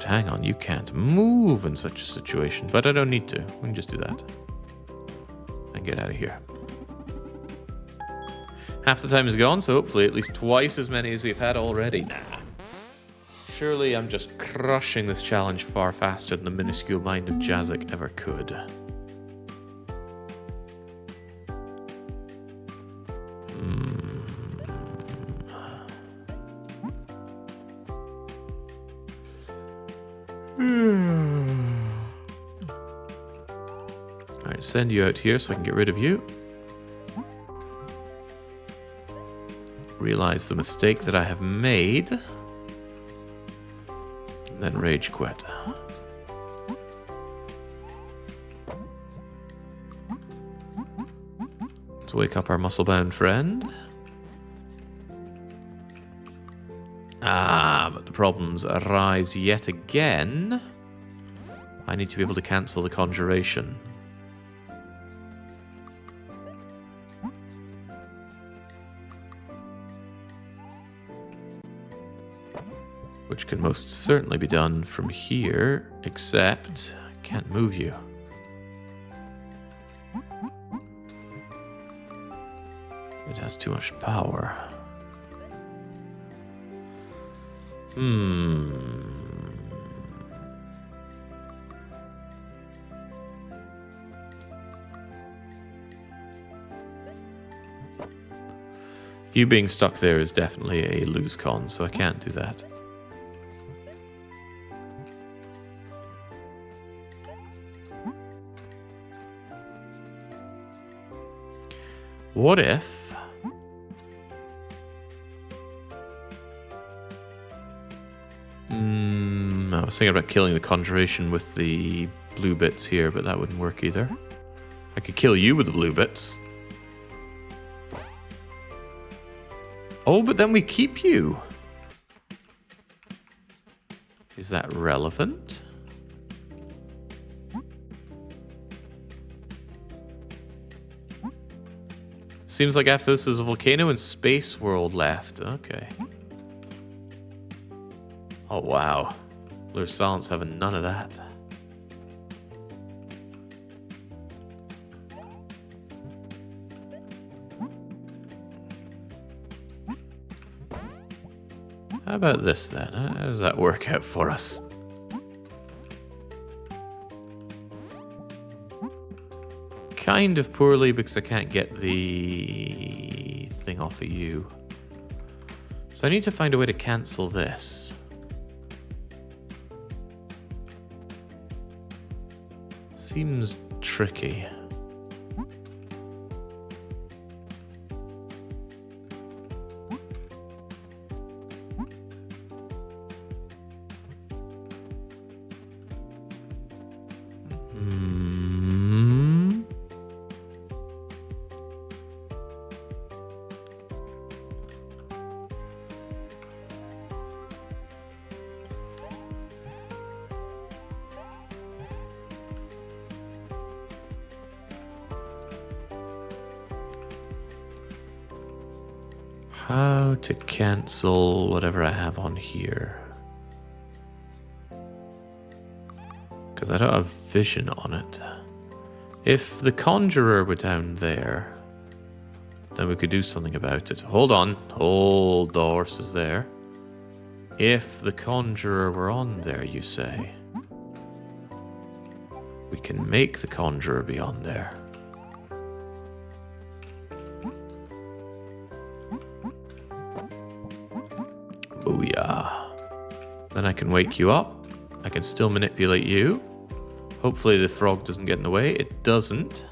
hang on, you can't move in such a situation. But I don't need to. We can just do that. And get out of here. Half the time is gone, so hopefully at least twice as many as we've had already. Nah. Surely I'm just crushing this challenge far faster than the minuscule mind of Jazik ever could. Alright, send you out here so I can get rid of you. realize the mistake that I have made, and then rage quit. Let's wake up our muscle-bound friend. Ah, but the problems arise yet again. I need to be able to cancel the conjuration. Which can most certainly be done from here, except I can't move you. It has too much power. You being stuck there is definitely a lose con, so I can't do that. What if... I was thinking about killing the conjuration with the blue bits here, but that wouldn't work either. I could kill you with the blue bits. Oh, but then we keep you. Is that relevant? Seems like after this is a volcano and space world left. Okay. Oh, wow. There's silence having none of that. How about this then? How does that work out for us? Kind of poorly because I can't get the thing off of you. So I need to find a way to cancel this. Seems tricky. How to cancel whatever I have on here. Because I don't have vision on it. If the conjurer were down there, then we could do something about it. Hold on. Hold the horses there. If the conjurer were on there, you say, we can make the conjurer be on there. Booyah. Then I can wake you up. I can still manipulate you. Hopefully the frog doesn't get in the way. It doesn't.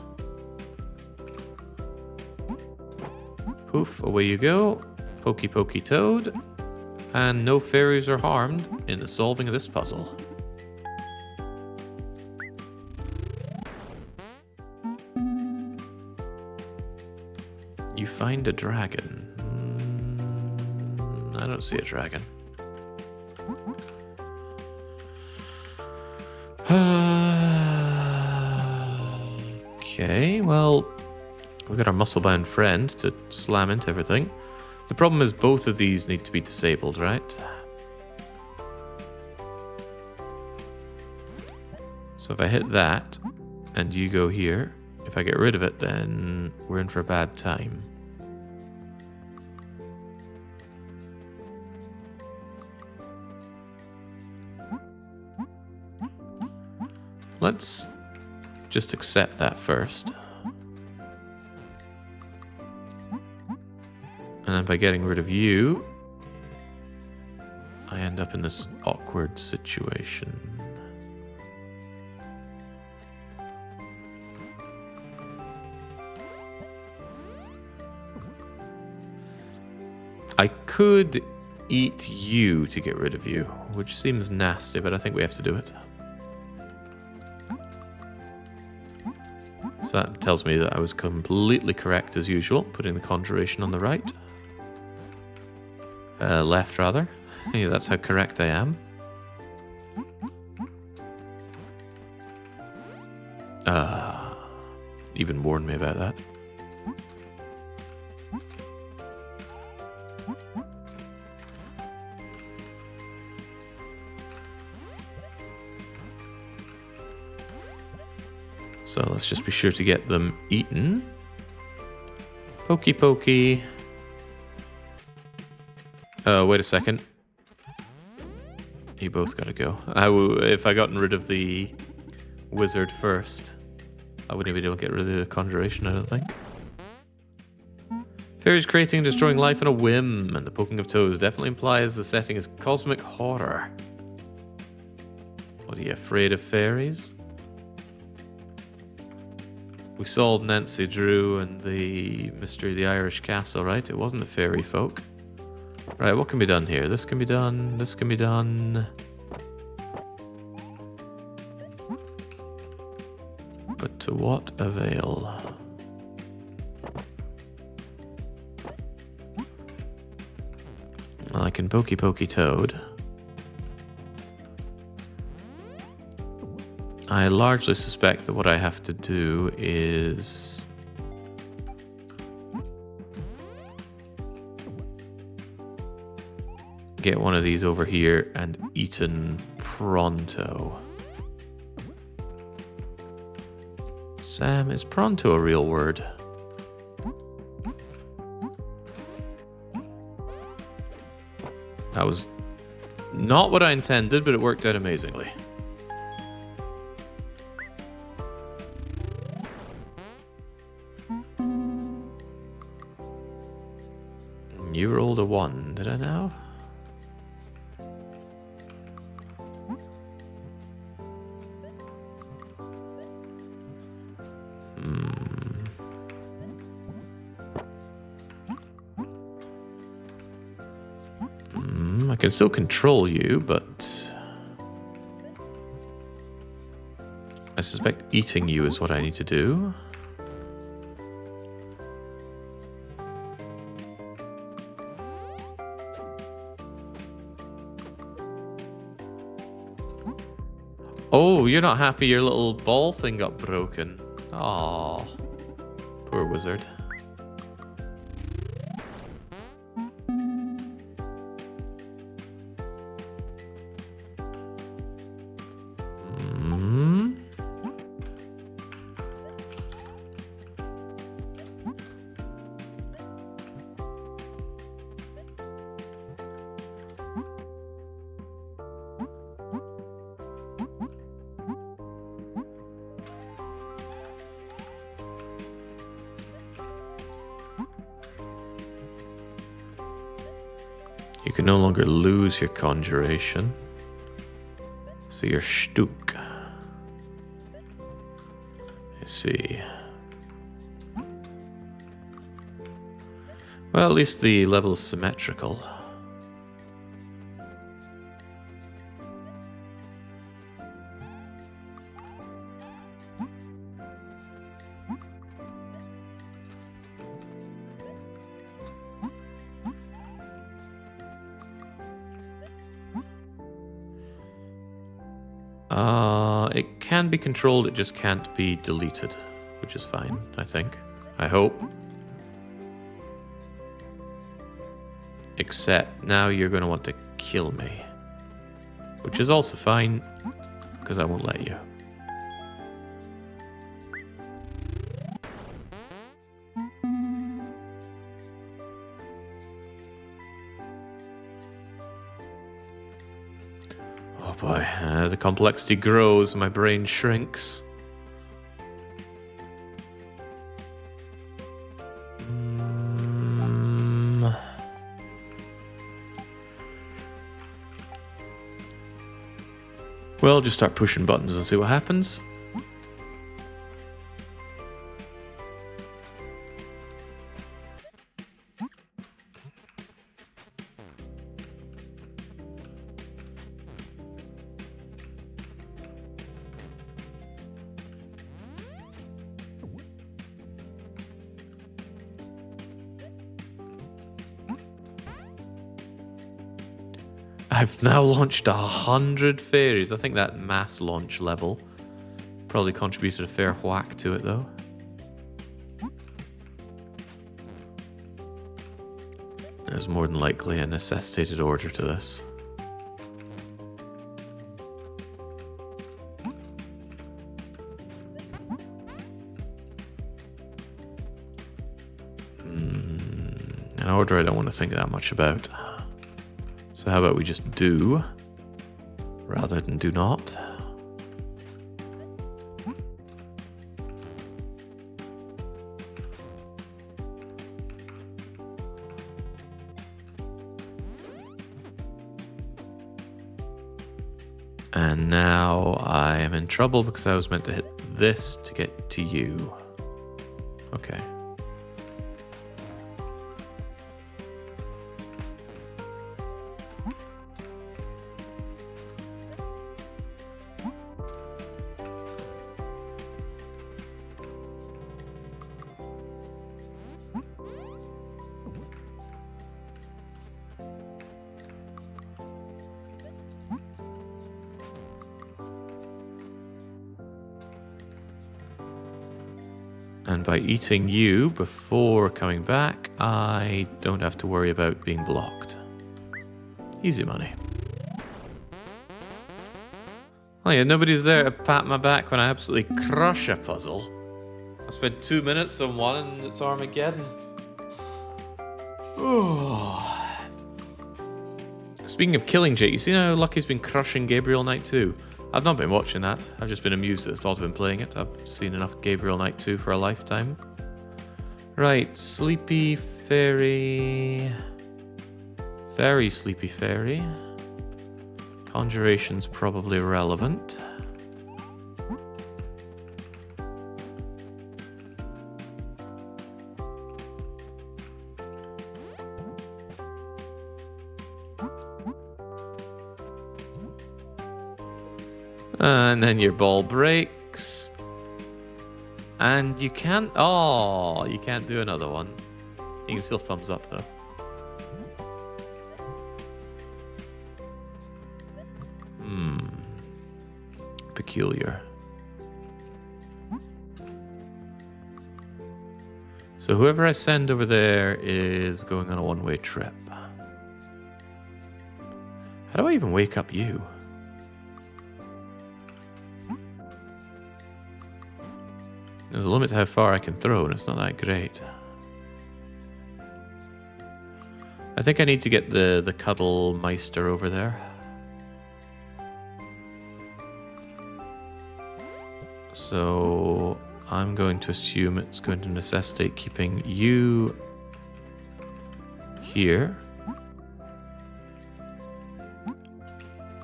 Poof, away you go. Pokey pokey toad. And no fairies are harmed in the solving of this puzzle. You find a dragon. I don't see a dragon. Okay, well, we've got our muscle-bound friend to slam into everything. The problem is both of these need to be disabled, right? So if I hit that, and you go here, if I get rid of it, then we're in for a bad time. Let's just accept that first. And then by getting rid of you, I end up in this awkward situation. I could eat you to get rid of you, which seems nasty, but I think we have to do it. So that tells me that I was completely correct as usual, putting the conjuration on the right. Left, rather. Yeah, that's how correct I am. Even warned me about that. So let's just be sure to get them eaten. Pokey pokey. Wait a second. You both gotta go. If I gotten rid of the wizard first, I wouldn't be able to get rid of the conjuration, I don't think. Fairies creating and destroying life on a whim, and the poking of toes definitely implies the setting is cosmic horror. What, are you afraid of fairies? We solved Nancy Drew and the mystery of the Irish castle, right? It wasn't the fairy folk. Right, what can be done here? This can be done, this can be done. But to what avail? Well, I can pokey pokey toad. I largely suspect that what I have to do is get one of these over here and eaten pronto. Sam, is pronto a real word? That was not what I intended, but it worked out amazingly. You rolled a 1, did I now? I can still control you, but I suspect eating you is what I need to do. Oh, you're not happy your little ball thing got broken. Aw, poor wizard. You can no longer lose your conjuration. So you're stuck. I see. Well, at least the level's symmetrical. It can be controlled, it just can't be deleted, which is fine, I think. I hope. Except now you're going to want to kill me. Which is also fine, because I won't let you. Oh boy, the complexity grows, my brain shrinks. Well, just start pushing buttons and see what happens. I've now launched 100 fairies. I think that mass launch level probably contributed a fair whack to it, though. There's more than likely a necessitated order to this. An order I don't want to think that much about. So how about we just do, rather than do not. And now I am in trouble because I was meant to hit this to get to you. Okay. And by eating you before coming back, I don't have to worry about being blocked. Easy money. Oh yeah, nobody's there to pat my back when I absolutely crush a puzzle. I spent 2 minutes on one and it's Armageddon. Speaking of killing Jake, you see how Lucky's been crushing Gabriel Knight 2? I've not been watching that. I've just been amused at the thought of him playing it. I've seen enough Gabriel Knight 2 for a lifetime. Right, Sleepy Fairy. Very Sleepy Fairy. Conjuration's probably relevant. And then your ball breaks. And you can't... Oh, you can't do another one. You can still thumbs up, though. Peculiar. So whoever I send over there is going on a one-way trip. How do I even wake up you? There's a limit to how far I can throw, and it's not that great. I think I need to get the Cuddle Meister over there. So I'm going to assume it's going to necessitate keeping you here.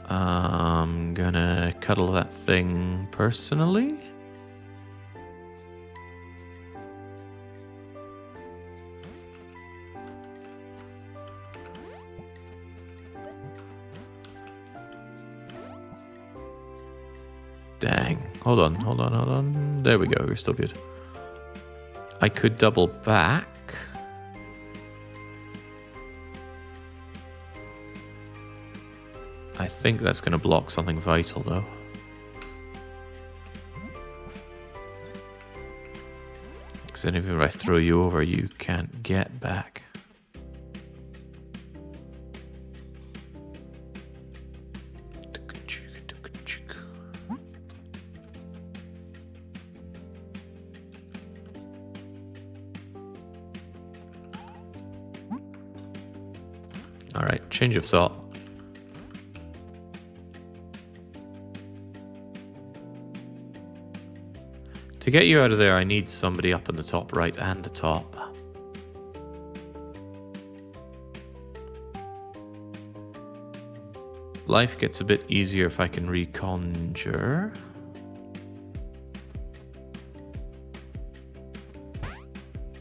I'm gonna cuddle that thing personally. Dang. Hold on. There we go. We're still good. I could double back. I think that's going to block something vital, though. Because then if I throw you over, you can't get back. Alright, change of thought. To get you out of there, I need somebody up in the top right and the top. Life gets a bit easier if I can reconjure.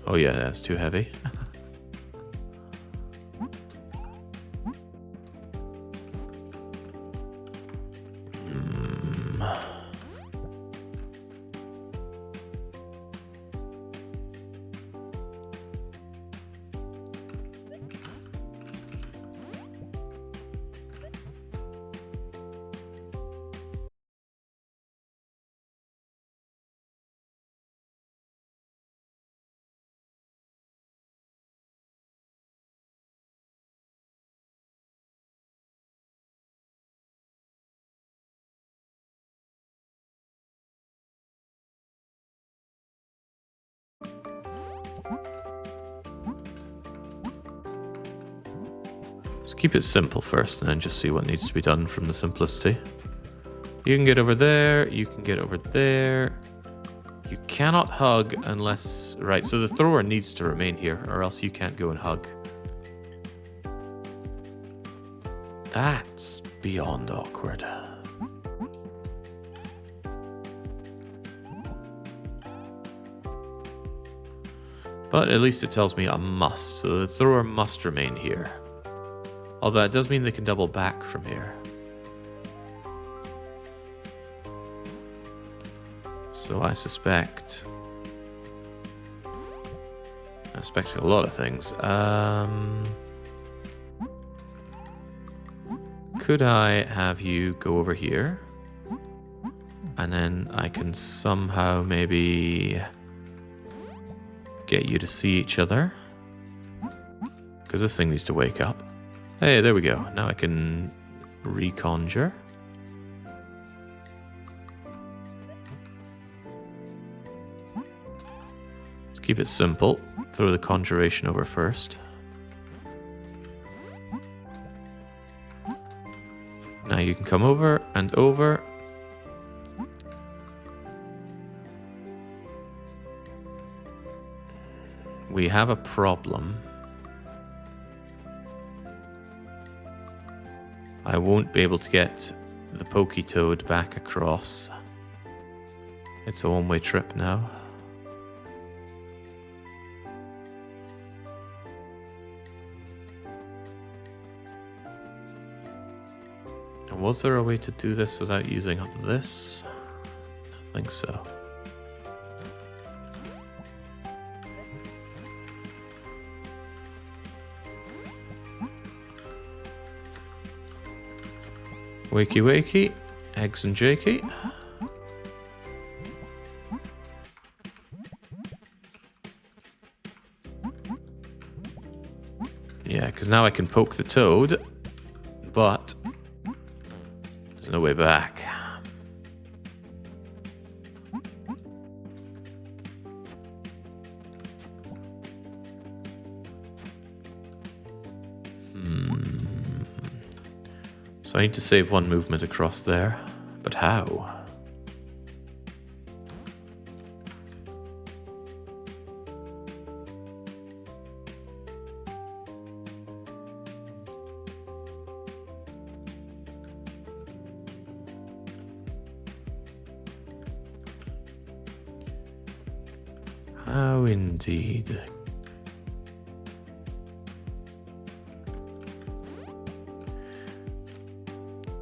Oh yeah, that's too heavy. Let's keep it simple first and then just see what needs to be done from the simplicity. You can get over there. You can get over there. You cannot hug unless... Right, so the thrower needs to remain here or else you can't go and hug. That's beyond awkward. But at least it tells me a must, so the thrower must remain here. Although it does mean they can double back from here. So I suspect a lot of things. Could I have you go over here? And then I can somehow maybe get you to see each other. Because this thing needs to wake up. Hey, there we go. Now I can reconjure. Let's keep it simple. Throw the conjuration over first. Now you can come over and over. We have a problem. I won't be able to get the Pokey Toad back across. It's a one-way trip now. And was there a way to do this without using up this? I think so. Wakey wakey, eggs and jakey. Yeah, because now I can poke the toad, but there's no way back. So I need to save one movement across there, but how? How indeed.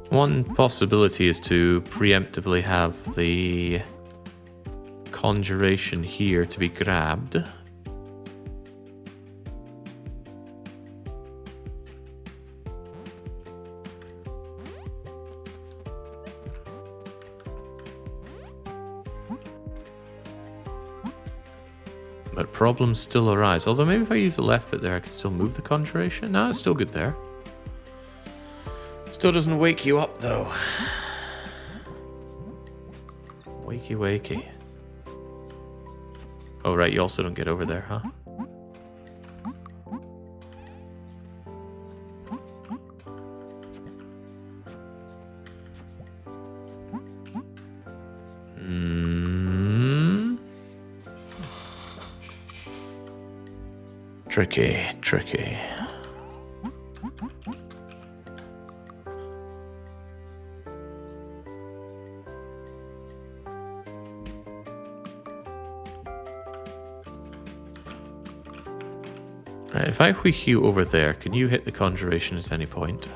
One possibility is to preemptively have the conjuration here to be grabbed. But problems still arise. Although maybe if I use the left bit there, I could still move the conjuration. No, it's still good there. Still doesn't wake you up, though. Wakey, wakey. Oh, right, you also don't get over there, huh? Tricky, tricky. Right, if I whisk you over there, can you hit the conjuration at any point?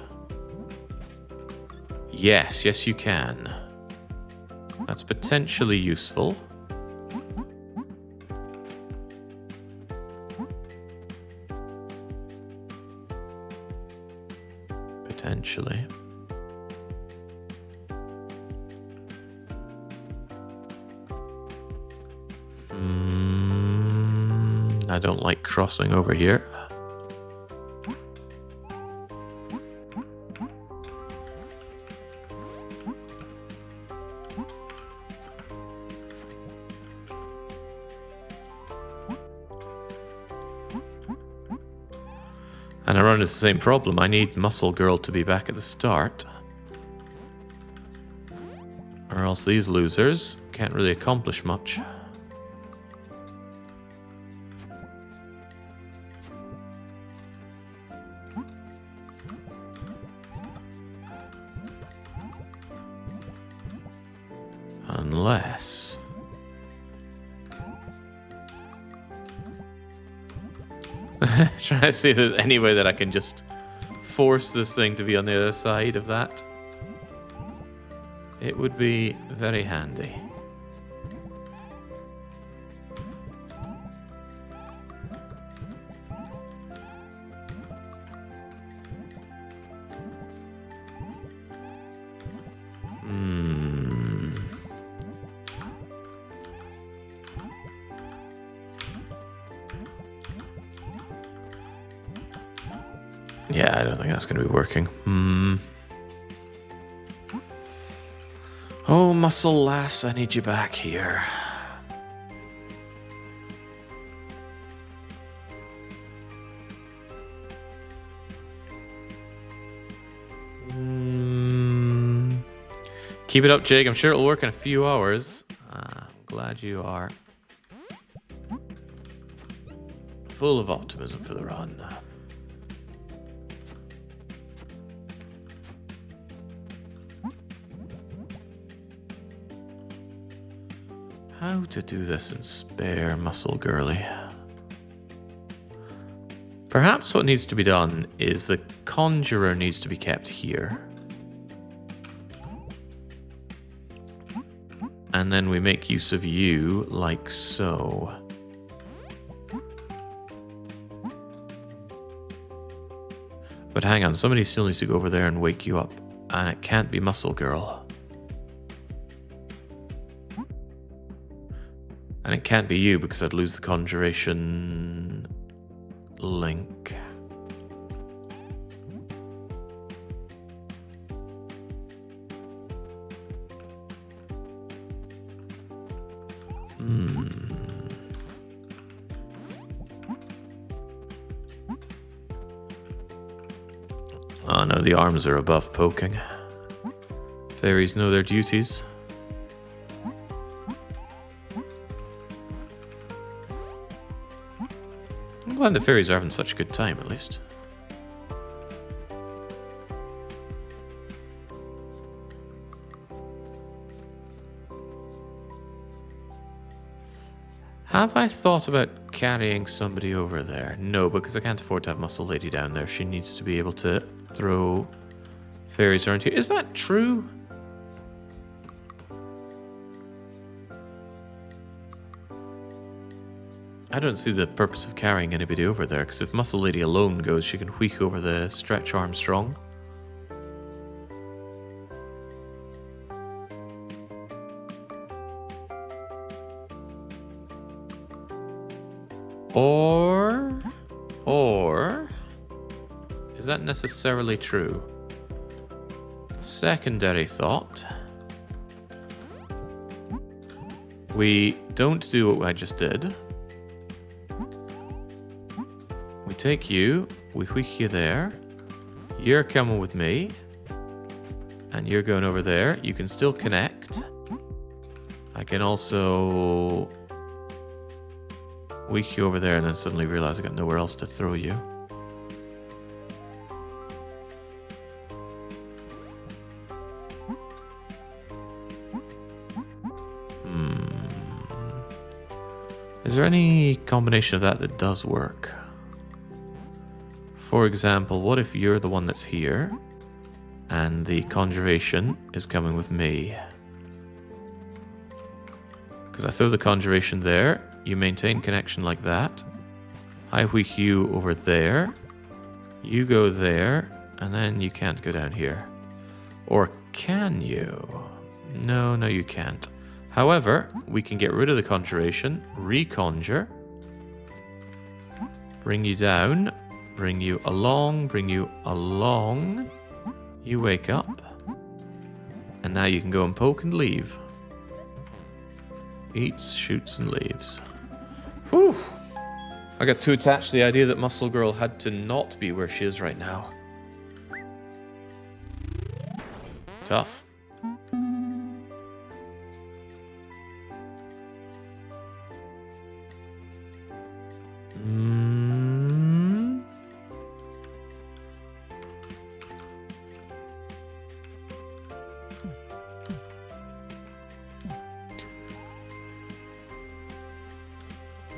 Yes, yes you can. That's potentially useful. Potentially. I don't like crossing over here. And I run into the same problem. I need Muscle Girl to be back at the start. Or else these losers can't really accomplish much. Unless... trying to see if there's any way that I can just force this thing to be on the other side of that. It would be very handy. Yeah, I don't think that's going to be working. Oh, Muscle Lass, I need you back here. Keep it up, Jake. I'm sure it'll work in a few hours. I'm glad you are full of optimism for the run. How to do this in spare, Muscle Girly? Perhaps what needs to be done is the Conjurer needs to be kept here. And then we make use of you like so. But hang on, somebody still needs to go over there and wake you up. And it can't be Muscle Girl. And it can't be you because I'd lose the conjuration link. Oh no, the arms are above poking. Fairies know their duties. I'm glad the fairies are having such a good time, at least. Have I thought about carrying somebody over there? No, because I can't afford to have Muscle Lady down there. She needs to be able to throw fairies around here. Is that true? I don't see the purpose of carrying anybody over there, because if Muscle Lady alone goes, she can wheek over the Stretch Armstrong. Or, is that necessarily true? Secondary thought. We don't do what I just did. We take you, we wheek you there. You're coming with me. And you're going over there. You can still connect. I can also wheek you over there and then suddenly realize I got nowhere else to throw you. Is there any combination of that does work? For example, what if you're the one that's here and the conjuration is coming with me? Because I throw the conjuration there, you maintain connection like that. I wheek you over there, you go there, and then you can't go down here. Or can you? No, you can't. However, we can get rid of the conjuration, reconjure, bring you down, bring you along, you wake up, and now you can go and poke and leave. Eats, shoots, and leaves. Whew! I got too attached to the idea that Muscle Girl had to not be where she is right now. Tough.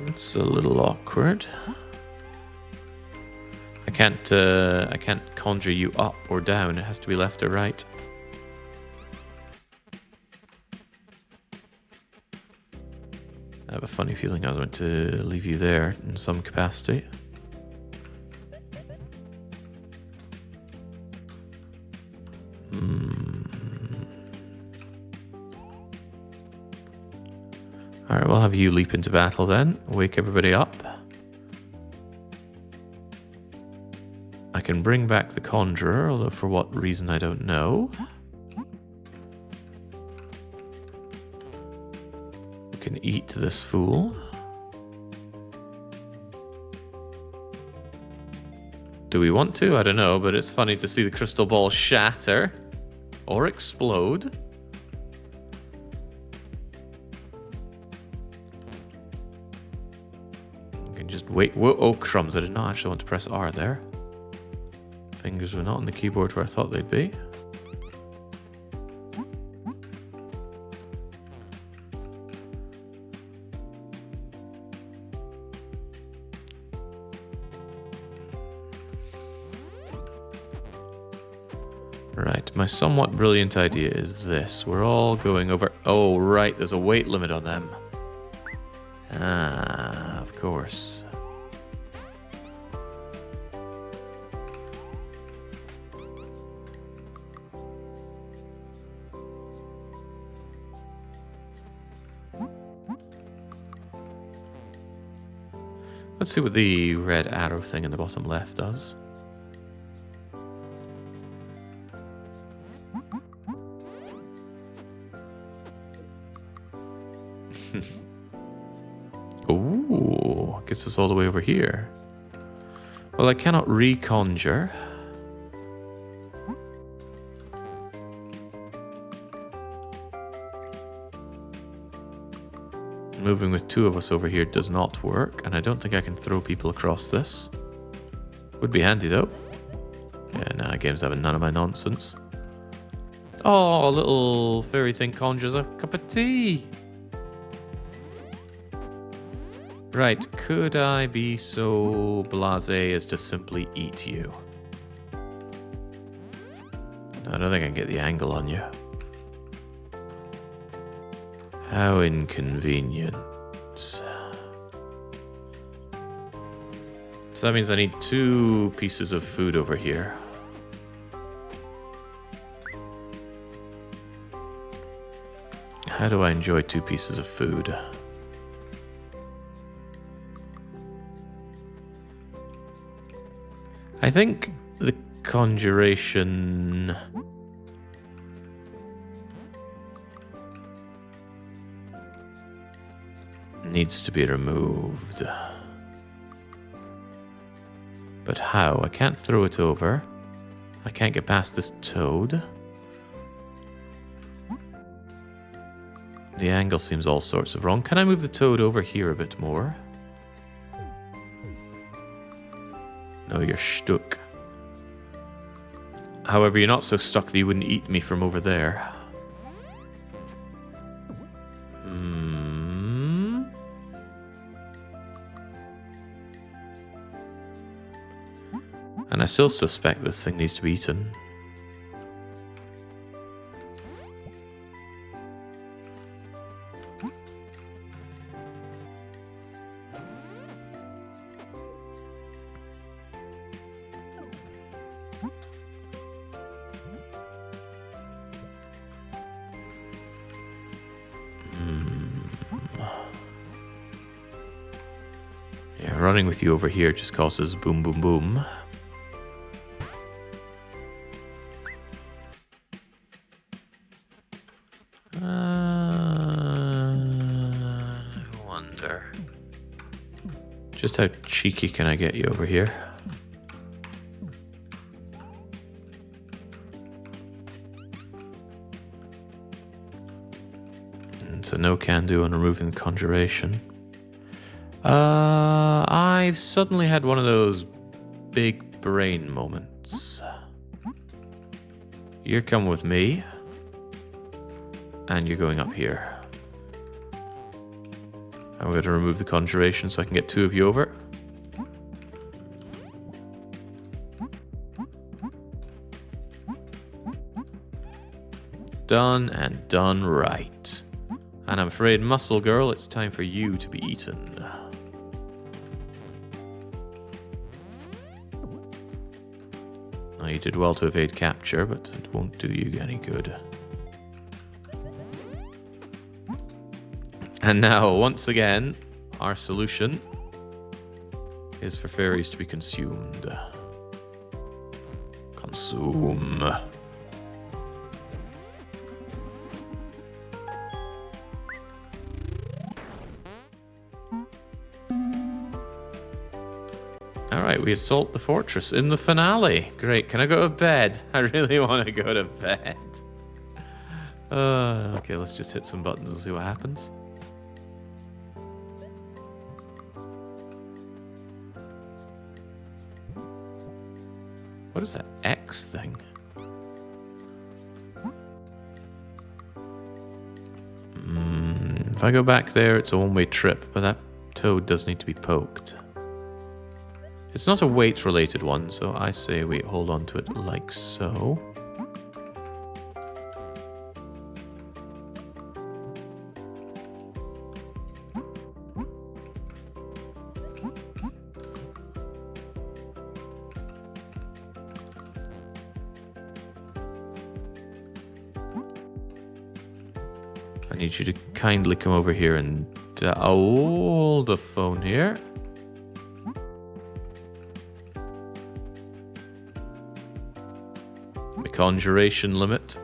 It's a little awkward. I can't conjure you up or down. It has to be left or right. I have a funny feeling I was going to leave you there in some capacity. Alright, we'll have you leap into battle then. Wake everybody up. I can bring back the Conjurer, although for what reason I don't know. We can eat this fool. Do we want to? I don't know, but it's funny to see the crystal ball shatter or explode. Just wait. Whoa, oh, crumbs. I did not actually want to press R there. Fingers were not on the keyboard where I thought they'd be. Right, my somewhat brilliant idea is this. We're all going over... Oh, right, there's a weight limit on them. Ah, of course. Let's see what the red arrow thing in the bottom left does. Ooh, gets us all the way over here. Well, I cannot reconjure. Moving with two of us over here does not work, and I don't think I can throw people across this. Would be handy though. Yeah, nah, game's having none of my nonsense. Oh, a little fairy thing conjures a cup of tea. Right, could I be so blasé as to simply eat you? No, I don't think I can get the angle on you. How inconvenient. So that means I need 2 pieces of food over here. How do I enjoy 2 pieces of food? I think the conjuration... needs to be removed. But how? I can't throw it over. I can't get past this toad. The angle seems all sorts of wrong. Can I move the toad over here a bit more? No, you're stuck. However, you're not so stuck that you wouldn't eat me from over there. And I still suspect this thing needs to be eaten. Yeah, running with you over here just causes boom, boom, boom. Just how cheeky can I get you over here? And so no can do on removing the conjuration. I've suddenly had one of those big brain moments. You're coming with me. And you're going up here. I'm going to remove the conjuration so I can get two of you over. Done and done right. And I'm afraid, Muscle Girl, it's time for you to be eaten. Now, you did well to evade capture, but it won't do you any good. And now, once again, our solution is for fairies to be consumed. Consume. Alright, we assault the fortress in the finale. Great, can I go to bed? I really want to go to bed. Okay, let's just hit some buttons and see what happens. What is that X thing? If I go back there, it's a one-way trip, but that toad does need to be poked. It's not a weight-related one, so I say we hold on to it like so. I need you to kindly come over here and hold the phone here. The conjuration limit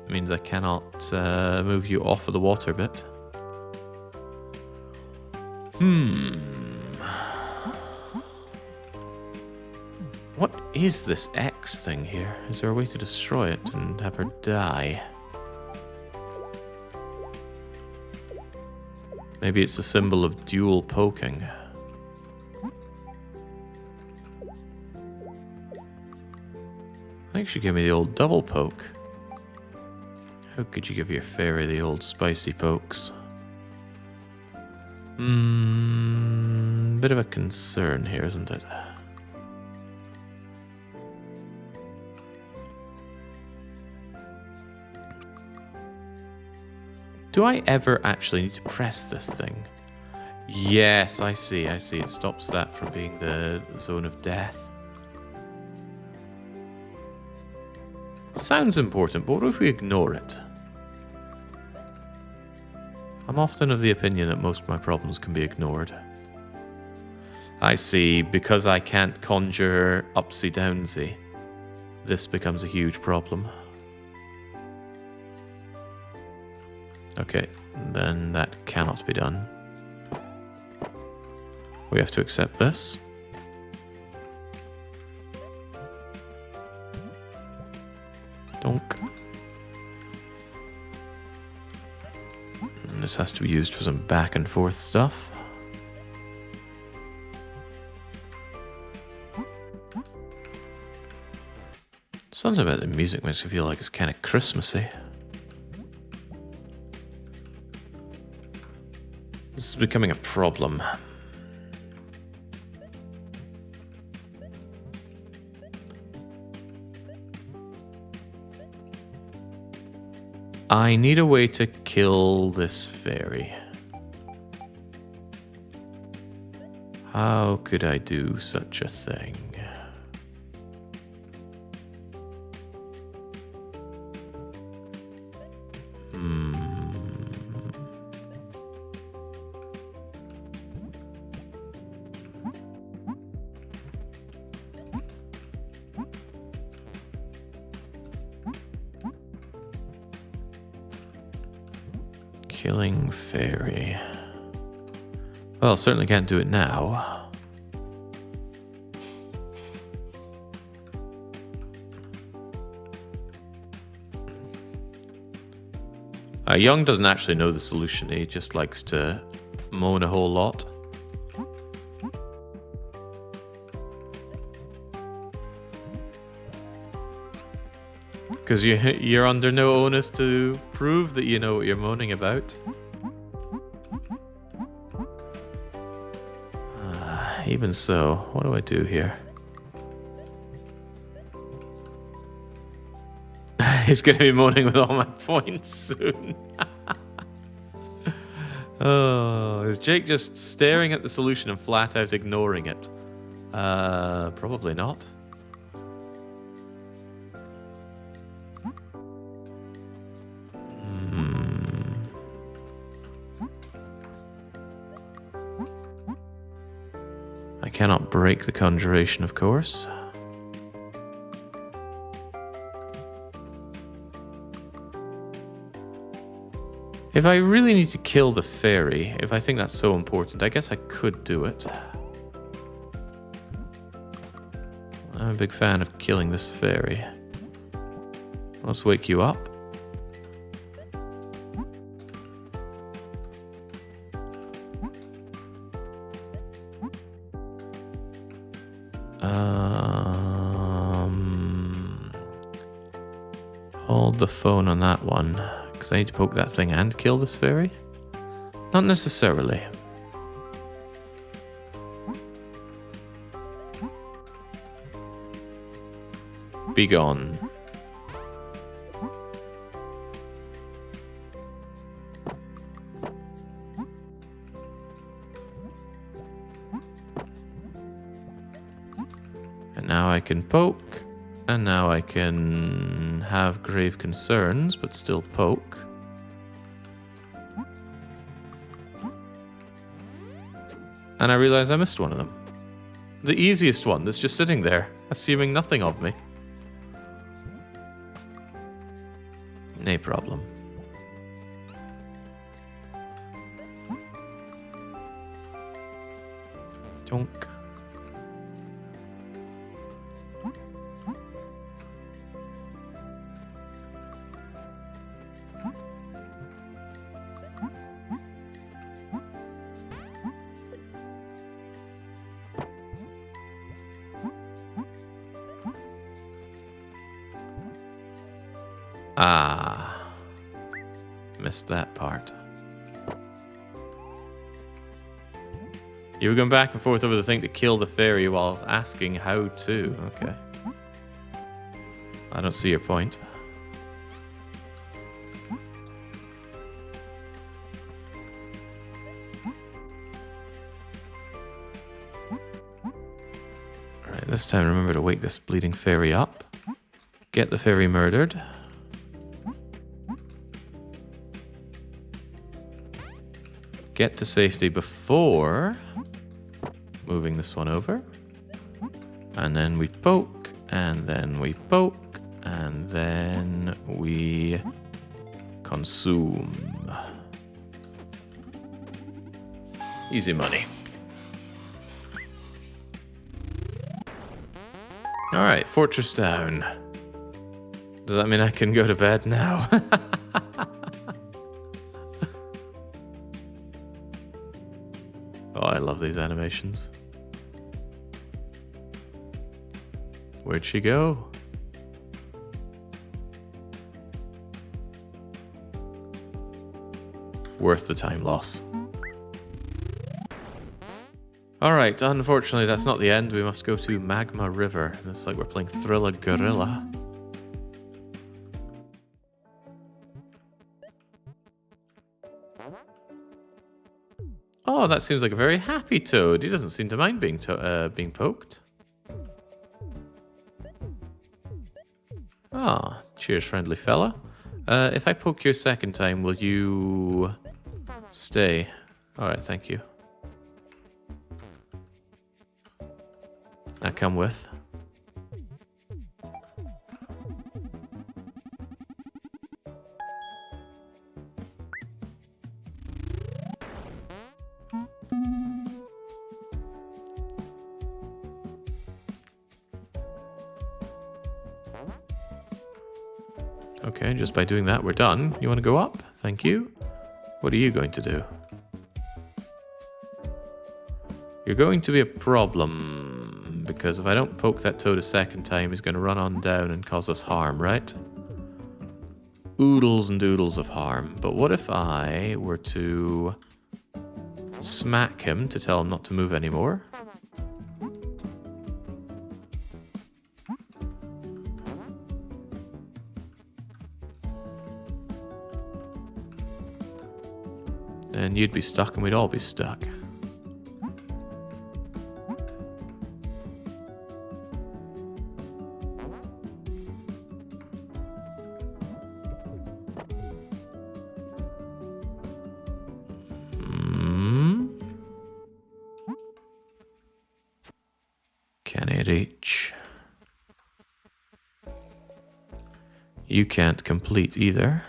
means I cannot move you off of the water bit. What is this X thing here? Is there a way to destroy it and have her die? Maybe it's a symbol of dual poking. I think she gave me the old double poke. How could you give your fairy the old spicy pokes? Bit of a concern here, isn't it? Do I ever actually need to press this thing? Yes, I see. It stops that from being the zone of death. Sounds important, but what if we ignore it? I'm often of the opinion that most of my problems can be ignored. I see, because I can't conjure upsy downsy, this becomes a huge problem. Okay, then that cannot be done. We have to accept this. Donk. And this has to be used for some back and forth stuff. Something about the music makes me feel like it's kind of Christmassy. This is becoming a problem. I need a way to kill this fairy. How could I do such a thing? Killing fairy. Well, certainly can't do it now. Young doesn't actually know the solution. He just likes to moan a whole lot. Because you're under no onus to prove that you know what you're moaning about. Even so, what do I do here? He's going to be moaning with all my points soon. Oh, is Jake just staring at the solution and flat out ignoring it? Probably not. I cannot break the conjuration, of course. If I really need to kill the fairy, if I think that's so important, I guess I could do it. I'm a big fan of killing this fairy. Let's wake you up. Hold the phone on that one. Because I need to poke that thing and kill this fairy? Not necessarily. Be gone. And now I can poke. And now I can have grave concerns, but still poke. And I realize I missed one of them. The easiest one that's just sitting there, assuming nothing of me. No problem. Donk. Ah, missed that part. You were going back and forth over the thing to kill the fairy while I was asking how to. Okay. I don't see your point. Alright, this time remember to wake this bleeding fairy up. Get the fairy murdered. Get to safety before moving this one over. And then we poke, and then we poke, and then we consume. Easy money. Alright, fortress down. Does that mean I can go to bed now? Oh, I love these animations. Where'd she go? Worth the time loss. Alright, unfortunately that's not the end. We must go to Magma River. It's like we're playing Thriller Gorilla. Oh, that seems like a very happy Toad. He doesn't seem to mind being poked. Ah, cheers, friendly fella. If I poke you a second time, will you stay? Alright, thank you. Now come with. Okay, just by doing that, we're done. You want to go up? Thank you. What are you going to do? You're going to be a problem, because if I don't poke that toad a second time, he's going to run on down and cause us harm, right? Oodles and doodles of harm. But what if I were to smack him to tell him not to move anymore? And you'd be stuck and we'd all be stuck. Can I reach? You can't complete either.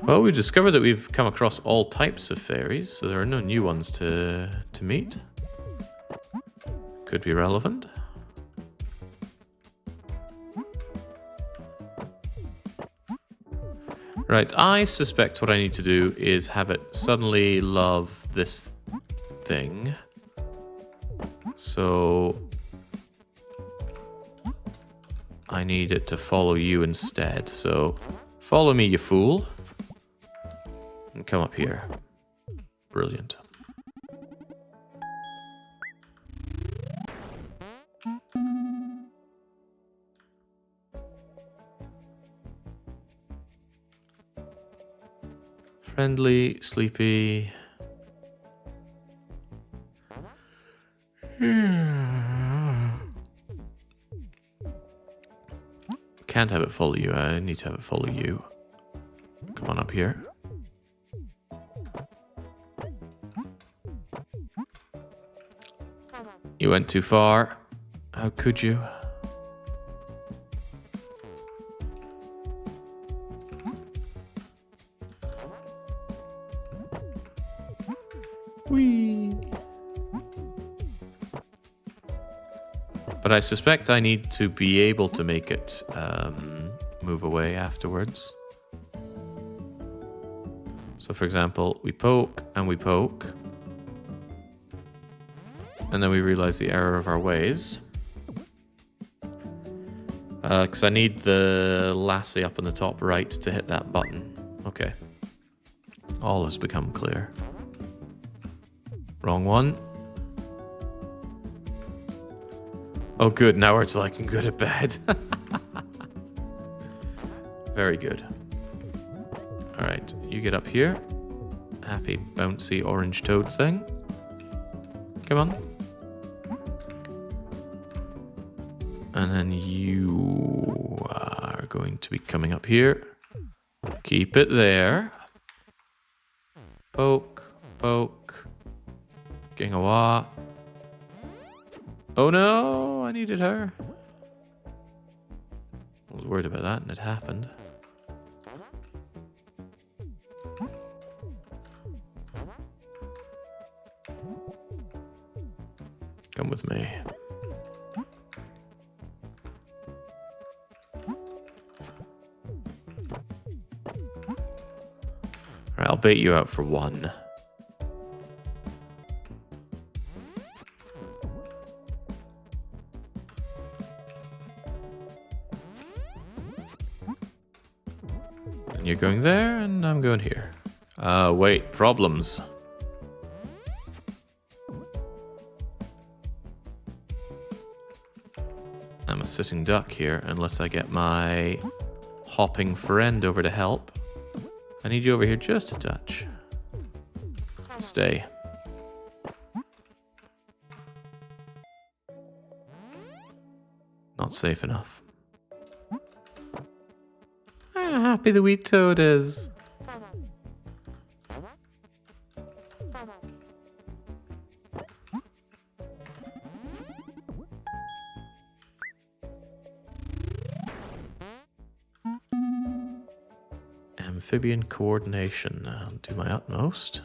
Well, we've discovered that we've come across all types of fairies, so there are no new ones to meet. Could be relevant. Right, I suspect what I need to do is have it suddenly love this thing. So I need it to follow you instead. So follow me, you fool. And come up here. Brilliant. Friendly, sleepy. Can't have it follow you. I need to have it follow you. Come on up here. You went too far. How could you? Whee! But I suspect I need to be able to make it move away afterwards. So for example, we poke and we poke. And then we realize the error of our ways. Because I need the lassie up in the top right to hit that button. Okay. All has become clear. Wrong one. Oh good, now we're till I can go to bed. Very good. Alright, you get up here. Happy bouncy orange toad thing. Come on. And then you are going to be coming up here. Keep it there. Poke, poke. Gingawa. Oh no, I needed her. I was worried about that and it happened. Come with me. Alright, I'll bait you out for one. And you're going there, and I'm going here. Wait, problems. I'm a sitting duck here, unless I get my hopping friend over to help. I need you over here just a touch. Stay. Not safe enough. How happy the wee toad is. Amphibian coordination. I'll do my utmost.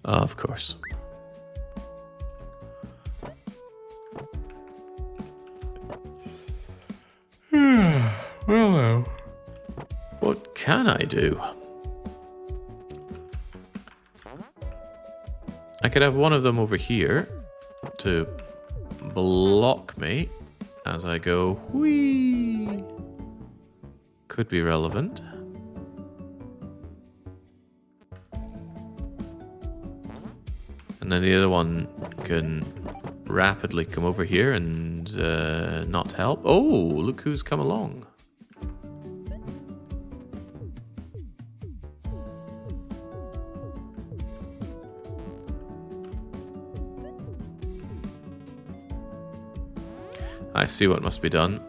Of course. Well, what can I do? I could have one of them over here to block me as I go whee. Could be relevant. And then the other one can rapidly come over here and not help. Oh, look who's come along. I see what must be done.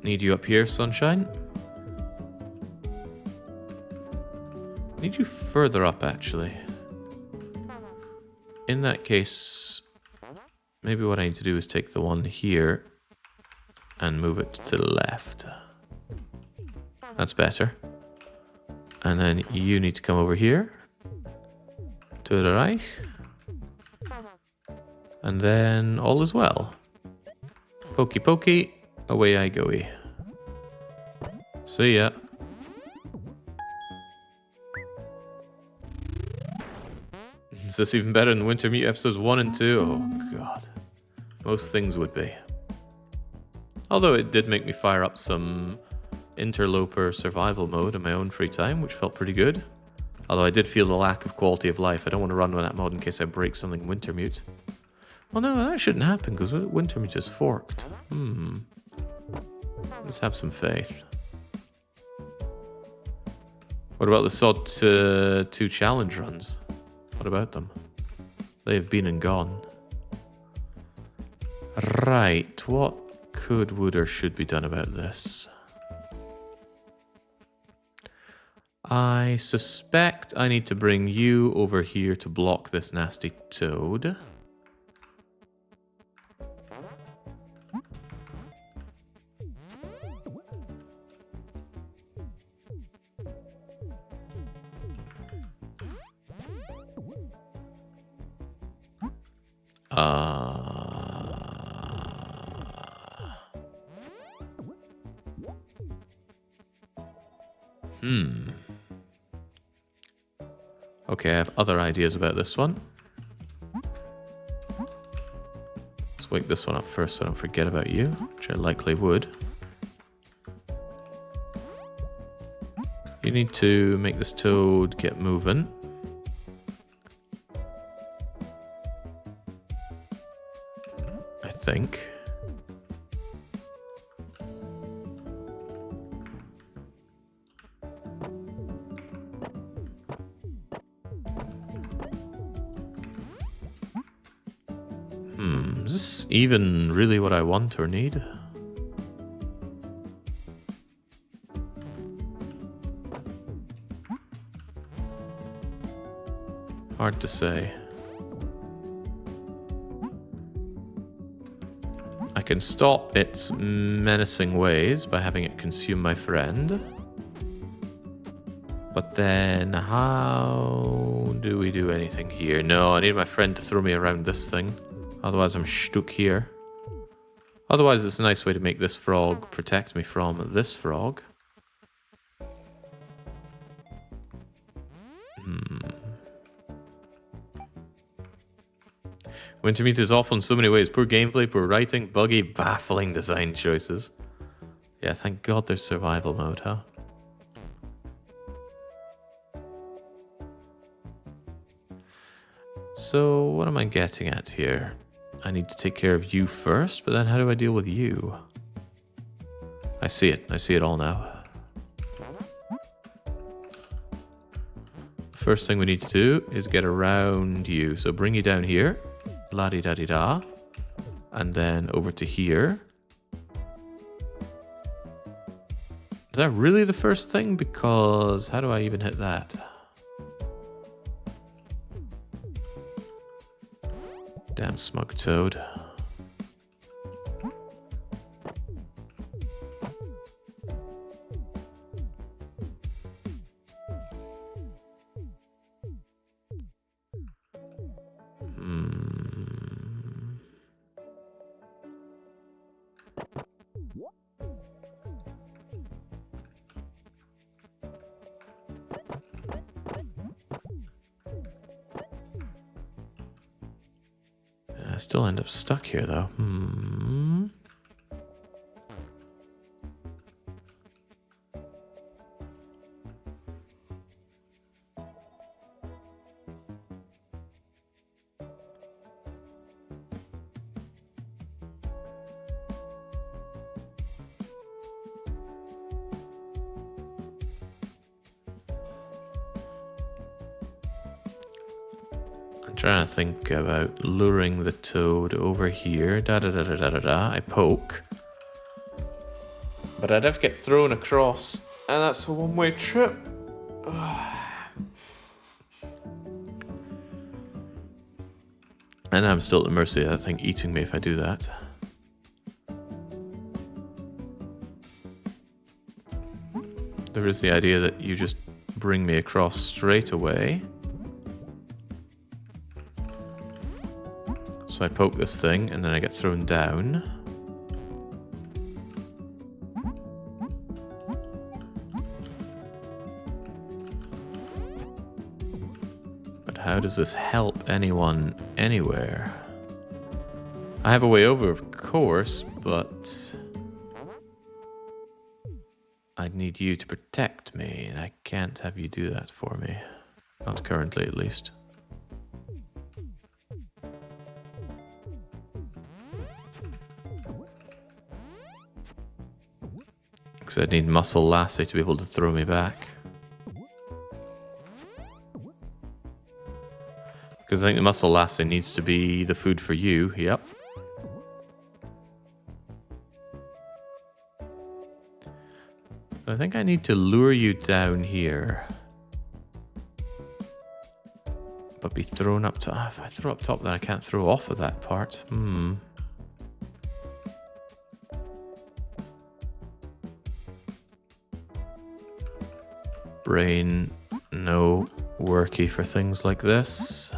Need you up here, sunshine. Need you further up, actually. In that case, maybe what I need to do is take the one here and move it to the left. That's better. And then you need to come over here to the right. And then all is well. Pokey pokey, away I go-y. See ya. Is this even better than Winter Meat episodes 1 and 2? Oh god. Most things would be. Although it did make me fire up some interloper survival mode in my own free time, which felt pretty good. Although I did feel the lack of quality of life. I don't want to run with that mod in case I break something Wintermute. Well, no, that shouldn't happen because Wintermute is forked. Let's have some faith. What about the SOD 2 challenge runs? What about them? They have been and gone. Right, what could, would, or should be done about this? I suspect I need to bring you over here to block this nasty toad. Okay, I have other ideas about this one. Let's wake this one up first so I don't forget about you, which I likely would. You need to make this toad get moving. I think. Is this even really what I want or need? Hard to say. I can stop its menacing ways by having it consume my friend. But then how do we do anything here? No, I need my friend to throw me around this thing. Otherwise I'm stuck here. Otherwise it's a nice way to make this frog protect me from this frog. Wintermute is awful in so many ways. Poor gameplay, poor writing, buggy, baffling design choices. Yeah, thank God there's survival mode, huh? So, what am I getting at here? I need to take care of you first, but then how do I deal with you? I see it. I see it all now. First thing we need to do is get around you. So bring you down here. La-di-da-di-da. And then over to here. Is that really the first thing? Because how do I even hit that? smug toad. I still end up stuck here, though. I'm trying to think about luring the toad over here. I poke. But I'd have to get thrown across, and that's a one-way trip. And I'm still at the mercy of that thing eating me if I do that. There is the idea that you just bring me across straight away. So I poke this thing, and then I get thrown down. But how does this help anyone anywhere? I have a way over, of course, but I'd need you to protect me, and I can't have you do that for me. Not currently, at least. Because I'd need Muscle Lassie to be able to throw me back. Because I think the Muscle Lassie needs to be the food for you. Yep. I think I need to lure you down here. But be thrown up top. If I throw up top, then I can't throw off of that part. Brain, no worky for things like this.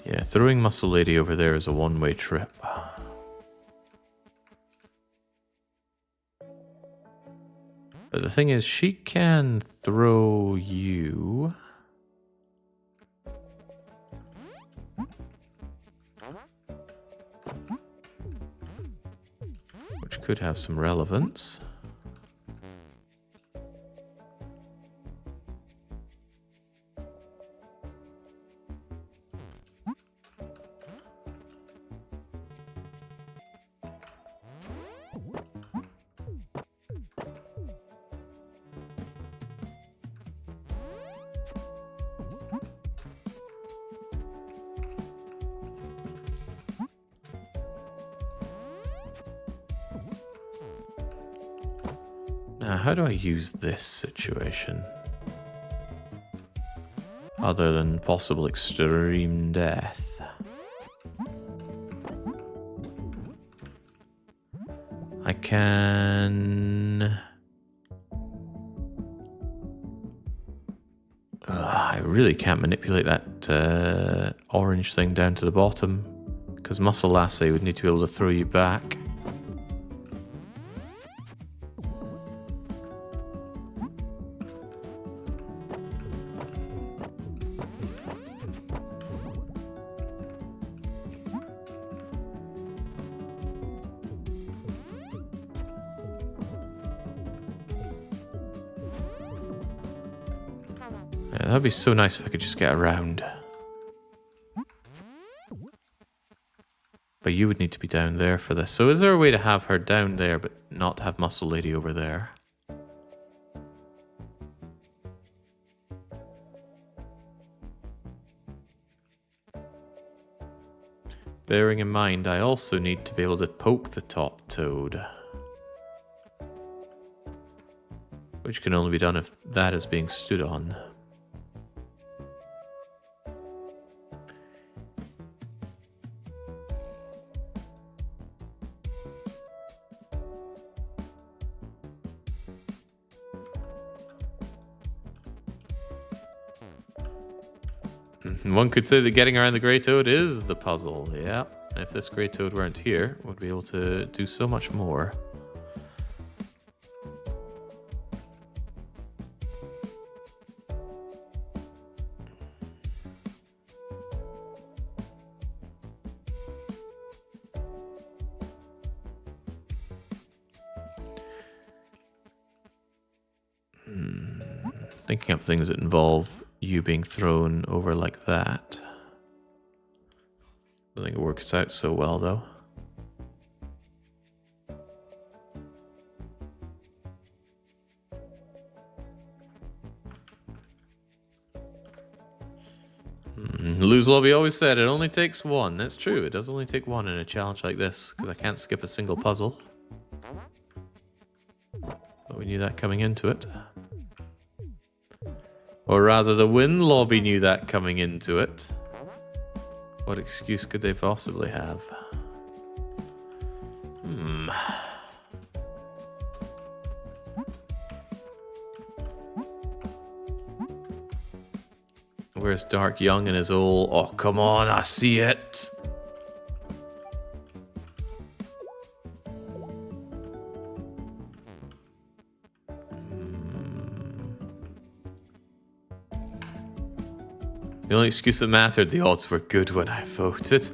Yeah, throwing Muscle Lady over there is a one-way trip. But the thing is, she can throw you. Which could have some relevance. Now, how do I use this situation? Other than possible extreme death. I can... I really can't manipulate that orange thing down to the bottom, because Muscle Lassie would need to be able to throw you back. Yeah, that'd be so nice if I could just get around. But you would need to be down there for this. So is there a way to have her down there but not have Muscle Lady over there? Bearing in mind, I also need to be able to poke the top toad. which can only be done if that is being stood on. One could say that getting around the grey toad is the puzzle, yeah. If this grey toad weren't here, we'd be able to do so much more. Thinking up things that involve you being thrown over like that. I don't think it works out so well, though. Lose Lobby always said it only takes one. That's true, it does only take one in a challenge like this, because I can't skip a single puzzle. But we knew that coming into it. Or rather, the Win Lobby knew that coming into it. What excuse could they possibly have? Where's Dark Young and his old, oh come on, I see it. The only excuse that mattered, the odds were good when I voted.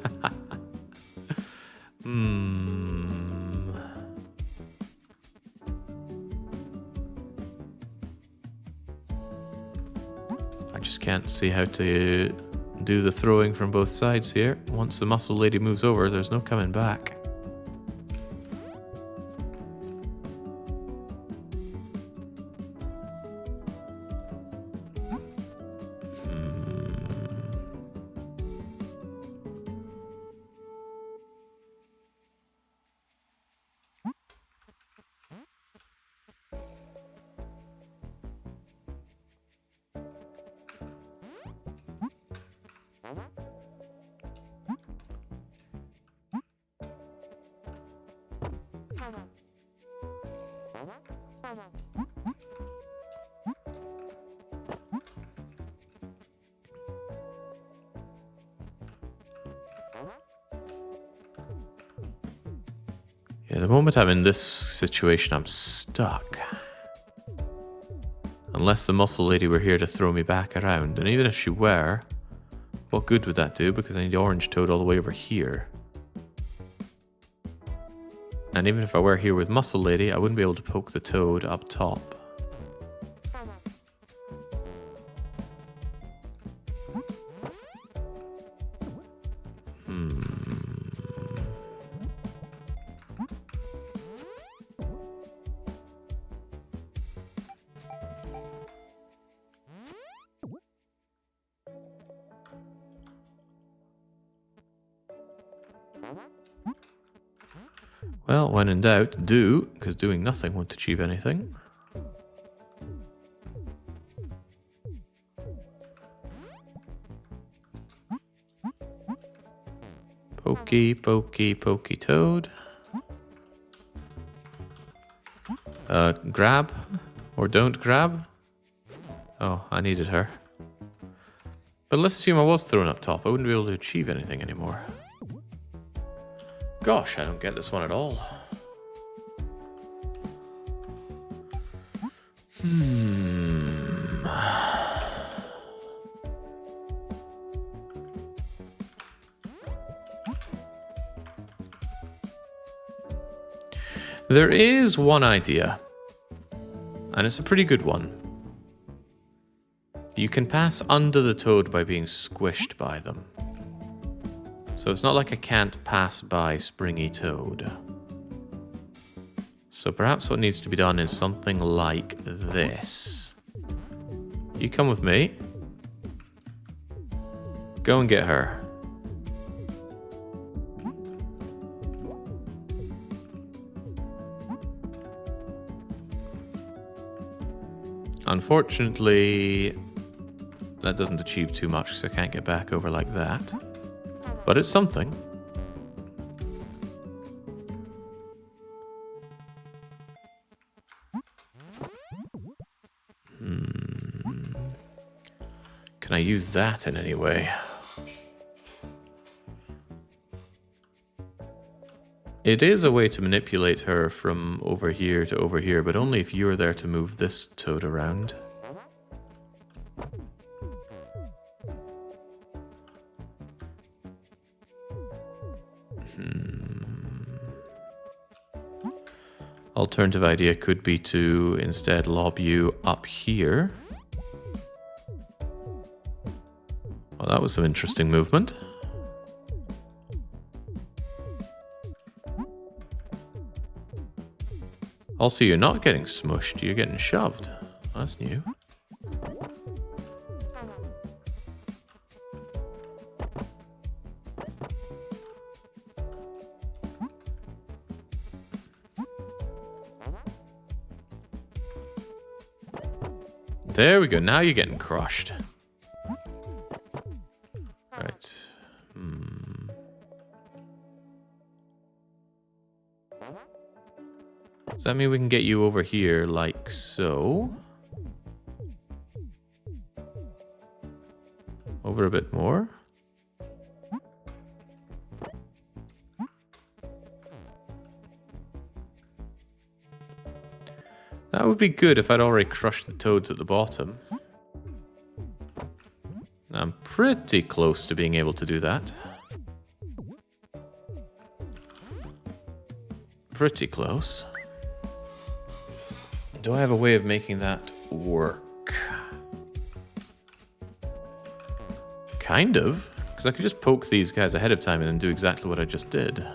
I just can't see how to do the throwing from both sides here. Once the muscle lady moves over, there's no coming back. Yeah, the moment I'm in this situation, I'm stuck. Unless the muscle lady were here to throw me back around. And even if she were, what good would that do? Because I need the orange toad all the way over here. And even if I were here with muscle lady, I wouldn't be able to poke the toad up top. Well, when in doubt, do, because doing nothing won't achieve anything. Pokey, pokey, pokey toad. Grab? Or don't grab? Oh, I needed her. But let's assume I was thrown up top. I wouldn't be able to achieve anything anymore. Gosh, I don't get this one at all. There is one idea, and it's a pretty good one. You can pass under the toad by being squished by them. So it's not like I can't pass by Springy Toad. So perhaps what needs to be done is something like this. You come with me. Go and get her. Unfortunately, that doesn't achieve too much, so I can't get back over like that. But it's something. Can I use that in any way? It is a way to manipulate her from over here to over here, but only if you're there to move this toad around. Alternative idea could be to instead lob you up here. Well, that was some interesting movement. Also, you're not getting smushed, you're getting shoved. That's new. There we go, now you're getting crushed. Right. Does that mean we can get you over here like so? Over a bit more? That would be good if I'd already crushed the toads at the bottom. I'm pretty close to being able to do that. Pretty close. Do I have a way of making that work? Kind of. Because I could just poke these guys ahead of time and then do exactly what I just did.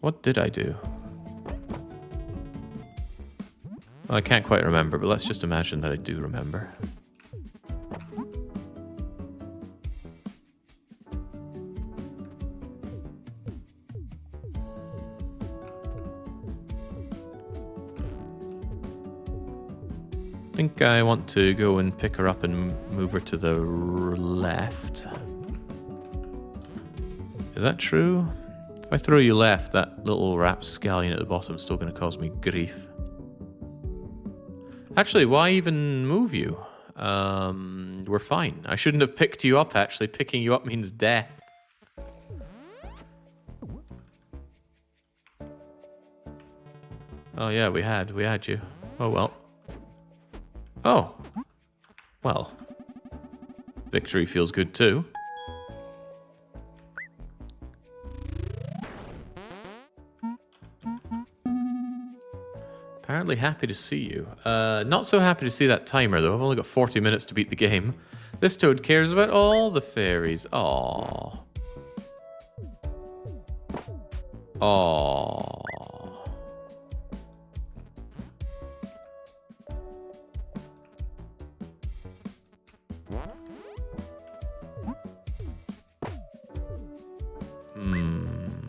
What did I do? Well, I can't quite remember, but let's just imagine that I do remember. I think I want to go and pick her up and move her to the left. Is that true? If I throw you left, that little rapscallion at the bottom is still going to cause me grief. Actually, why even move you? We're fine. I shouldn't have picked you up, actually. Picking you up means death. Oh yeah, we had you. Oh well. Oh. Well. Victory feels good too. Apparently happy to see you. Not so happy to see that timer, though. I've only got 40 minutes to beat the game. This toad cares about all the fairies. Aww. Aww.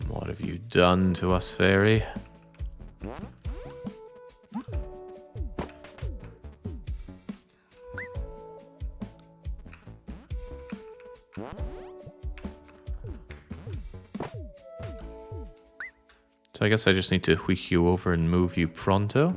What have you done to us, fairy? So I guess I just need to wheek you over and move you pronto.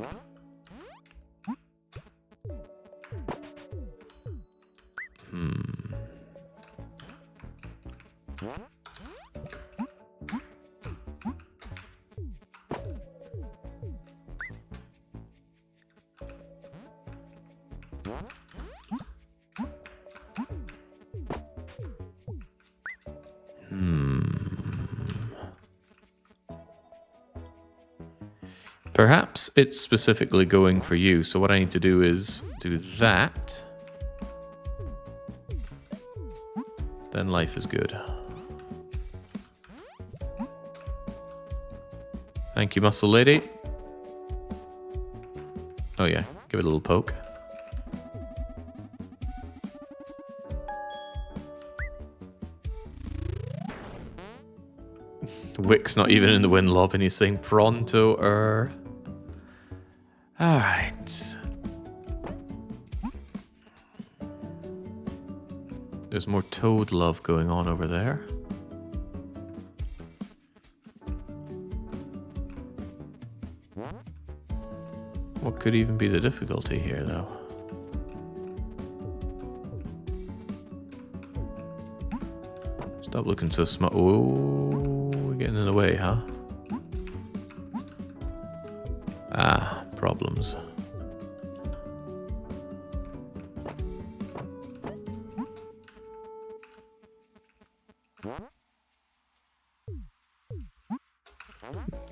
Perhaps it's specifically going for you, so what I need to do is do that. Then life is good. Thank you, muscle lady. Oh yeah, give it a little poke. Wick's not even in the win lob and he's saying pronto. Alright. There's more toad love going on over there. What could even be the difficulty here, though? Stop looking so smart. Oh, we're getting in the way, huh? Ah, problems.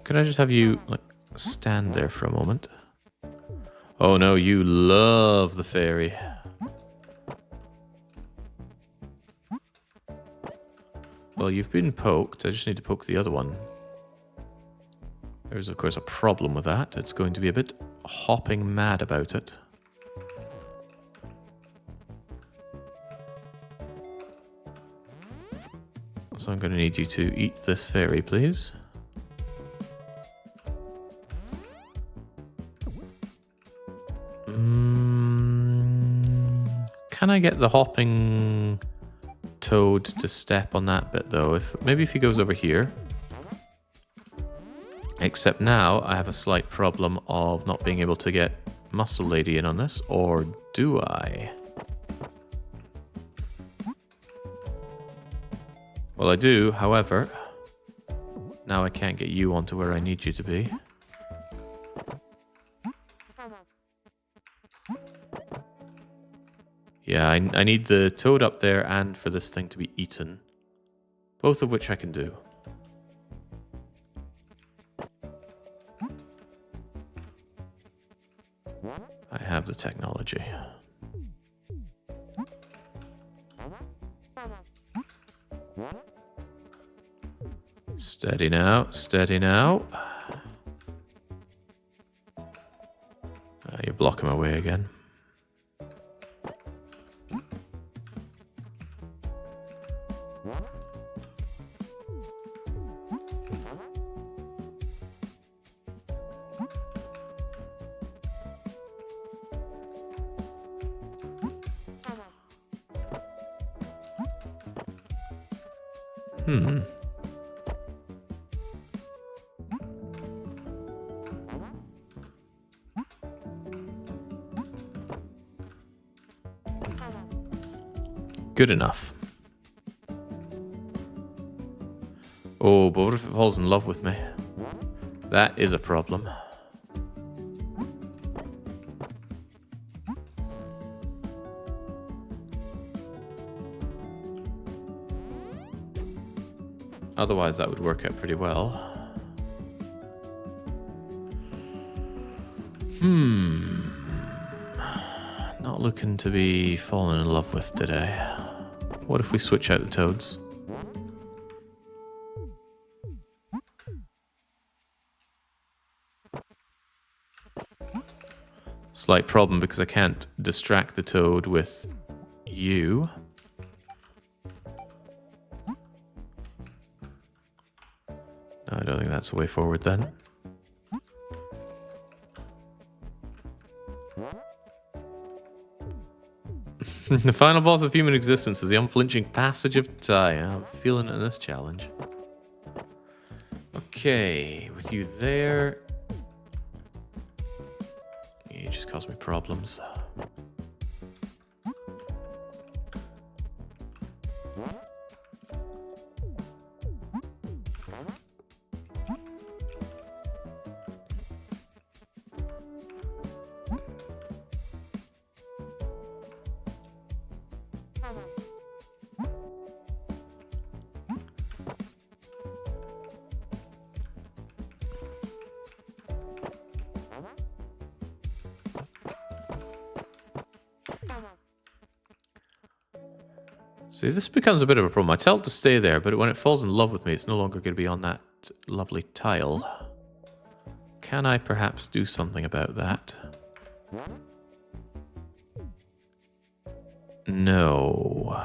Could I just have you, like, stand there for a moment? Oh no, you love the fairy. Well, you've been poked. I just need to poke the other one. There's, of course, a problem with that. It's going to be a bit hopping mad about it. So I'm going to need you to eat this fairy, please. Can I get the hopping toad to step on that bit, though? Maybe if he goes over here. Except now I have a slight problem of not being able to get Muscle Lady in on this. Or do I? Well, I do, however. Now I can't get you onto where I need you to be. Yeah, I need the toad up there and for this thing to be eaten. Both of which I can do. I have the technology. Steady now, steady now. You're blocking my way again. Good enough. Oh, but what if it falls in love with me? That is a problem. Otherwise, that would work out pretty well. Not looking to be falling in love with today. What if we switch out the toads? Slight problem because I can't distract the toad with you. No, I don't think that's the way forward then. The final boss of human existence is the unflinching passage of time. I'm feeling it in this challenge. Okay, with you there. You just cause me problems. See, this becomes a bit of a problem. I tell it to stay there, but when it falls in love with me, it's no longer going to be on that lovely tile. Can I perhaps do something about that? No.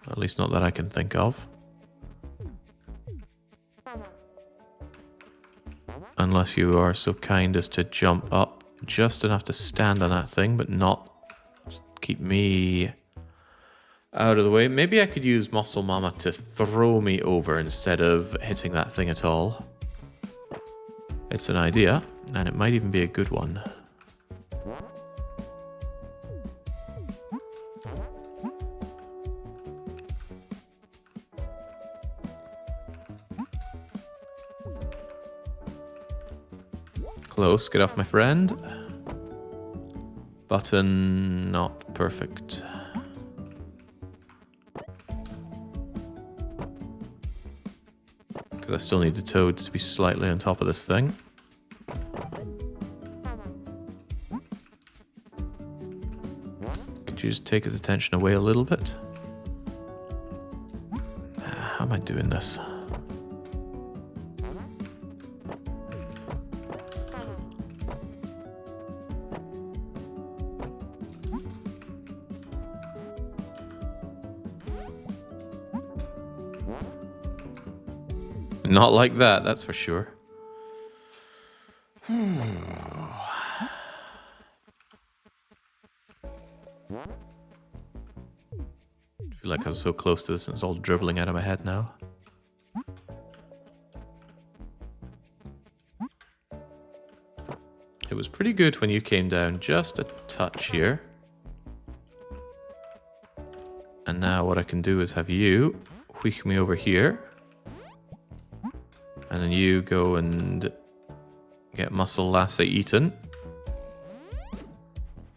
At least not that I can think of. unless you are so kind as to jump up just enough to stand on that thing, but not keep me out of the way. Maybe I could use Muscle Mama to throw me over instead of hitting that thing at all. It's an idea, and it might even be a good one. Close, get off my friend. Button, not perfect. Because I still need the toads to be slightly on top of this thing. Could you just take his attention away a little bit? How am I doing this? Not like that, that's for sure. I feel like I was so close to this and it's all dribbling out of my head now. It was pretty good when you came down, just a touch here. And now what I can do is have you wheek me over here. And then you go and get Muscle Lassie eaten.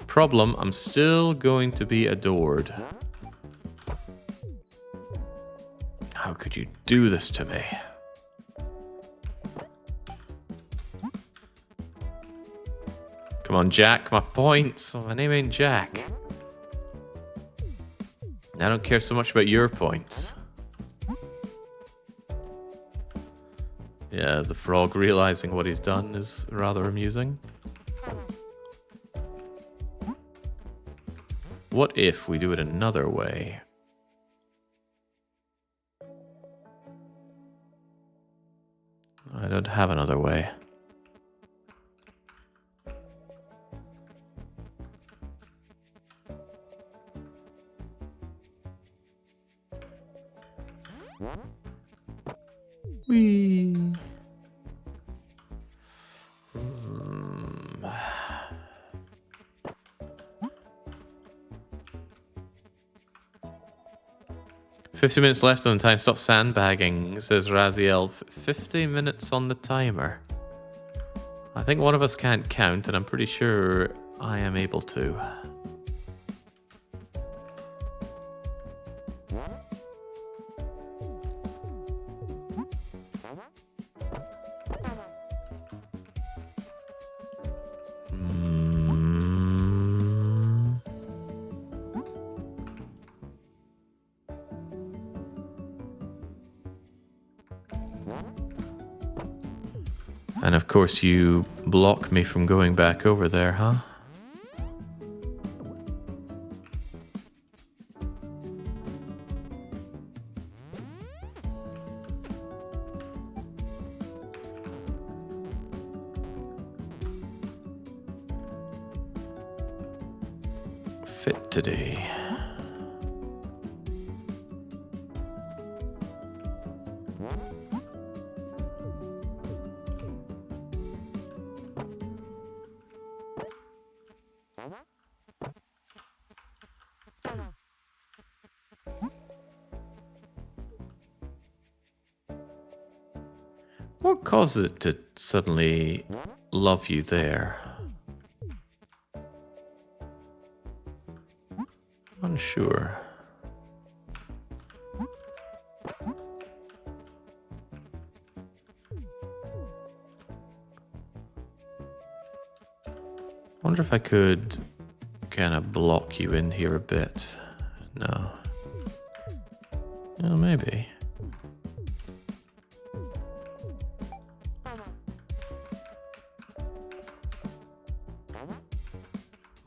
Problem, I'm still going to be adored. How could you do this to me? Come on, Jack, my points. My name ain't Jack. I don't care so much about your points. Yeah, the frog realizing what he's done is rather amusing. What if we do it another way? I don't have another way. Whee! 50 minutes left on the time. Stop sandbagging, says Raziel. 50 minutes on the timer. I think one of us can't count, and I'm pretty sure I am able to. And of course you block me from going back over there, huh? Fit today. What causes it to suddenly love you there? Unsure. Wonder if I could kind of block you in here a bit. No. Well, maybe.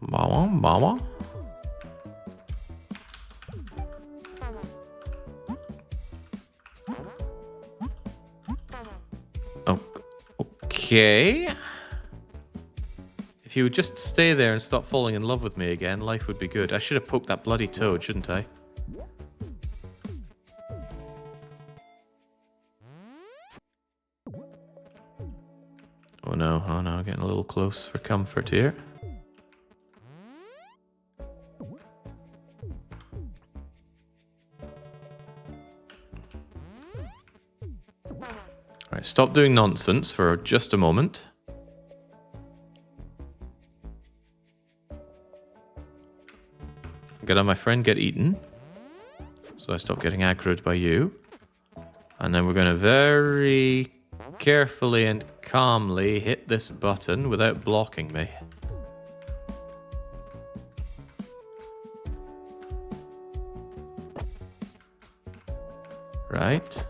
Mama? Oh, Okay. If you would just stay there and stop falling in love with me again, life would be good. I should have poked that bloody toad, shouldn't I? Oh no, getting a little close for comfort here. Alright, stop doing nonsense for just a moment. Get on my friend, get eaten. So I stop getting aggroed by you. And then we're going to very carefully and calmly hit this button without blocking me. Right?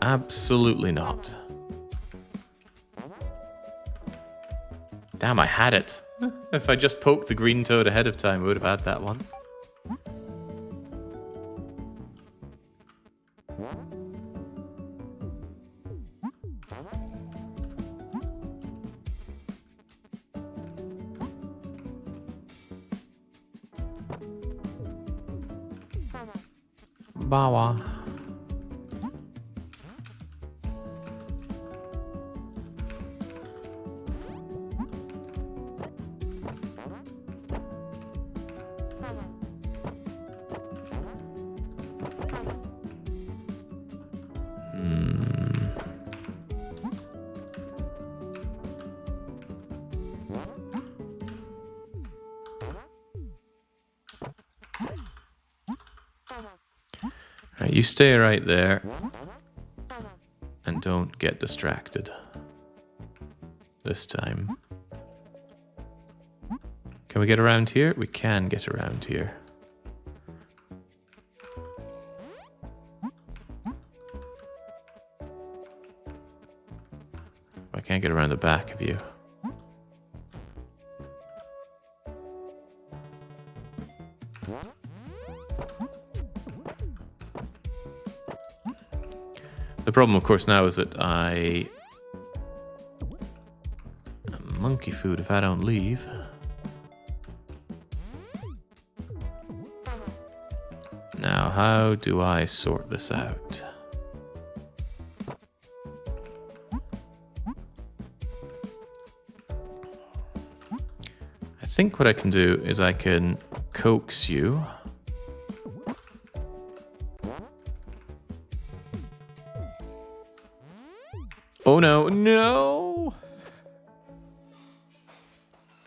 Absolutely not. Damn, I had it. If I just poked the green toad ahead of time, we would have had that one. Bawa. Right, you stay right there and don't get distracted this time. Can we get around here? We can get around here. I can't get around the back of you. The problem, of course, now is that monkey food if I don't leave. Now, how do I sort this out? I think what I can do is I can coax you. Oh no, no!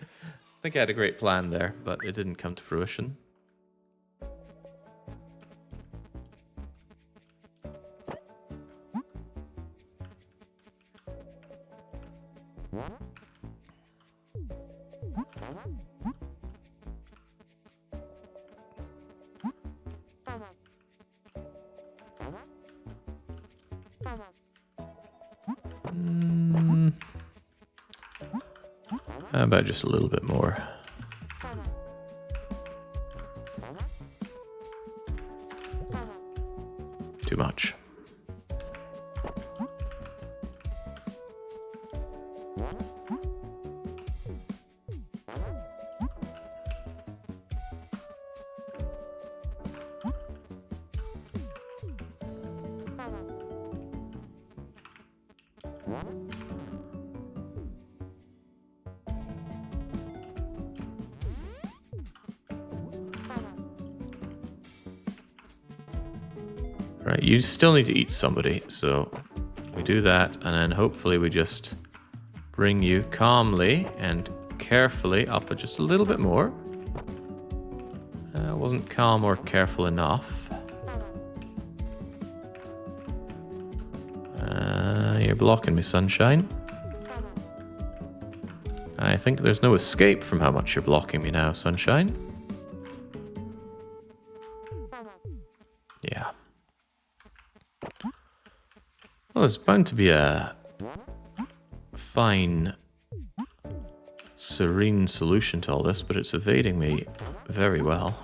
I think I had a great plan there, but it didn't come to fruition. How about just a little bit more? Too much. Right, you still need to eat somebody, so we do that, and then hopefully we just bring you calmly and carefully up just a little bit more. Wasn't calm or careful enough. You're blocking me, sunshine. I think there's no escape from how much you're blocking me now, sunshine. Yeah. Well, there's bound to be a fine, serene solution to all this, but it's evading me very well.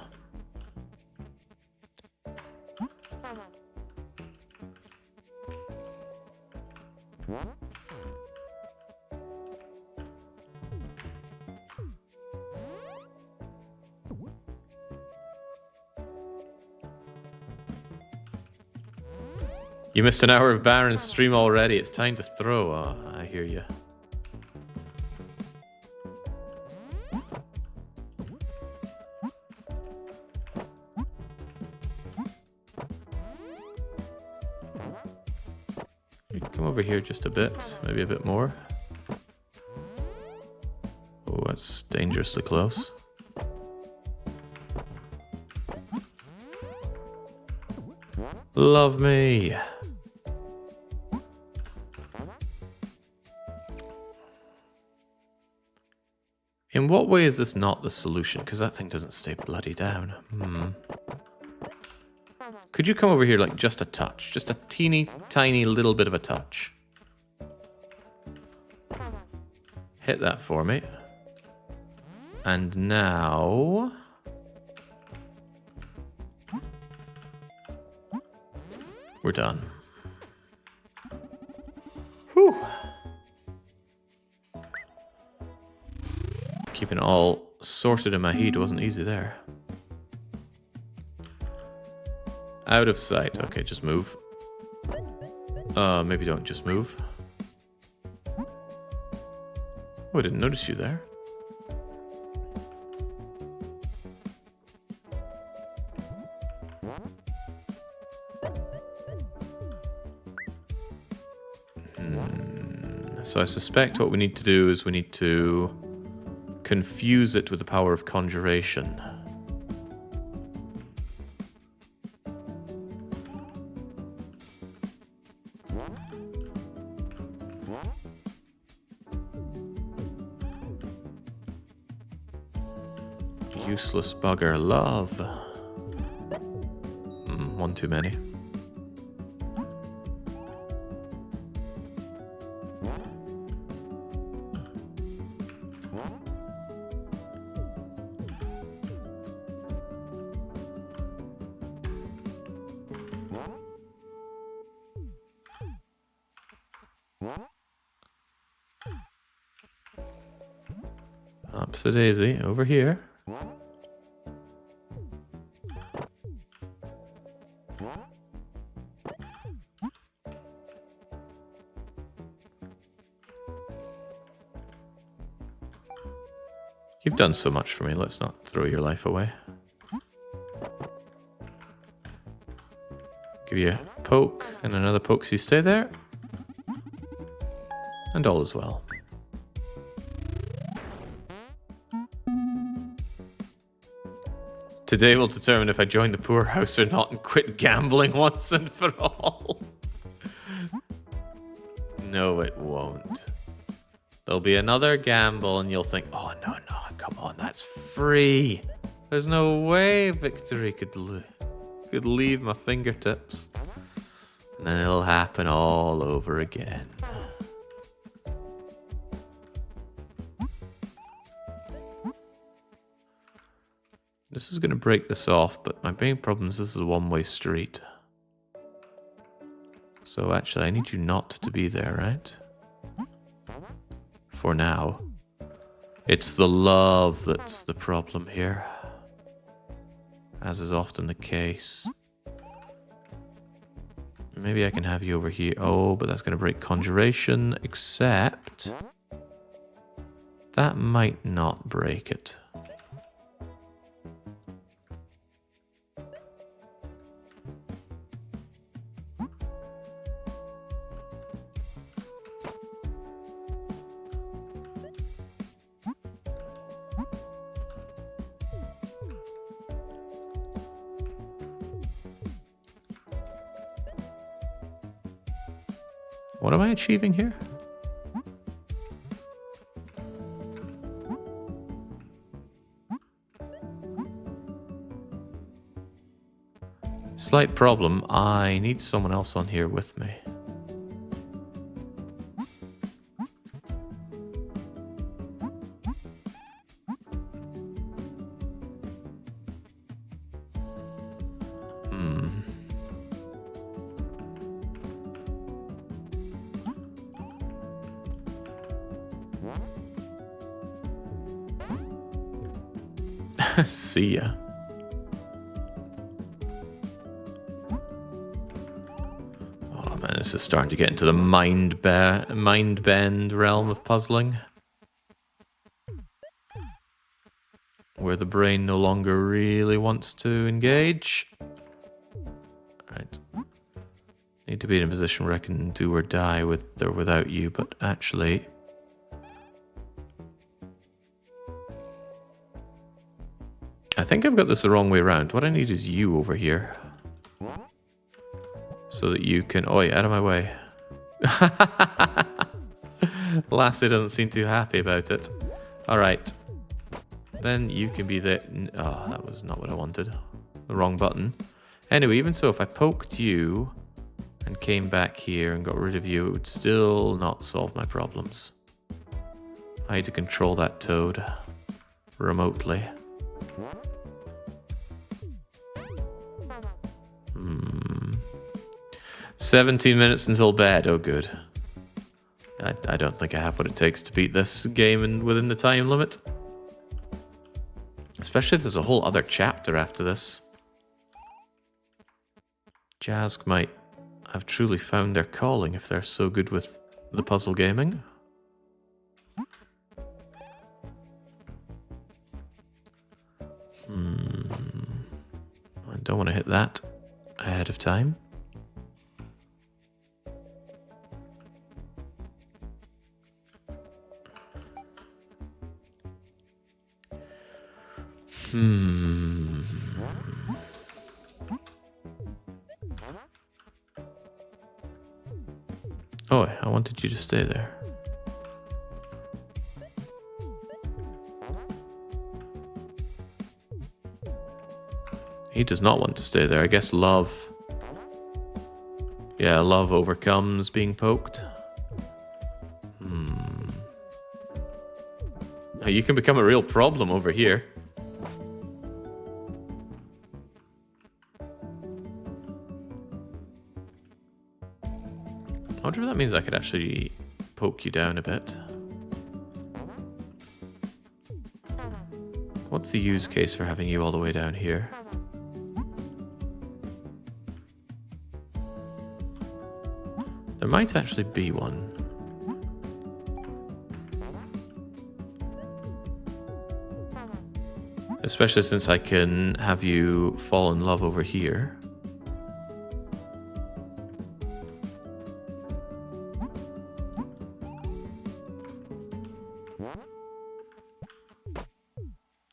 You missed an hour of Baron's stream already. It's time to throw. Oh, I hear you. Come over here just a bit, maybe a bit more. Oh, that's dangerously close. Love me. In what way is this not the solution? Because that thing doesn't stay bloody down. Could you come over here like just a touch? Just a teeny tiny little bit of a touch. Hit that for me. And now... we're done. Whew. Keeping it all sorted in my head wasn't easy there. Out of sight. Okay, just move. Maybe don't just move. Oh, I didn't notice you there. So I suspect what we need to do is we need to confuse it with the power of conjuration. Useless bugger, love. One too many. Ups a daisy, over here. You've done so much for me, let's not throw your life away. Give you a poke and another poke so you stay there. And all is well. Today will determine if I join the poorhouse or not and quit gambling once and for all. No, it won't. There'll be another gamble and you'll think, oh, no, come on, that's free. There's no way victory could leave my fingertips. And then it'll happen all over again. This is going to break this off, but my main problem is this is a one-way street. So actually, I need you not to be there, right? For now. It's the love that's the problem here. As is often the case. Maybe I can have you over here. Oh, but that's going to break conjuration, except... that might not break it. What am I achieving here? Slight problem. I need someone else on here with me. See ya. Oh man, this is starting to get into the mind bend realm of puzzling. Where the brain no longer really wants to engage. Right. Need to be in a position where I can do or die with or without you, but actually... I think I've got this the wrong way around. What I need is you over here. So that you can... Oi, out of my way. Lassie doesn't seem too happy about it. Alright. Then you can be the... Oh, that was not what I wanted. The wrong button. Anyway, even so, if I poked you and came back here and got rid of you, it would still not solve my problems. I need to control that toad remotely. 17 minutes until bed. Oh, good. I don't think I have what it takes to beat this game within the time limit. Especially if there's a whole other chapter after this. Jazz might have truly found their calling if they're so good with the puzzle gaming. I don't want to hit that ahead of time. Oh, I wanted you to stay there. He does not want to stay there. I guess love. Yeah, love overcomes being poked. You can become a real problem over here. I wonder if that means I could actually poke you down a bit. What's the use case for having you all the way down here? There might actually be one. Especially since I can have you fall in love over here.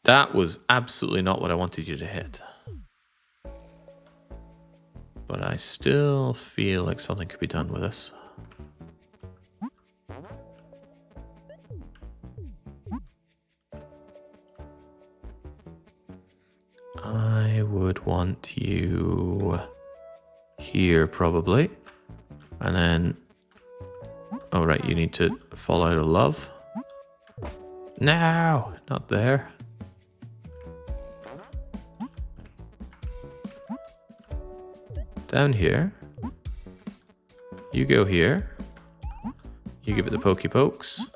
That was absolutely not what I wanted you to hit. But I still feel like something could be done with this. I would want you here probably. And then... Oh right, you need to fall out of love. No, not there. Down here. You go here. You give it the pokey pokes.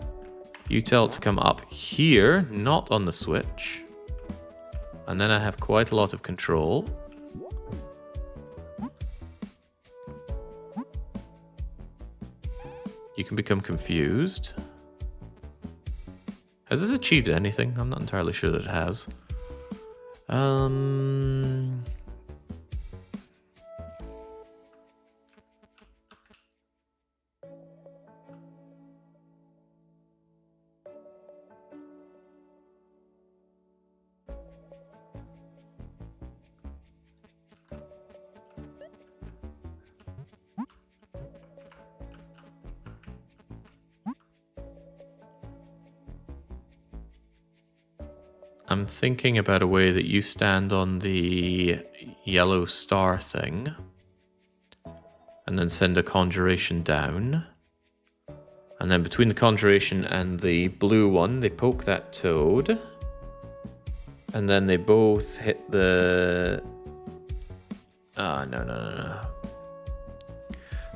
You tell it to come up here, not on the switch. And then I have quite a lot of control. You can become confused. Has this achieved anything? I'm not entirely sure that it has. I'm thinking about a way that you stand on the yellow star thing and then send a conjuration down. And then between the conjuration and the blue one, they poke that toad. And then they both hit the... No.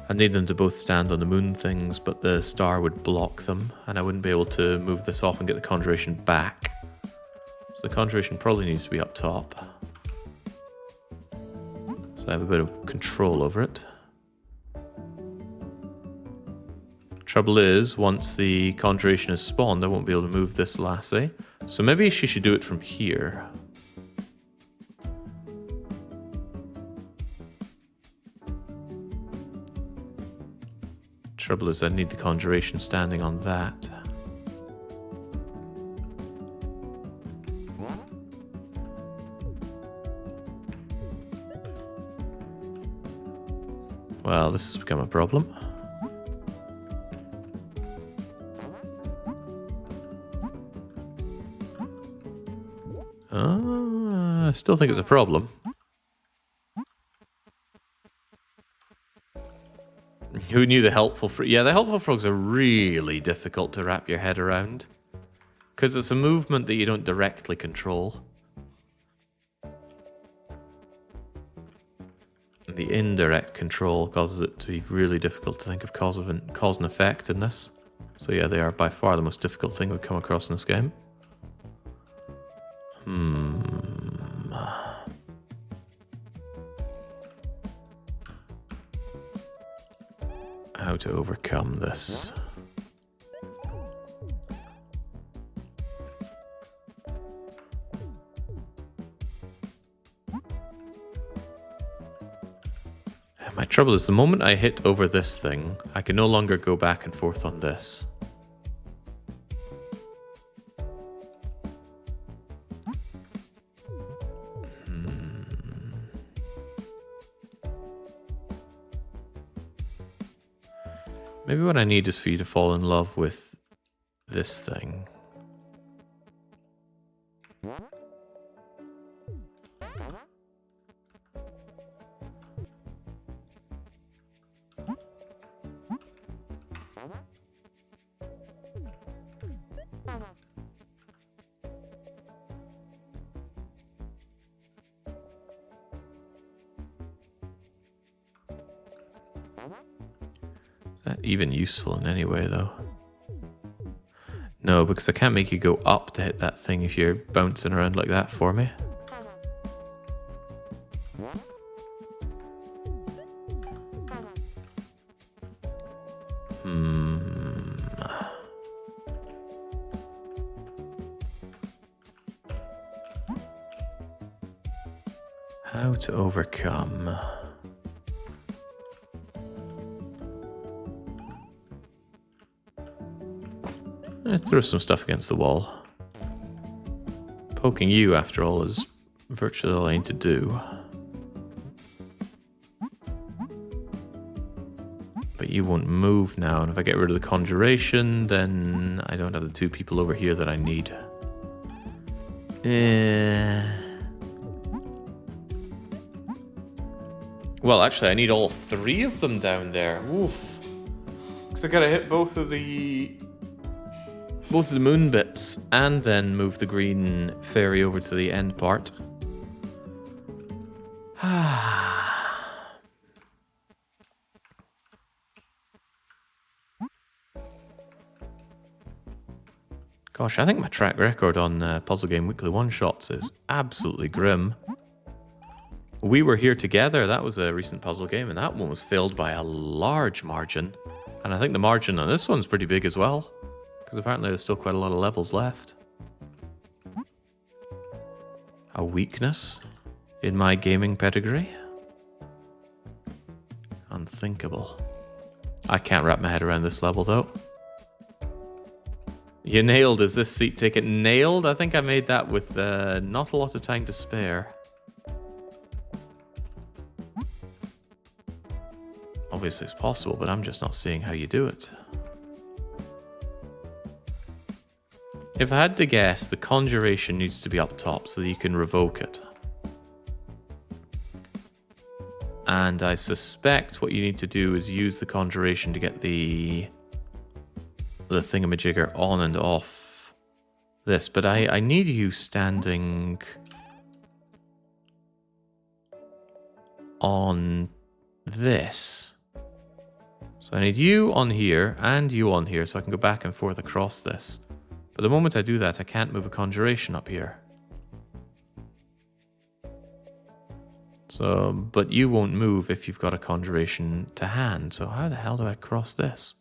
I need them to both stand on the moon things, but the star would block them, and I wouldn't be able to move this off and get the conjuration back. So the conjuration probably needs to be up top. So I have a bit of control over it. Trouble is, once the conjuration is spawned, I won't be able to move this lassie. So maybe she should do it from here. Trouble is, I need the conjuration standing on that. Well, this has become a problem. I still think it's a problem. Who knew the helpful frog? Yeah, the helpful frogs are really difficult to wrap your head around. Because it's a movement that you don't directly control. The indirect control causes it to be really difficult to think of cause and effect in this. So yeah, they are by far the most difficult thing we've come across in this game. How to overcome this. My trouble is the moment I hit over this thing, I can no longer go back and forth on this. Maybe what I need is for you to fall in love with this thing. Is that even useful in any way, though? No, because I can't make you go up to hit that thing if you're bouncing around like that for me. How to overcome... Let's throw some stuff against the wall. Poking you, after all, is virtually all I need to do. But you won't move now, and if I get rid of the conjuration, then I don't have the two people over here that I need. Well, actually, I need all three of them down there. Oof. Because I gotta hit both of the moon bits and then move the green fairy over to the end part. Gosh, I think my track record on Puzzle Game Weekly One-Shots is absolutely grim. We Were Here Together, that was a recent puzzle game, and that one was failed by a large margin. And I think the margin on this one's pretty big as well. Because apparently there's still quite a lot of levels left. A weakness in my gaming pedigree? Unthinkable. I can't wrap my head around this level though. You nailed, is this seat ticket nailed? I think I made that with not a lot of time to spare. Obviously it's possible, but I'm just not seeing how you do it. If I had to guess, the conjuration needs to be up top so that you can revoke it. And I suspect what you need to do is use the conjuration to get the thingamajigger on and off this. But I need you standing on this. So I need you on here and you on here so I can go back and forth across this. But the moment I do that, I can't move a conjuration up here. So, but you won't move if you've got a conjuration to hand. So how the hell do I cross this?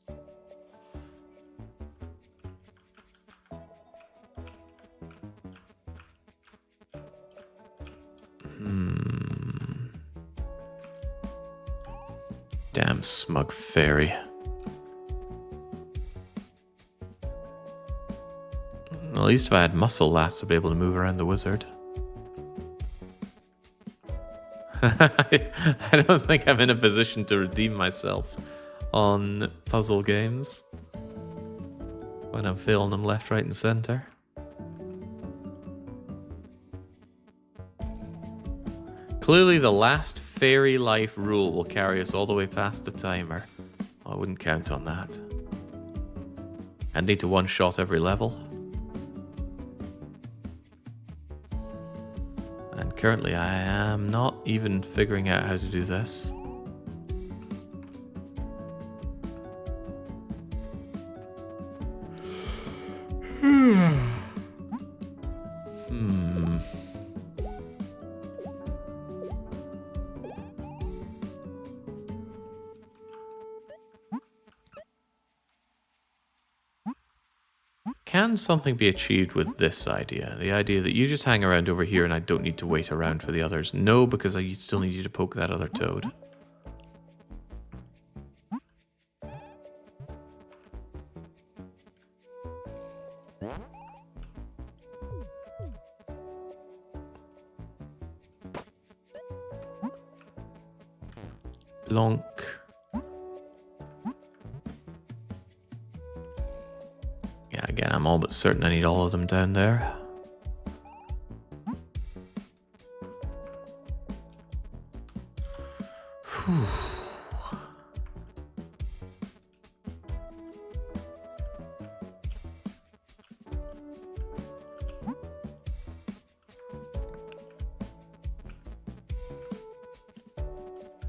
Damn smug fairy. At least if I had muscle last, I'd be able to move around the wizard. I don't think I'm in a position to redeem myself on puzzle games when I'm failing them left, right, and center. Clearly, the last fairy life rule will carry us all the way past the timer. I wouldn't count on that. I need to one-shot every level. And currently, I am not even figuring out how to do this. Can something be achieved with this idea? The idea that you just hang around over here and I don't need to wait around for the others. No, because I still need you to poke that other toad. Blonk. Yeah, again, I'm all but certain I need all of them down there. Whew.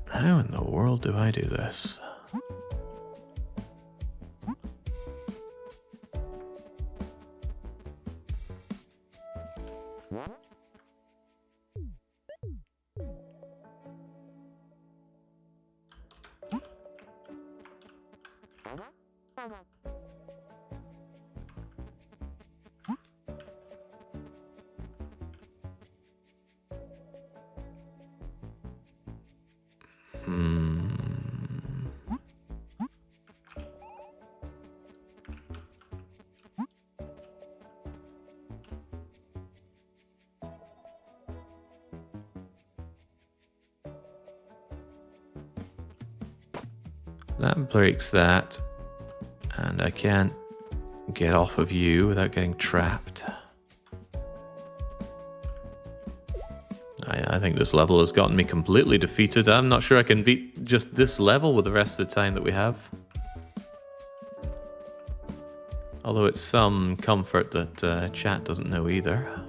How in the world do I do this? That breaks that, and I can't get off of you without getting trapped. I think this level has gotten me completely defeated. I'm not sure I can beat just this level with the rest of the time that we have. Although it's some comfort that chat doesn't know either.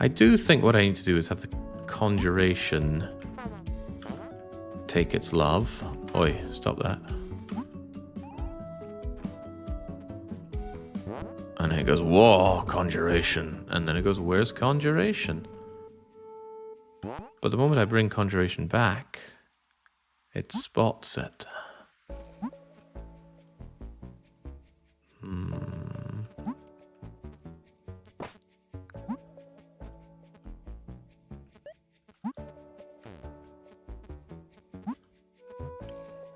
I do think what I need to do is have the conjuration take its love. Oi, stop that. And then it goes, whoa, conjuration. And then it goes, where's conjuration? But the moment I bring conjuration back, it spots it.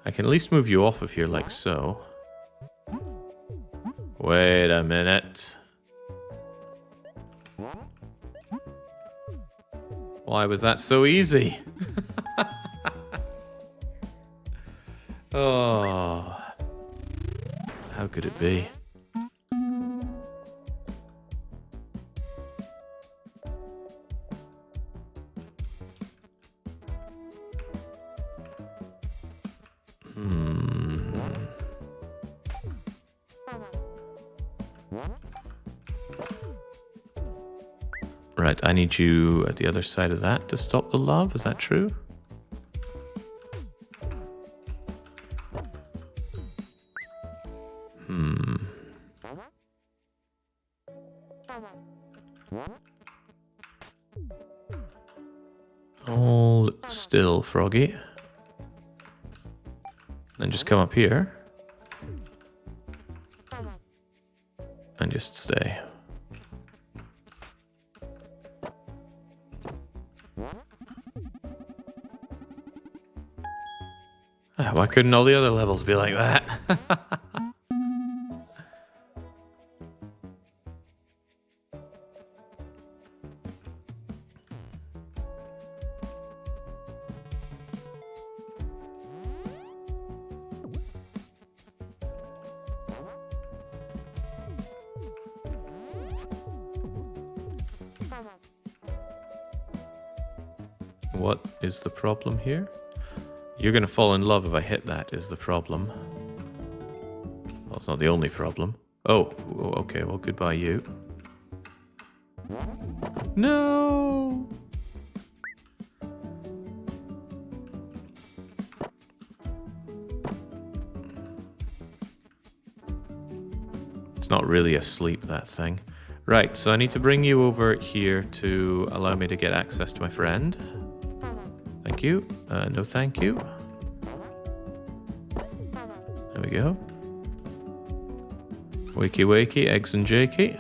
I can at least move you off of here like so. Wait a minute. Why was that so easy? Oh. How could it be? Right, I need you at the other side of that to stop the love, is that true? Hold still, Froggy. Then just come up here. And just stay. Why couldn't all the other levels be like that? What is the problem here? You're gonna fall in love if I hit that, is the problem. Well, it's not the only problem. Oh, okay, well, goodbye, you. No! It's not really asleep, that thing. Right, so I need to bring you over here to allow me to get access to my friend. Thank you. No thank you. There we go. Wakey wakey, eggs and jakey.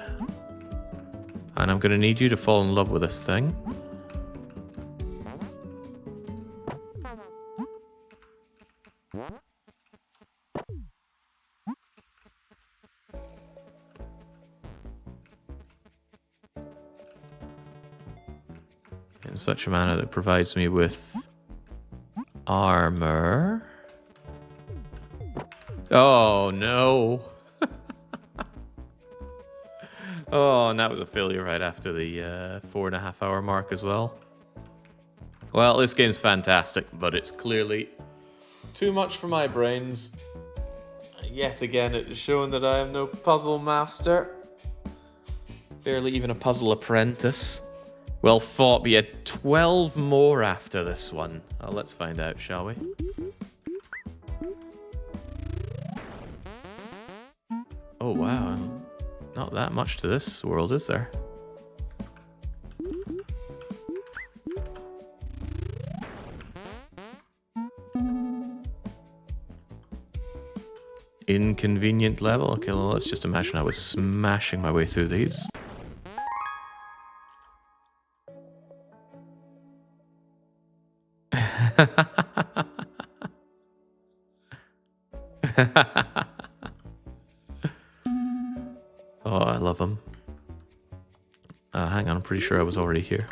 And I'm going to need you to fall in love with this thing. In such a manner that provides me with armor. Oh no. Oh, and that was a failure right after the 4.5 hour mark as well. Well, this game's fantastic, but it's clearly too much for my brains. Yet again, it is showing that I am no puzzle master. Barely even a puzzle apprentice. Well thought, but you had 12 more after this one. Oh, let's find out, shall we? Oh, wow. Not that much to this world, is there? Inconvenient level? Okay, well, let's just imagine I was smashing my way through these. Oh, I love them. Hang on, I'm pretty sure I was already here.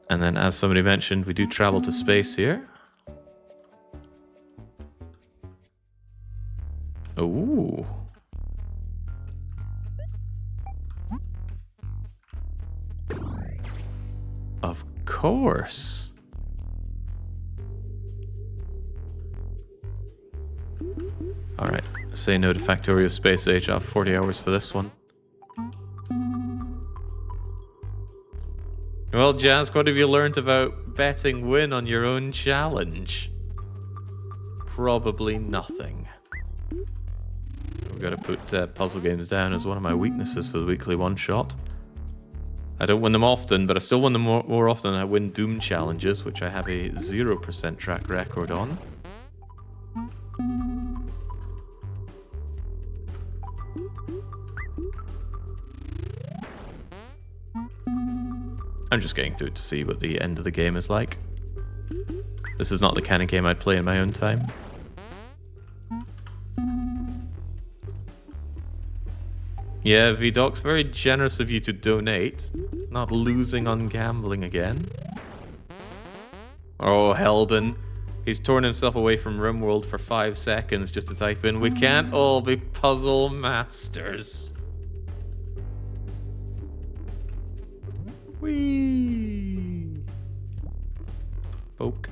And then, as somebody mentioned, we do travel to space here. Ooh. Of course. Alright, say no to Factorio Space Age. I have 40 hours for this one. Well, Jazz, what have you learned about betting win on your own challenge? Probably nothing. We've got to put puzzle games down as one of my weaknesses for the weekly one-shot. I don't win them often, but I still win them more often than I win Doom challenges, which I have a 0% track record on. I'm just getting through to see what the end of the game is like. This is not the kind of game I'd play in my own time. Yeah, VDoc's very generous of you to donate. Not losing on gambling again. Oh, Helden. He's torn himself away from RimWorld for 5 seconds just to type in, "We can't all be puzzle masters." Whee! Poke.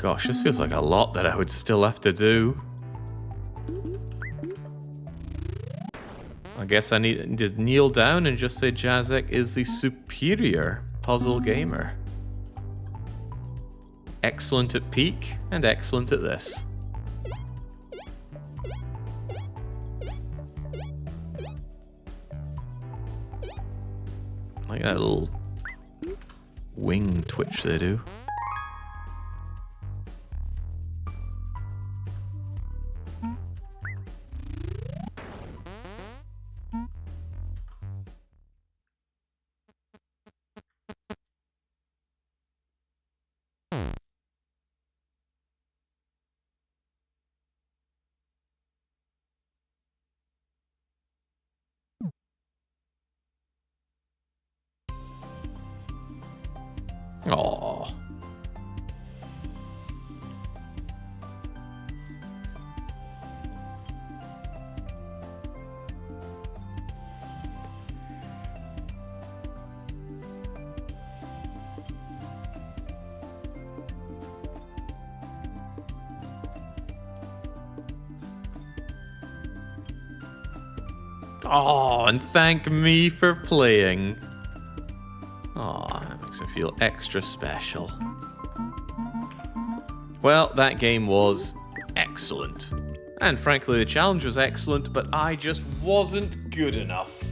Gosh, this feels like a lot that I would still have to do. I guess I need to kneel down and just say Jazek is the superior puzzle gamer. Excellent at peak and excellent at this. Like that little wing twitch they do. Aww. Oh, and thank me for playing. Oh, that makes me feel extra special. Well, that game was excellent. And frankly, the challenge was excellent, but I just wasn't good enough.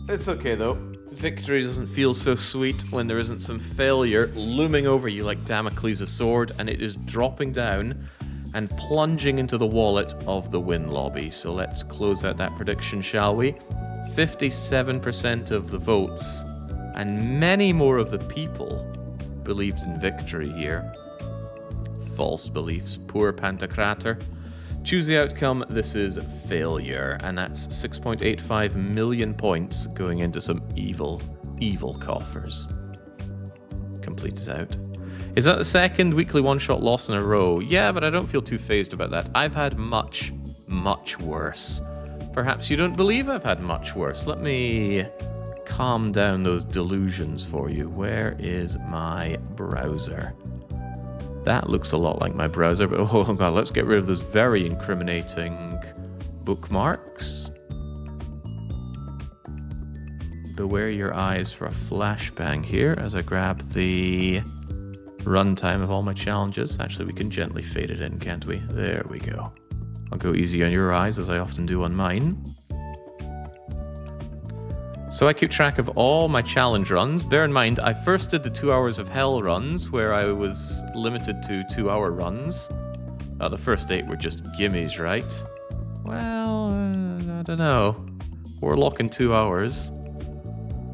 It's okay though. Victory doesn't feel so sweet when there isn't some failure looming over you like Damocles' sword, and it is dropping down and plunging into the wallet of the win lobby. So let's close out that prediction, shall we? 57% of the votes, and many more of the people, believed in victory here. False beliefs. Poor Pantocrator. Choose the outcome. This is failure, and that's 6.85 million points going into some evil, evil coffers. Complete it out. Is that the second weekly one-shot loss in a row? Yeah, but I don't feel too phased about that. I've had much, much worse. Perhaps you don't believe I've had much worse. Let me calm down those delusions for you. Where is my browser? That looks a lot like my browser, but oh god, let's get rid of those very incriminating bookmarks. Beware your eyes for a flashbang here as I grab the runtime of all my challenges. Actually, we can gently fade it in, can't we? There we go. I'll go easy on your eyes, as I often do on mine. So I keep track of all my challenge runs. Bear in mind, I first did the 2 hours of hell runs, where I was limited to 2-hour runs. The first 8 were just gimmies, right? Well, I don't know. Warlock in 2 hours.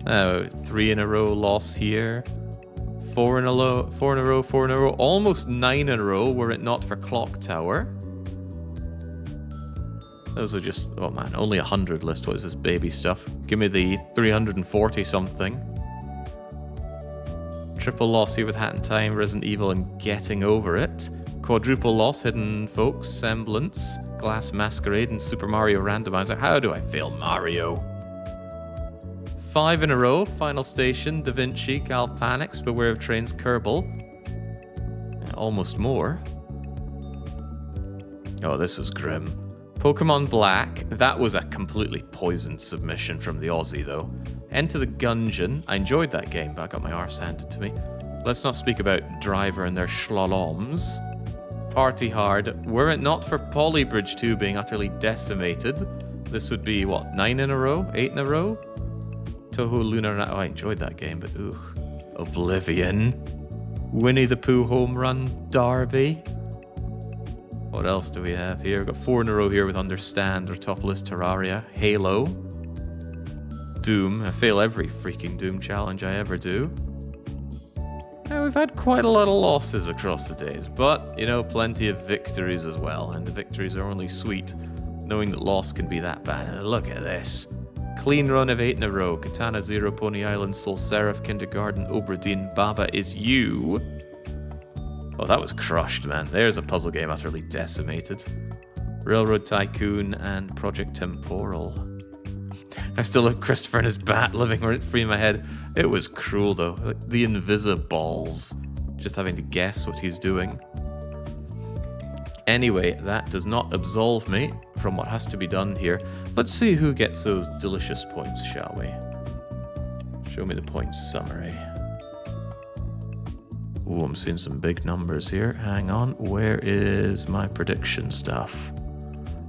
3 in a row loss here. 4 in a row, almost 9 in a row were it not for Clock Tower. Those are just, oh man, only 100 list. What is this baby stuff? Give me the 340 something. Triple loss here with Hat in Time, Resident Evil, and Getting Over It. Quadruple loss, Hidden Folks, Semblance, Glass Masquerade, and Super Mario Randomizer. How do I fail Mario? 5 in a row, Final Station, Da Vinci, Galpanics, Beware of Trains, Kerbal. Almost more. Oh, this was grim. Pokemon Black, that was a completely poisoned submission from the Aussie though. Enter the Gungeon, I enjoyed that game, but I got my arse handed to me. Let's not speak about Driver and their schlaloms. Party Hard, were it not for Polybridge 2 being utterly decimated, this would be, what, 9 in a row? 8 in a row? Toho Lunar, oh, I enjoyed that game, but ooh. Oblivion. Winnie the Pooh Home Run Derby. What else do we have here? We've got 4 in a row here with Understand or Top List Terraria. Halo. Doom. I fail every freaking Doom challenge I ever do. Now, we've had quite a lot of losses across the days, but, you know, plenty of victories as well. And the victories are only sweet, knowing that loss can be that bad. And look at this. Clean run of 8 in a row. Katana Zero, Pony Island, Soul Seraph, Kindergarten, Obradine, Baba Is You. Oh, that was crushed, man. There's a puzzle game utterly decimated. Railroad Tycoon and Project Temporal. I still have Christopher and his bat living rent free in my head. It was cruel, though. The Invisiballs. just having to guess what he's doing. Anyway, that does not absolve me from what has to be done here. Let's see who gets those delicious points, shall we? Show me the points summary. Ooh, I'm seeing some big numbers here. Hang on, where is my prediction stuff?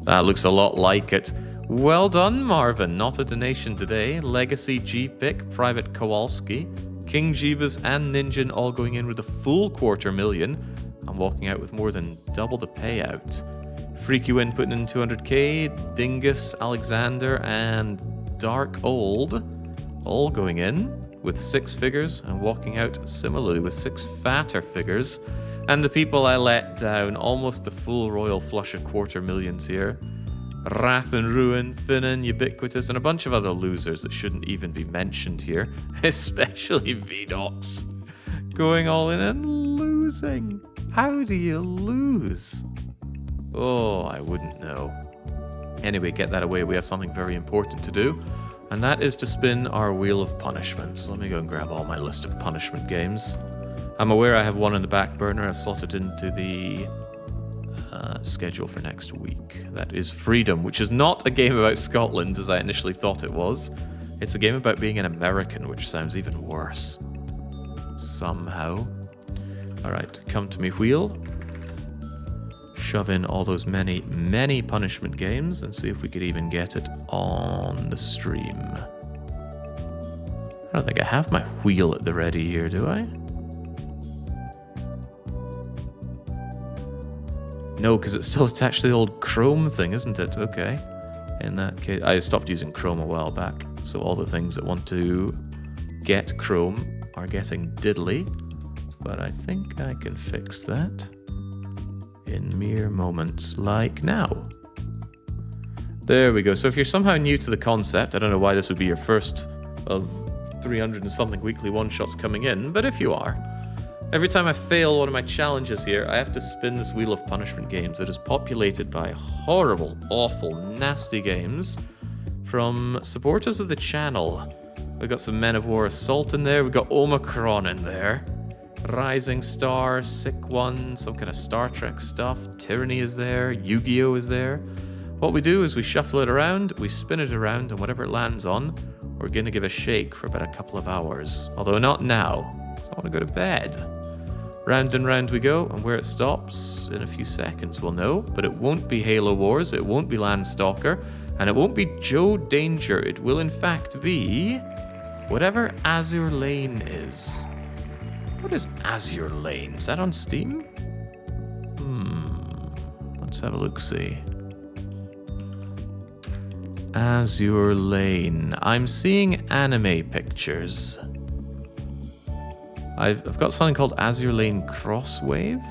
That looks a lot like it. Well done, Marvin. Not a donation today. Legacy, G-Pick, Private Kowalski, King Jeebus and Ninjin all going in with a full 250,000 and walking out with more than double the payout. Freaky Win putting in 200k, Dingus, Alexander and Dark Old all going in with 6 figures and walking out similarly with 6 fatter figures. And the people I let down, almost the full royal flush of 250,000s here. Wrath and Ruin, Finnan, Ubiquitous, and a bunch of other losers that shouldn't even be mentioned here, especially Vidox. Going all in and losing. How do you lose? Oh, I wouldn't know. Anyway, get that away. We have something very important to do, and that is to spin our Wheel of Punishments. Let me go and grab all my list of punishment games. I'm aware I have one in the back burner. I've slotted into the schedule for next week. That is Freedom, which is not a game about Scotland as I initially thought it was. It's a game about being an American, which sounds even worse. Somehow. Alright, come to me, wheel. Shove in all those many, many punishment games and see if we could even get it on the stream. I don't think I have my wheel at the ready here, do I? No, because it's still attached to the old Chrome thing, isn't it? Okay. In that case, I stopped using Chrome a while back, so all the things that want to get Chrome are getting diddly. But I think I can fix that in mere moments like now. There we go. So if you're somehow new to the concept, I don't know why this would be your first of 300 and something weekly one-shots coming in, but if you are, every time I fail one of my challenges here, I have to spin this Wheel of Punishment games that is populated by horrible, awful, nasty games from supporters of the channel. We've got some Men of War Assault in there, we've got Omicron in there, Rising Star, Sick One, some kind of Star Trek stuff, Tyranny is there, Yu-Gi-Oh is there. What we do is we shuffle it around, we spin it around, and whatever it lands on, we're going to give a shake for about a couple of hours. Although not now, so I want to go to bed. Round and round we go, and where it stops, in a few seconds we'll know. But it won't be Halo Wars, it won't be Landstalker, and it won't be Joe Danger. It will in fact be whatever Azure Lane is. What is Azure Lane? Is that on Steam? Let's have a look-see. Azure Lane. I'm seeing anime pictures. I've got something called Azure Lane Crosswave.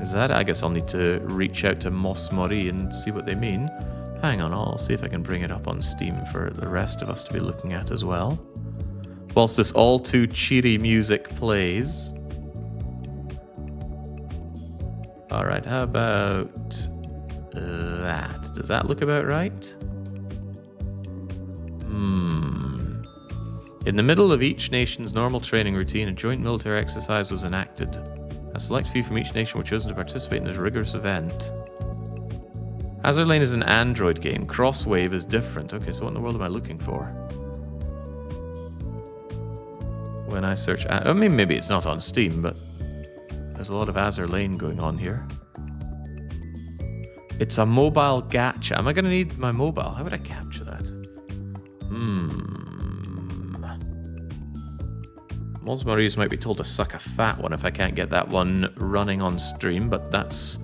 Is that? I guess I'll need to reach out to Moss Mori and see what they mean. Hang on, I'll see if I can bring it up on Steam for the rest of us to be looking at as well. Whilst this all too cheery music plays. Alright, how about that? Does that look about right? In the middle of each nation's normal training routine, a joint military exercise was enacted. A select few from each nation were chosen to participate in this rigorous event. Azure Lane is an Android game. Crosswave is different. Okay, so what in the world am I looking for? When I search... I mean, maybe it's not on Steam, but there's a lot of Azure Lane going on here. It's a mobile gacha. Am I going to need my mobile? How would I capture that? Moz Maurice might be told to suck a fat one if I can't get that one running on stream, but that's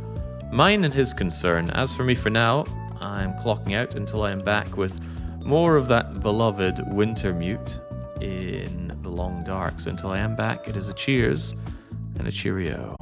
mine and his concern. As for me for now, I'm clocking out until I am back with more of that beloved Wintermute in the Long Dark. So until I am back, it is a cheers and a cheerio.